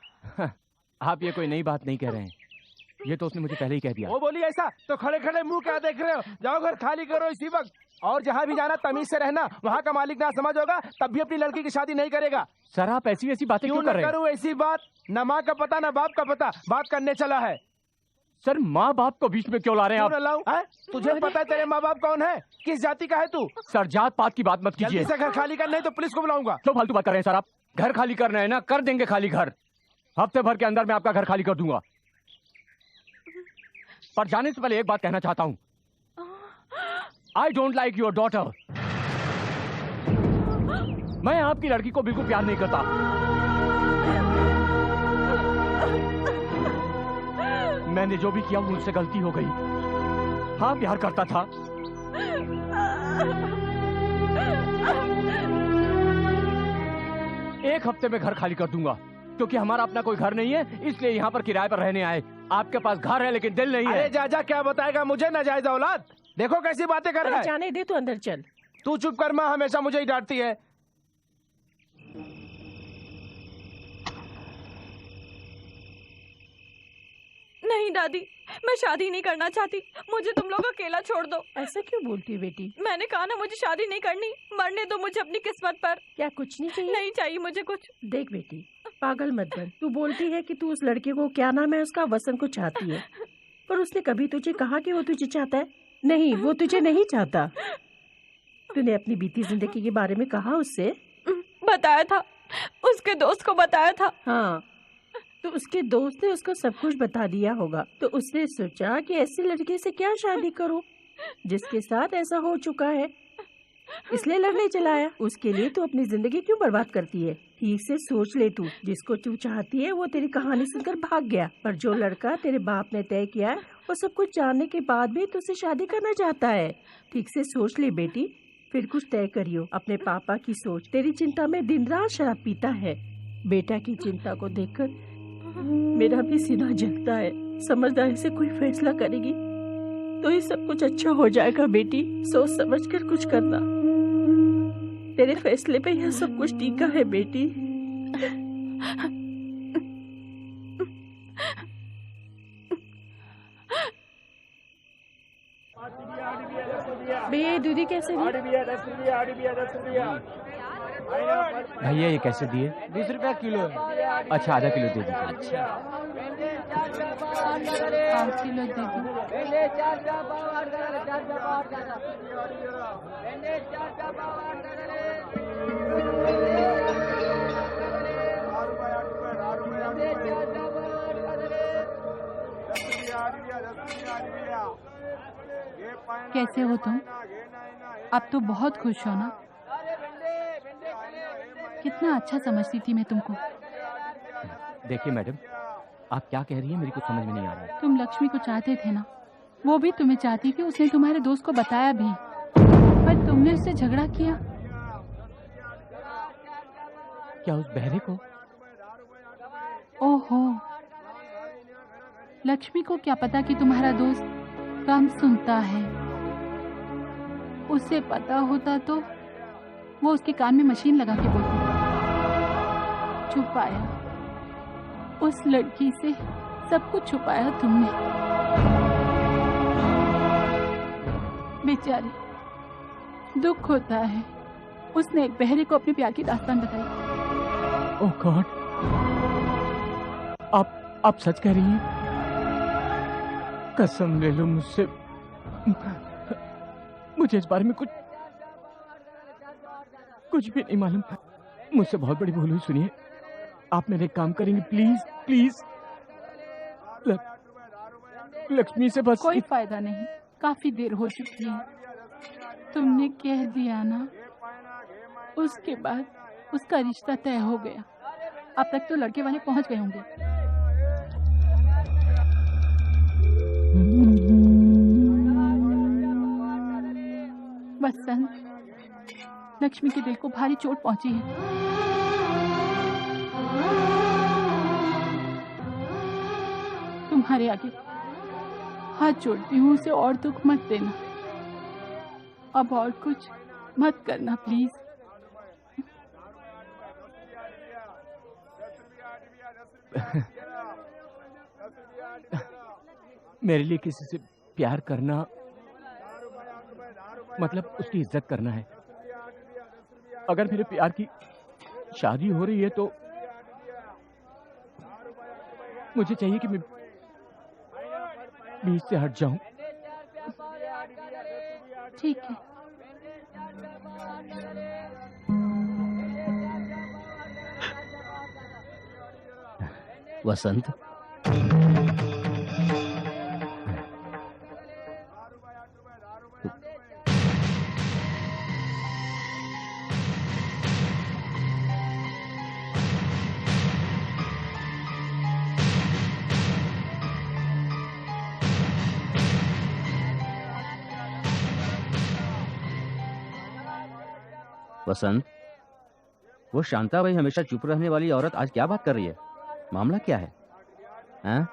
आप ये कोई नई बात नहीं कह रहे हैं, ये तो उसने मुझे पहले ही कह दिया। वो बोली ऐसा तो खड़े खड़े मुंह क्या देख रहे हो? जाओ घर खाली करो इसी वक्त। और जहाँ भी जाना तमीज से रहना, वहाँ का मालिक ना समझ होगा तब भी अपनी लड़की की शादी नहीं करेगा। सर आप ऐसी वैसी बातें क्यों कर रहे हैं? करूँ ऐसी बात? न माँ का पता न बाप का पता, बात करने चला है। सर माँ बाप को बीच में क्यों ला रहे हैं आप? तुझे पता है तेरे माँ बाप कौन है? किस जाति का है तू? सर जात पात की बात मत कीजिए। जल्दी से घर खाली कर, नहीं तो पुलिस को बुलाऊंगा। क्यों फालतू बात कर रहे हैं सर आप? घर खाली करना है ना, कर देंगे खाली घर। हफ्ते भर के अंदर मैं आपका घर खाली कर दूंगा। पर जाने से पहले एक बात कहना चाहता हूँ। I don't like your daughter. मैं आपकी लड़की को बिल्कुल प्यार नहीं करता। मैंने जो भी किया मुझसे गलती हो गई। हाँ प्यार करता था। एक हफ्ते में घर खाली कर दूंगा क्योंकि हमारा अपना कोई घर नहीं है, इसलिए यहाँ पर किराए पर रहने आए। आपके पास घर है लेकिन दिल नहीं है। अरे जाजा क्या बताएगा मुझे नाजायज औलाद? देखो कैसी बातें कर रहा है। जाने दे, तू अंदर चल। तू चुप कर माँ, हमेशा मुझे ही डांटती है। नहीं दादी, मैं शादी नहीं करना चाहती। मुझे तुम लोग अकेला छोड़ दो। ऐसा क्यों बोलती है बेटी? मैंने कहा ना मुझे शादी नहीं करनी। मरने दो मुझे अपनी किस्मत पर। क्या कुछ नहीं चाहिए? नहीं चाहिए मुझे कुछ। देख बेटी, पागल मत बन। तू बोलती है कि तू उस लड़के को, क्या नाम है उसका, वसंत को चाहती है, पर उसने कभी तुझे कहा कि वो तुझे चाहता है? नहीं, वो तुझे नहीं चाहता। तूने अपनी बीती जिंदगी के बारे में कहा उससे? बताया था, उसके दोस्त को बताया था। हाँ, तो उसके दोस्त ने उसको सब कुछ बता दिया होगा, तो उसने सोचा कि ऐसे लड़के से क्या शादी करूं जिसके साथ ऐसा हो चुका है, इसलिए लड़ने चलाया। उसके लिए तू अपनी जिंदगी क्यों बर्बाद करती है? ठीक से सोच ले। तू जिसको तू चाहती है वो तेरी कहानी सुनकर भाग गया, पर जो लड़का तेरे बाप ने तय किया है वो सब कुछ जानने के बाद भी तुझसे शादी करना चाहता है। ठीक से सोच ले बेटी, फिर कुछ तय करियो। अपने पापा की सोच तेरी चिंता में दिन रात शराब पीता है। बेटा की चिंता को देखकर मेरा भी सीना जलता है। समझदारी से कोई फैसला करेगी तो ये सब कुछ अच्छा हो जाएगा बेटी। सोच समझ कर कुछ करना। तेरे फैसले पे यह सब कुछ टीका है बेटी। भैया दूधी कैसे दी? भैया ये कैसे दिए? 20 रुपया किलो है। अच्छा आधा किलो दे दीजिए। अच्छा 5 किलो दे दो। कैसे हो तुम? अब तो बहुत खुश हो ना? कितना अच्छा समझती थी मैं तुमको। देखिए मैडम, आप क्या कह रही हैं मेरी कुछ समझ में नहीं आ रहा है। तुम लक्ष्मी को चाहते थे ना, वो भी तुम्हें चाहती थी। उसने तुम्हारे दोस्त को बताया भी, पर तुमने उससे झगड़ा किया। क्या उस बहरे को? ओहो, लक्ष्मी को क्या पता कि तुम्हारा दोस्त कम सुनता है। उसे पता होता तो वो उसके कान में मशीन लगा के बोलती। छुपाया, उस लड़की से सब कुछ छुपाया तुमने। बेचारी, दुख होता है। उसने एक बहरे को अपने प्यार की दास्तान बताई। ओह गॉड, आप सच कह रही हैं? कसम ले लो मुझसे, मुझे इस बारे में कुछ भी नहीं मालूम। मुझसे बहुत बड़ी भूल हुई। सुनिए, आप मेरे काम करेंगे प्लीज प्लीज। लक्ष्मी से बस कोई फायदा नहीं, काफी देर हो चुकी है। तुमने कह दिया ना, उसके बाद उसका रिश्ता तय हो गया। अब तक तो लड़के वाले पहुंच गए होंगे। वसंत, लक्ष्मी के दिल को भारी चोट पहुंची है। तुम्हारे आगे हाथ जोड़ती हूँ, उसे और दुख मत देना। अब और कुछ मत करना प्लीज। मेरे लिए किसी से प्यार करना मतलब उसकी इज्जत करना है। अगर मेरे प्यार की शादी हो रही है तो मुझे चाहिए कि मैं बीच से हट जाऊं। ठीक है। वसंत, वसंत, वो शांताबाई हमेशा चुप रहने वाली औरत आज क्या बात कर रही है? मामला क्या है? हैं?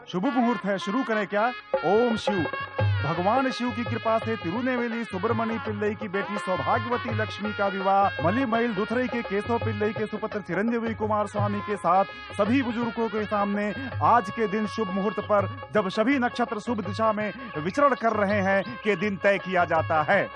शुभ मुहूर्त है, शुरू करें क्या? ओम शिव। भगवान शिव की कृपा से तिरुनेवेली सुब्रमणी पिल्लई की बेटी सौभाग्यवती लक्ष्मी का विवाह मलीमैल दुथरई के केशव पिल्लई के सुपुत्र चिरंजीवी कुमार स्वामी के साथ सभी बुजुर्गों के सामने आज के दिन शुभ मुहूर्त पर, जब सभी नक्षत्र शुभ दिशा में विचरण कर रहे हैं, के दिन तय किया जाता है।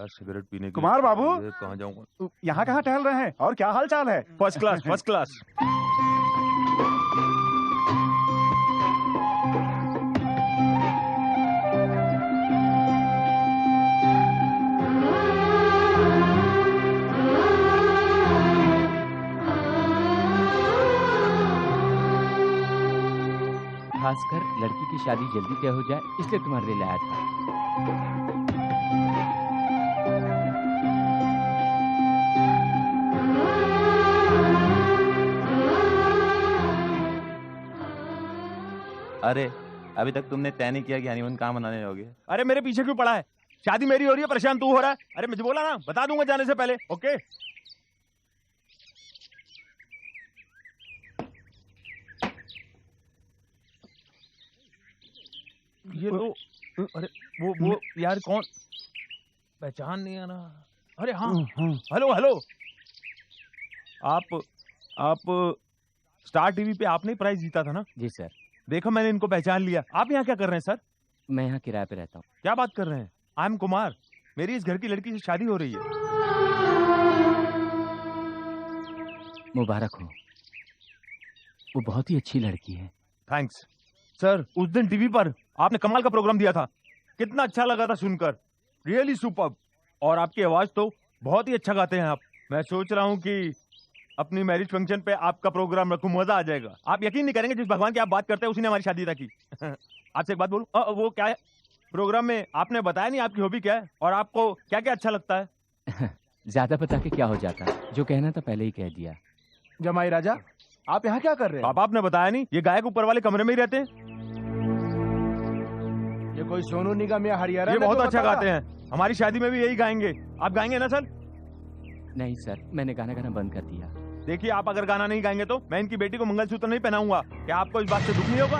सिगरेट पीने के कुमार बाबू, कहाँ जाऊंगा? यहाँ कहाँ टहल रहे हैं और क्या हाल चाल है? First class, first class. खासकर लड़की की शादी जल्दी तय हो जाए, इसलिए तुम्हारे लिए लाया था। अरे अभी तक तुमने तय नहीं किया कि हनीमून कहाँ मनाने जाओगे? अरे मेरे पीछे क्यों पड़ा है? शादी मेरी हो रही है, परेशान तू हो रहा है। अरे मुझे बोला ना, बता दूंगा जाने से पहले। ओके ये तो अरे वो यार कौन, पहचान नहीं आ रहा। अरे हाँ, हेलो हेलो, आप स्टार टीवी पे आपने ही प्राइज जीता था ना? जी सर। देखो मैंने इनको पहचान लिया। आप यहाँ क्या कर रहे हैं सर? मैं यहाँ किराए पे रहता हूँ। क्या बात कर रहे हैं? आई एम कुमार, मेरी इस घर की लड़की से शादी हो रही है। मुबारक हो, वो बहुत ही अच्छी लड़की है। Thanks sir. उस दिन टीवी पर आपने कमाल का प्रोग्राम दिया था, कितना अच्छा लगा था सुनकर, रियली सुपर्ब। और आपकी आवाज तो बहुत ही अच्छा गाते हैं आप। मैं सोच रहा हूँ कि अपनी मैरिज फंक्शन पे आपका प्रोग्राम रखूं, मजा आ जाएगा। आप यकीन नहीं करेंगे, जिस भगवान की आप बात करते हैं उसी ने हमारी शादी तक की। आपसे एक बात बोलूं, वो क्या है प्रोग्राम में आपने बताया नहीं आपकी हॉबी क्या है और आपको क्या क्या अच्छा लगता है? ज्यादा बता के क्या हो जाता, जो कहना था पहले ही कह दिया। जमाई राजा, आप यहाँ क्या कर रहे हैं? पापा आपने बताया नहीं, ये गायक ऊपर वाले कमरे में ही रहते हैं। ये कोई सोनू निगम या हरियाणा? ये बहुत अच्छा गाते हैं, हमारी शादी में भी यही गाएंगे। आप गाएंगे ना सर? नहीं सर, मैंने गाना गाना बंद कर दिया। देखिए, आप अगर गाना नहीं गाएंगे तो मैं इनकी बेटी को मंगलसूत्र नहीं पहनाऊंगा। क्या आपको इस बात से दुख नहीं होगा?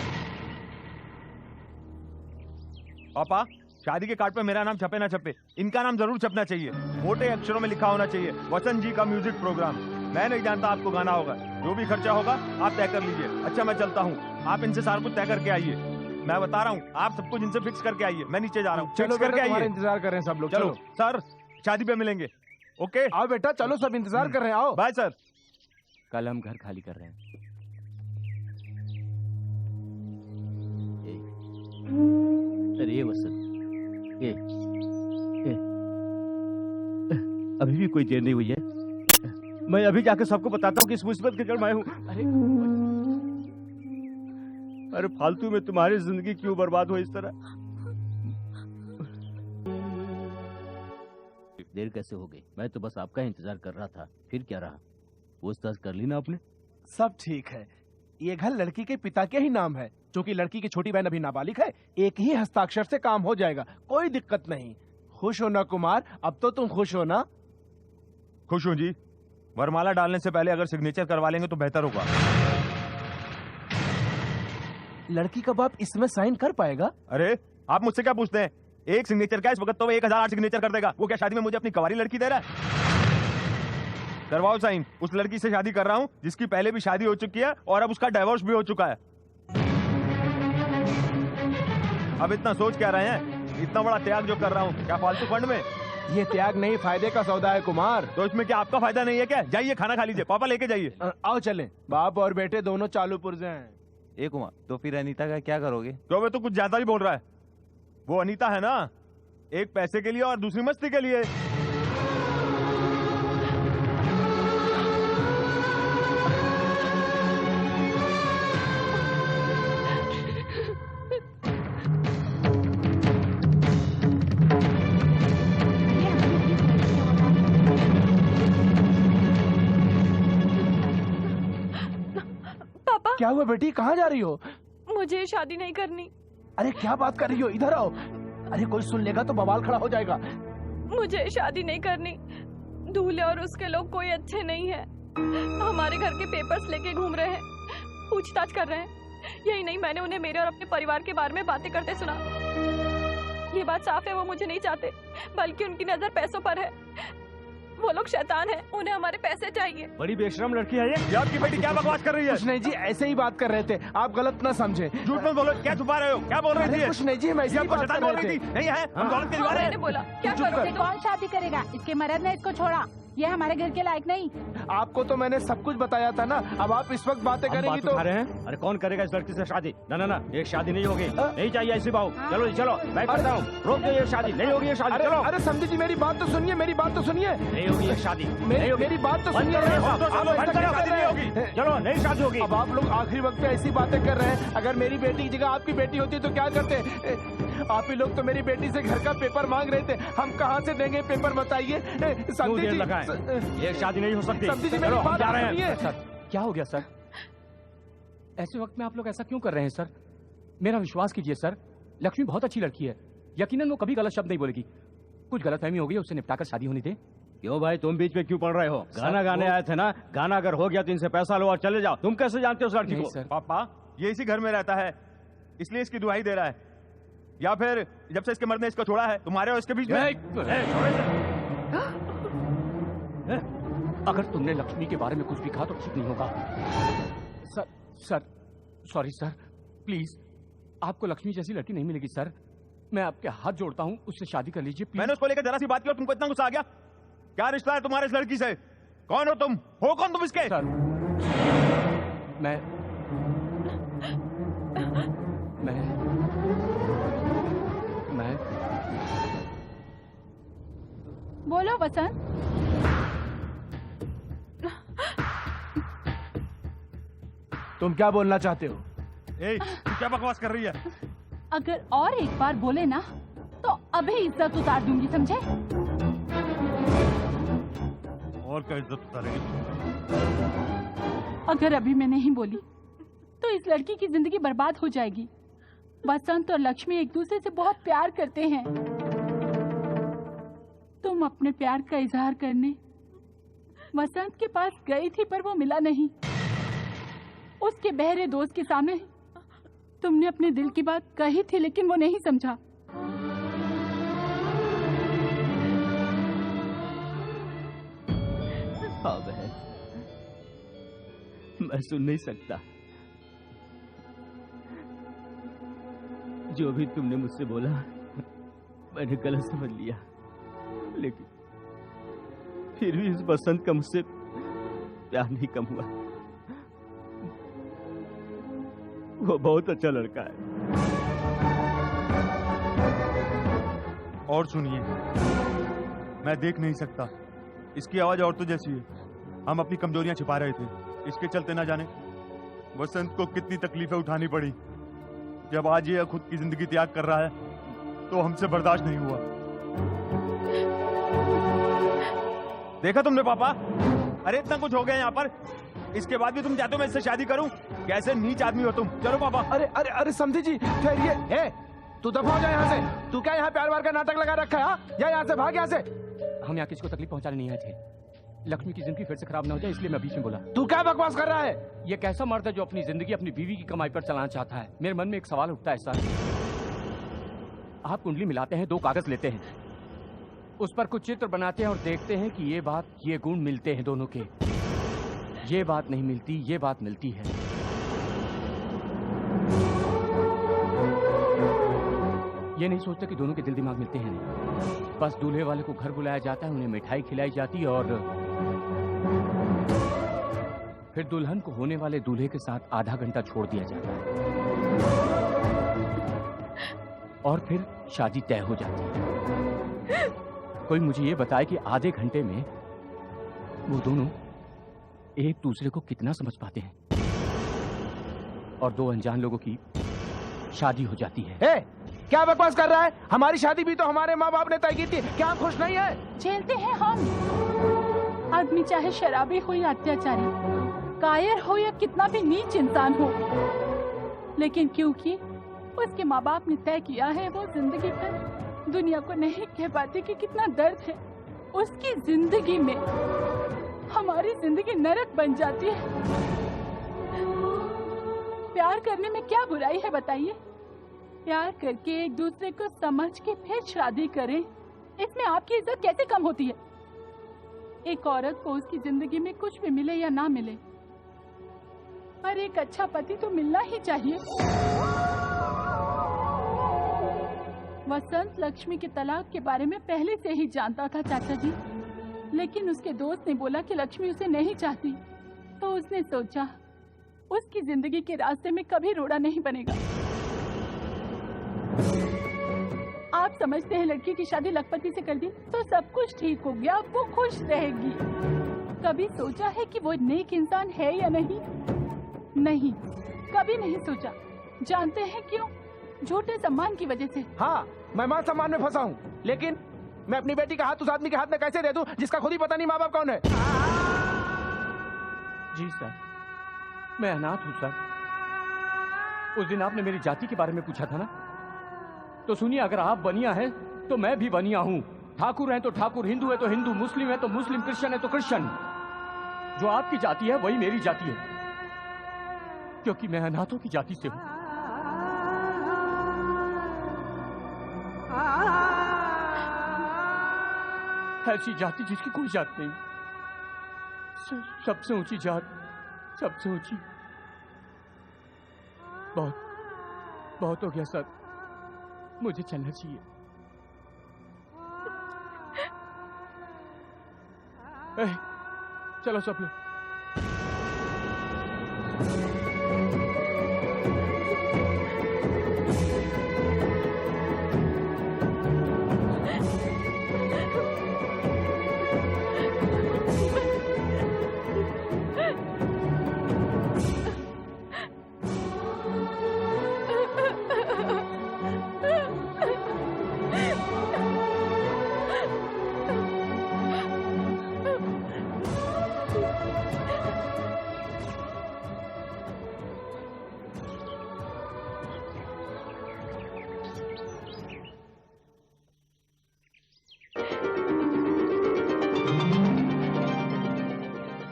पापा, शादी के कार्ड पे मेरा नाम छपे ना छपे, इनका नाम जरूर छपना चाहिए, मोटे अक्षरों में लिखा होना चाहिए, वसंत जी का म्यूजिक प्रोग्राम। मैं नहीं जानता आपको गाना होगा, जो भी खर्चा होगा आप तय कर लीजिए। अच्छा मैं चलता हूँ, आप इनसे सारा कुछ तय करके आइए। मैं बता रहा हूँ, आप सब कुछ इनसे फिक्स करके आइए। मैं नीचे जा रहा हूँ, चलो करके आइए। इंतजार कर रहे हैं सब लोग। चलो सर, शादी पे मिलेंगे। ओके आओ बेटा, चलो सब इंतजार कर रहे हैं। आओ। Bye sir. कल हम घर खाली कर रहे हैं। अरे वसंत, अभी भी कोई देर नहीं हुई है। मैं अभी जाकर सबको बताता हूँ कि इस मुसीबत के जड़ मैं हूँ। अरे फालतू में तुम्हारी जिंदगी क्यों बर्बाद हो इस तरह? देर कैसे हो गई? मैं तो बस आपका इंतजार कर रहा था। फिर क्या रहा? पूछताछ कर ली ना आपने? सब ठीक है। ये घर लड़की के पिता के ही नाम है, क्योंकि लड़की की छोटी बहन अभी नाबालिग है। एक ही हस्ताक्षर से काम हो जाएगा, कोई दिक्कत नहीं। खुश हो ना कुमार? अब तो तुम खुश हो ना? खुश हूँ जी। वरमाला डालने से पहले अगर सिग्नेचर करवा लेंगे तो बेहतर होगा। लड़की का बाप इसमें साइन कर पाएगा? अरे आप मुझसे क्या पूछते हैं? एक सिग्नेचर क्या, इस वक्त तो 1008 सिग्नेचर कर देगा। वो क्या शादी में मुझे अपनी कवारी लड़की दे रहा है? करवाओ साइन। उस लड़की से शादी कर रहा हूँ जिसकी पहले भी शादी हो चुकी है और अब उसका डाइवोर्स भी हो चुका है। अब इतना सोच क्या रहे हैं? इतना बड़ा त्याग जो कर रहा हूँ, क्या फालतू फंड में? ये त्याग नहीं, फायदे का सौदा है कुमार। तो इसमें क्या आपका फायदा नहीं है क्या? जाइए खाना खा लीजिए, पापा लेके जाइए। आओ चलें। बाप और बेटे दोनों चालू पुर्जे हैं। एक कुमार, तो फिर अनीता का क्या करोगे? तो वे तो कुछ ज्यादा ही बोल रहा है। वो अनीता है ना, एक पैसे के लिए और दूसरी मस्ती के लिए। क्या हुआ बेटी, कहाँ जा रही हो? मुझे शादी नहीं करनी। अरे क्या बात कर रही हो? इधर आओ। अरे कोई सुन लेगा तो बवाल खड़ा हो जाएगा। मुझे शादी नहीं करनी। दूल्हे और उसके लोग कोई अच्छे नहीं है। हमारे घर के पेपर्स लेके घूम रहे हैं, पूछताछ कर रहे हैं। यही नहीं, मैंने उन्हें मेरे और अपने परिवार के बारे में बातें करते सुना। ये बात साफ है, वो मुझे नहीं चाहते, बल्कि उनकी नजर पैसों पर है। वो लोग शैतान हैं, उन्हें हमारे पैसे चाहिए। बड़ी बेशरम लड़की है ये। आपकी बेटी क्या बकवास कर रही है? कुछ नहीं जी, ऐसे ही बात कर रहे थे, आप गलत ना समझे। झूठ मत बोलो, क्या छुपा रहे हो? क्या बोल रही थी? कुछ नहीं जी, मैं ऐसे ही बात कर रही थी। नहीं है, हम दौलत के दीवार हैं। मैंने बोला क्या करोगे? कौन शादी करेगा? इसके मर्द ने इसको छोड़ा। ये हमारे घर के लायक नहीं। आपको तो मैंने सब कुछ बताया था ना, अब आप इस वक्त बातें करेंगी तो। रहे हैं? अरे कौन करेगा इस लड़की से शादी? ना ना ना, ये शादी नहीं होगी, नहीं चाहिए ऐसी बहू। चलो चलो, मैं करता हूँ, रोक दो ये शादी, नहीं होगी ये शादी। चलो। अरे समझी जी, मेरी बात तो सुनिए, मेरी बात तो सुनिए। नहीं होगी ये शादी, मेरी बात तो सुनिए। चलो, नहीं शादी होगी। अब आप लोग आखिरी वक्त पे ऐसी बातें कर रहे हैं। अगर मेरी बेटी की जगह आपकी बेटी होती तो क्या करते? आप ही लोग तो मेरी बेटी से घर का पेपर मांग रहे थे, हम कहाँ से देंगे पेपर बताइए? समझी जी, ये शादी नहीं हो सकती। समझी जी, मेरी बात सुनिए। सर, क्या हो गया सर? ऐसे वक्त में आप लोग ऐसा क्यों कर रहे हैं सर? मेरा विश्वास कीजिए सर, लक्ष्मी बहुत अच्छी लड़की है, यकीनन वो कभी गलत शब्द नहीं बोलेगी। कुछ गलतफहमी हो गई, उससे निपटाकर शादी होनी दे। क्यों भाई, तुम बीच में क्यों पड़ रहे हो? गाना गाने आए थे ना, गाना अगर हो गया तो इनसे पैसा लो और चले जाओ। तुम कैसे जानते हो उस लड़की को? पापा, ये इसी घर में रहता है, इसलिए इसकी दुहाई दे रहा है, या फिर जब से इसके मर्द ने इसको छोड़ा है, तुम्हारे और इसके बीच में? अगर तुमने लक्ष्मी के बारे में कुछ भी कहा तो ठीक नहीं होगा। सर, सॉरी सर, प्लीज, आपको लक्ष्मी जैसी लड़की नहीं मिलेगी सर। मैं आपके हाथ जोड़ता हूँ, उससे शादी कर लीजिए। मैंने उसको लेकर जरा सी बात की और तुमको इतना गुस्सा आ गया? क्या रिश्ता है तुम्हारे इस लड़की से? कौन हो तुम? हो कौन तुम इसके? सर, मैं बोलो वसंत। तुम क्या बोलना चाहते हो? तू क्या बकवास कर रही है? अगर और एक बार बोले ना तो अभी इज्जत उतार दूंगी, समझे? और क्या इज्जत उतारेगी? अगर अभी मैं नहीं बोली तो इस लड़की की जिंदगी बर्बाद हो जाएगी। वसंत और लक्ष्मी एक दूसरे से बहुत प्यार करते हैं। तुम अपने प्यार का इजहार करने वसंत के पास गई थी, पर वो मिला नहीं। उसके बहरे दोस्त के सामने तुमने अपने दिल की बात कही थी, लेकिन वो नहीं समझा। हाँ बहन, मैं सुन नहीं सकता। जो भी तुमने मुझसे बोला मैंने गलत समझ लिया, लेकिन फिर भी इस बसंत का मुझसे प्यार नहीं कम हुआ। वो बहुत अच्छा लड़का है। और सुनिए, मैं देख नहीं सकता, इसकी आवाज औरतों जैसी है। हम अपनी कमजोरियां छिपा रहे थे, इसके चलते ना जाने वसंत को कितनी तकलीफें उठानी पड़ी। जब आज ये खुद की जिंदगी त्याग कर रहा है तो हमसे बर्दाश्त नहीं हुआ। देखा तुमने पापा? अरे इतना कुछ हो गया यहाँ पर, इसके बाद भी तुम चाहते हो मैं इससे शादी करूं? कैसे नीच आदमी हो तुम। चलो पापा। अरे अरे अरे समझी जी, ठहरिए। तू दफा हो जा यहाँ से। तू क्या यहाँ प्यार वार का नाटक लगा रखा है? या यहाँ से भाग यहाँ से। हम यहाँ किसी को तकलीफ पहुँचाने नहीं आए थे। लक्ष्मी की जिंदगी फिर से खराब ना हो जाए, इसलिए मैं बीच में बोला। तू क्या बकवास कर रहा है? ये कैसा मर्द है जो अपनी जिंदगी अपनी बीवी की कमाई पर चलाना चाहता है? मेरे मन में एक सवाल उठता है सर। आप कुंडली मिलाते हैं, 2 कागज लेते हैं, उस पर कुछ चित्र बनाते हैं और देखते हैं कि ये बात, ये गुण मिलते हैं दोनों के। ये बात नहीं मिलती, ये बात मिलती है। ये नहीं सोचते कि दोनों के दिल दिमाग मिलते हैं। नहीं, बस दूल्हे वाले को घर बुलाया जाता है, उन्हें मिठाई खिलाई जाती है और फिर दुल्हन को होने वाले दूल्हे के साथ आधा घंटा छोड़ दिया जाता है और फिर शादी तय हो जाती है। कोई मुझे ये बताए कि आधे घंटे में वो दोनों एक दूसरे को कितना समझ पाते हैं और 2 अनजान लोगों की शादी हो जाती है। क्या बकवास कर रहा है? हमारी शादी भी तो हमारे माँ बाप ने तय की थी। क्या हम खुश नहीं है? झेलते हैं हम। आदमी चाहे शराबी हो या अत्याचारी, कायर हो या कितना भी नीच इंसान हो, लेकिन क्योंकि उसके माँ बाप ने तय किया है, वो जिंदगी भर दुनिया को नहीं कह पाते कि कितना दर्द है उसकी जिंदगी में। हमारी जिंदगी नरक बन जाती है। प्यार करने में क्या बुराई है बताइए? प्यार करके एक दूसरे को समझ के फिर शादी करें, इसमें आपकी इज्जत कैसे कम होती है? एक औरत को उसकी जिंदगी में कुछ भी मिले या ना मिले, पर एक अच्छा पति तो मिलना ही चाहिए। वसंत लक्ष्मी के तलाक के बारे में पहले से ही जानता था चाचा जी, लेकिन उसके दोस्त ने बोला कि लक्ष्मी उसे नहीं चाहती, तो उसने सोचा उसकी जिंदगी के रास्ते में कभी रोड़ा नहीं बनेगा। आप समझते हैं लड़की की शादी लखपति से कर दी तो सब कुछ ठीक हो गया, वो खुश रहेगी। कभी सोचा है कि वो नेक इंसान है या नहीं? नहीं, कभी नहीं सोचा। जानते हैं क्यों? झूठे सम्मान की वजह से। हाँ, मैं मान सम्मान में फंसा हूँ, लेकिन मैं अपनी बेटी का हाथ उस आदमी के हाथ में कैसे दे दूं जिसका खुद ही पता नहीं माँ बाप कौन है। जी सर, मैं अनाथ हूँ सर। उस दिन आपने मेरी जाति के बारे में पूछा था ना, तो सुनिए, अगर आप बनिया हैं तो मैं भी बनिया हूँ। ठाकुर हैं तो ठाकुर, हिंदू है तो हिंदू, मुस्लिम है तो मुस्लिम, क्रिश्चियन है तो क्रिश्चियन। जो आपकी जाति है वही मेरी जाति है, क्योंकि मैं अनाथों की जाति से हूँ। ऐसी जाति जिसकी कोई जात नहीं, सबसे ऊंची जात, सबसे ऊंची। बहुत हो गया सर, मुझे चलना चाहिए। चलो सब लोग।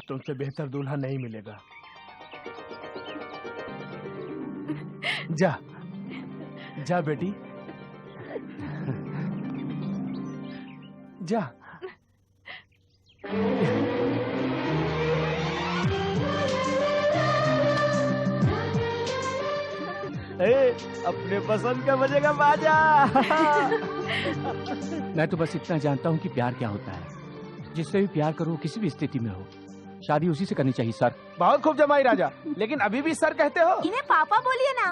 तुमसे बेहतर दूल्हा नहीं मिलेगा। जा जा बेटी, जा। अपने पसंद का बजेगा बाजा। मैं तो बस इतना जानता हूँ कि प्यार क्या होता है। जिससे भी प्यार करो, किसी भी स्थिति में हो, शादी उसी से करनी चाहिए सर। बहुत खूब जमाई राजा, लेकिन अभी भी सर कहते हो? इन्हें पापा बोलिए ना।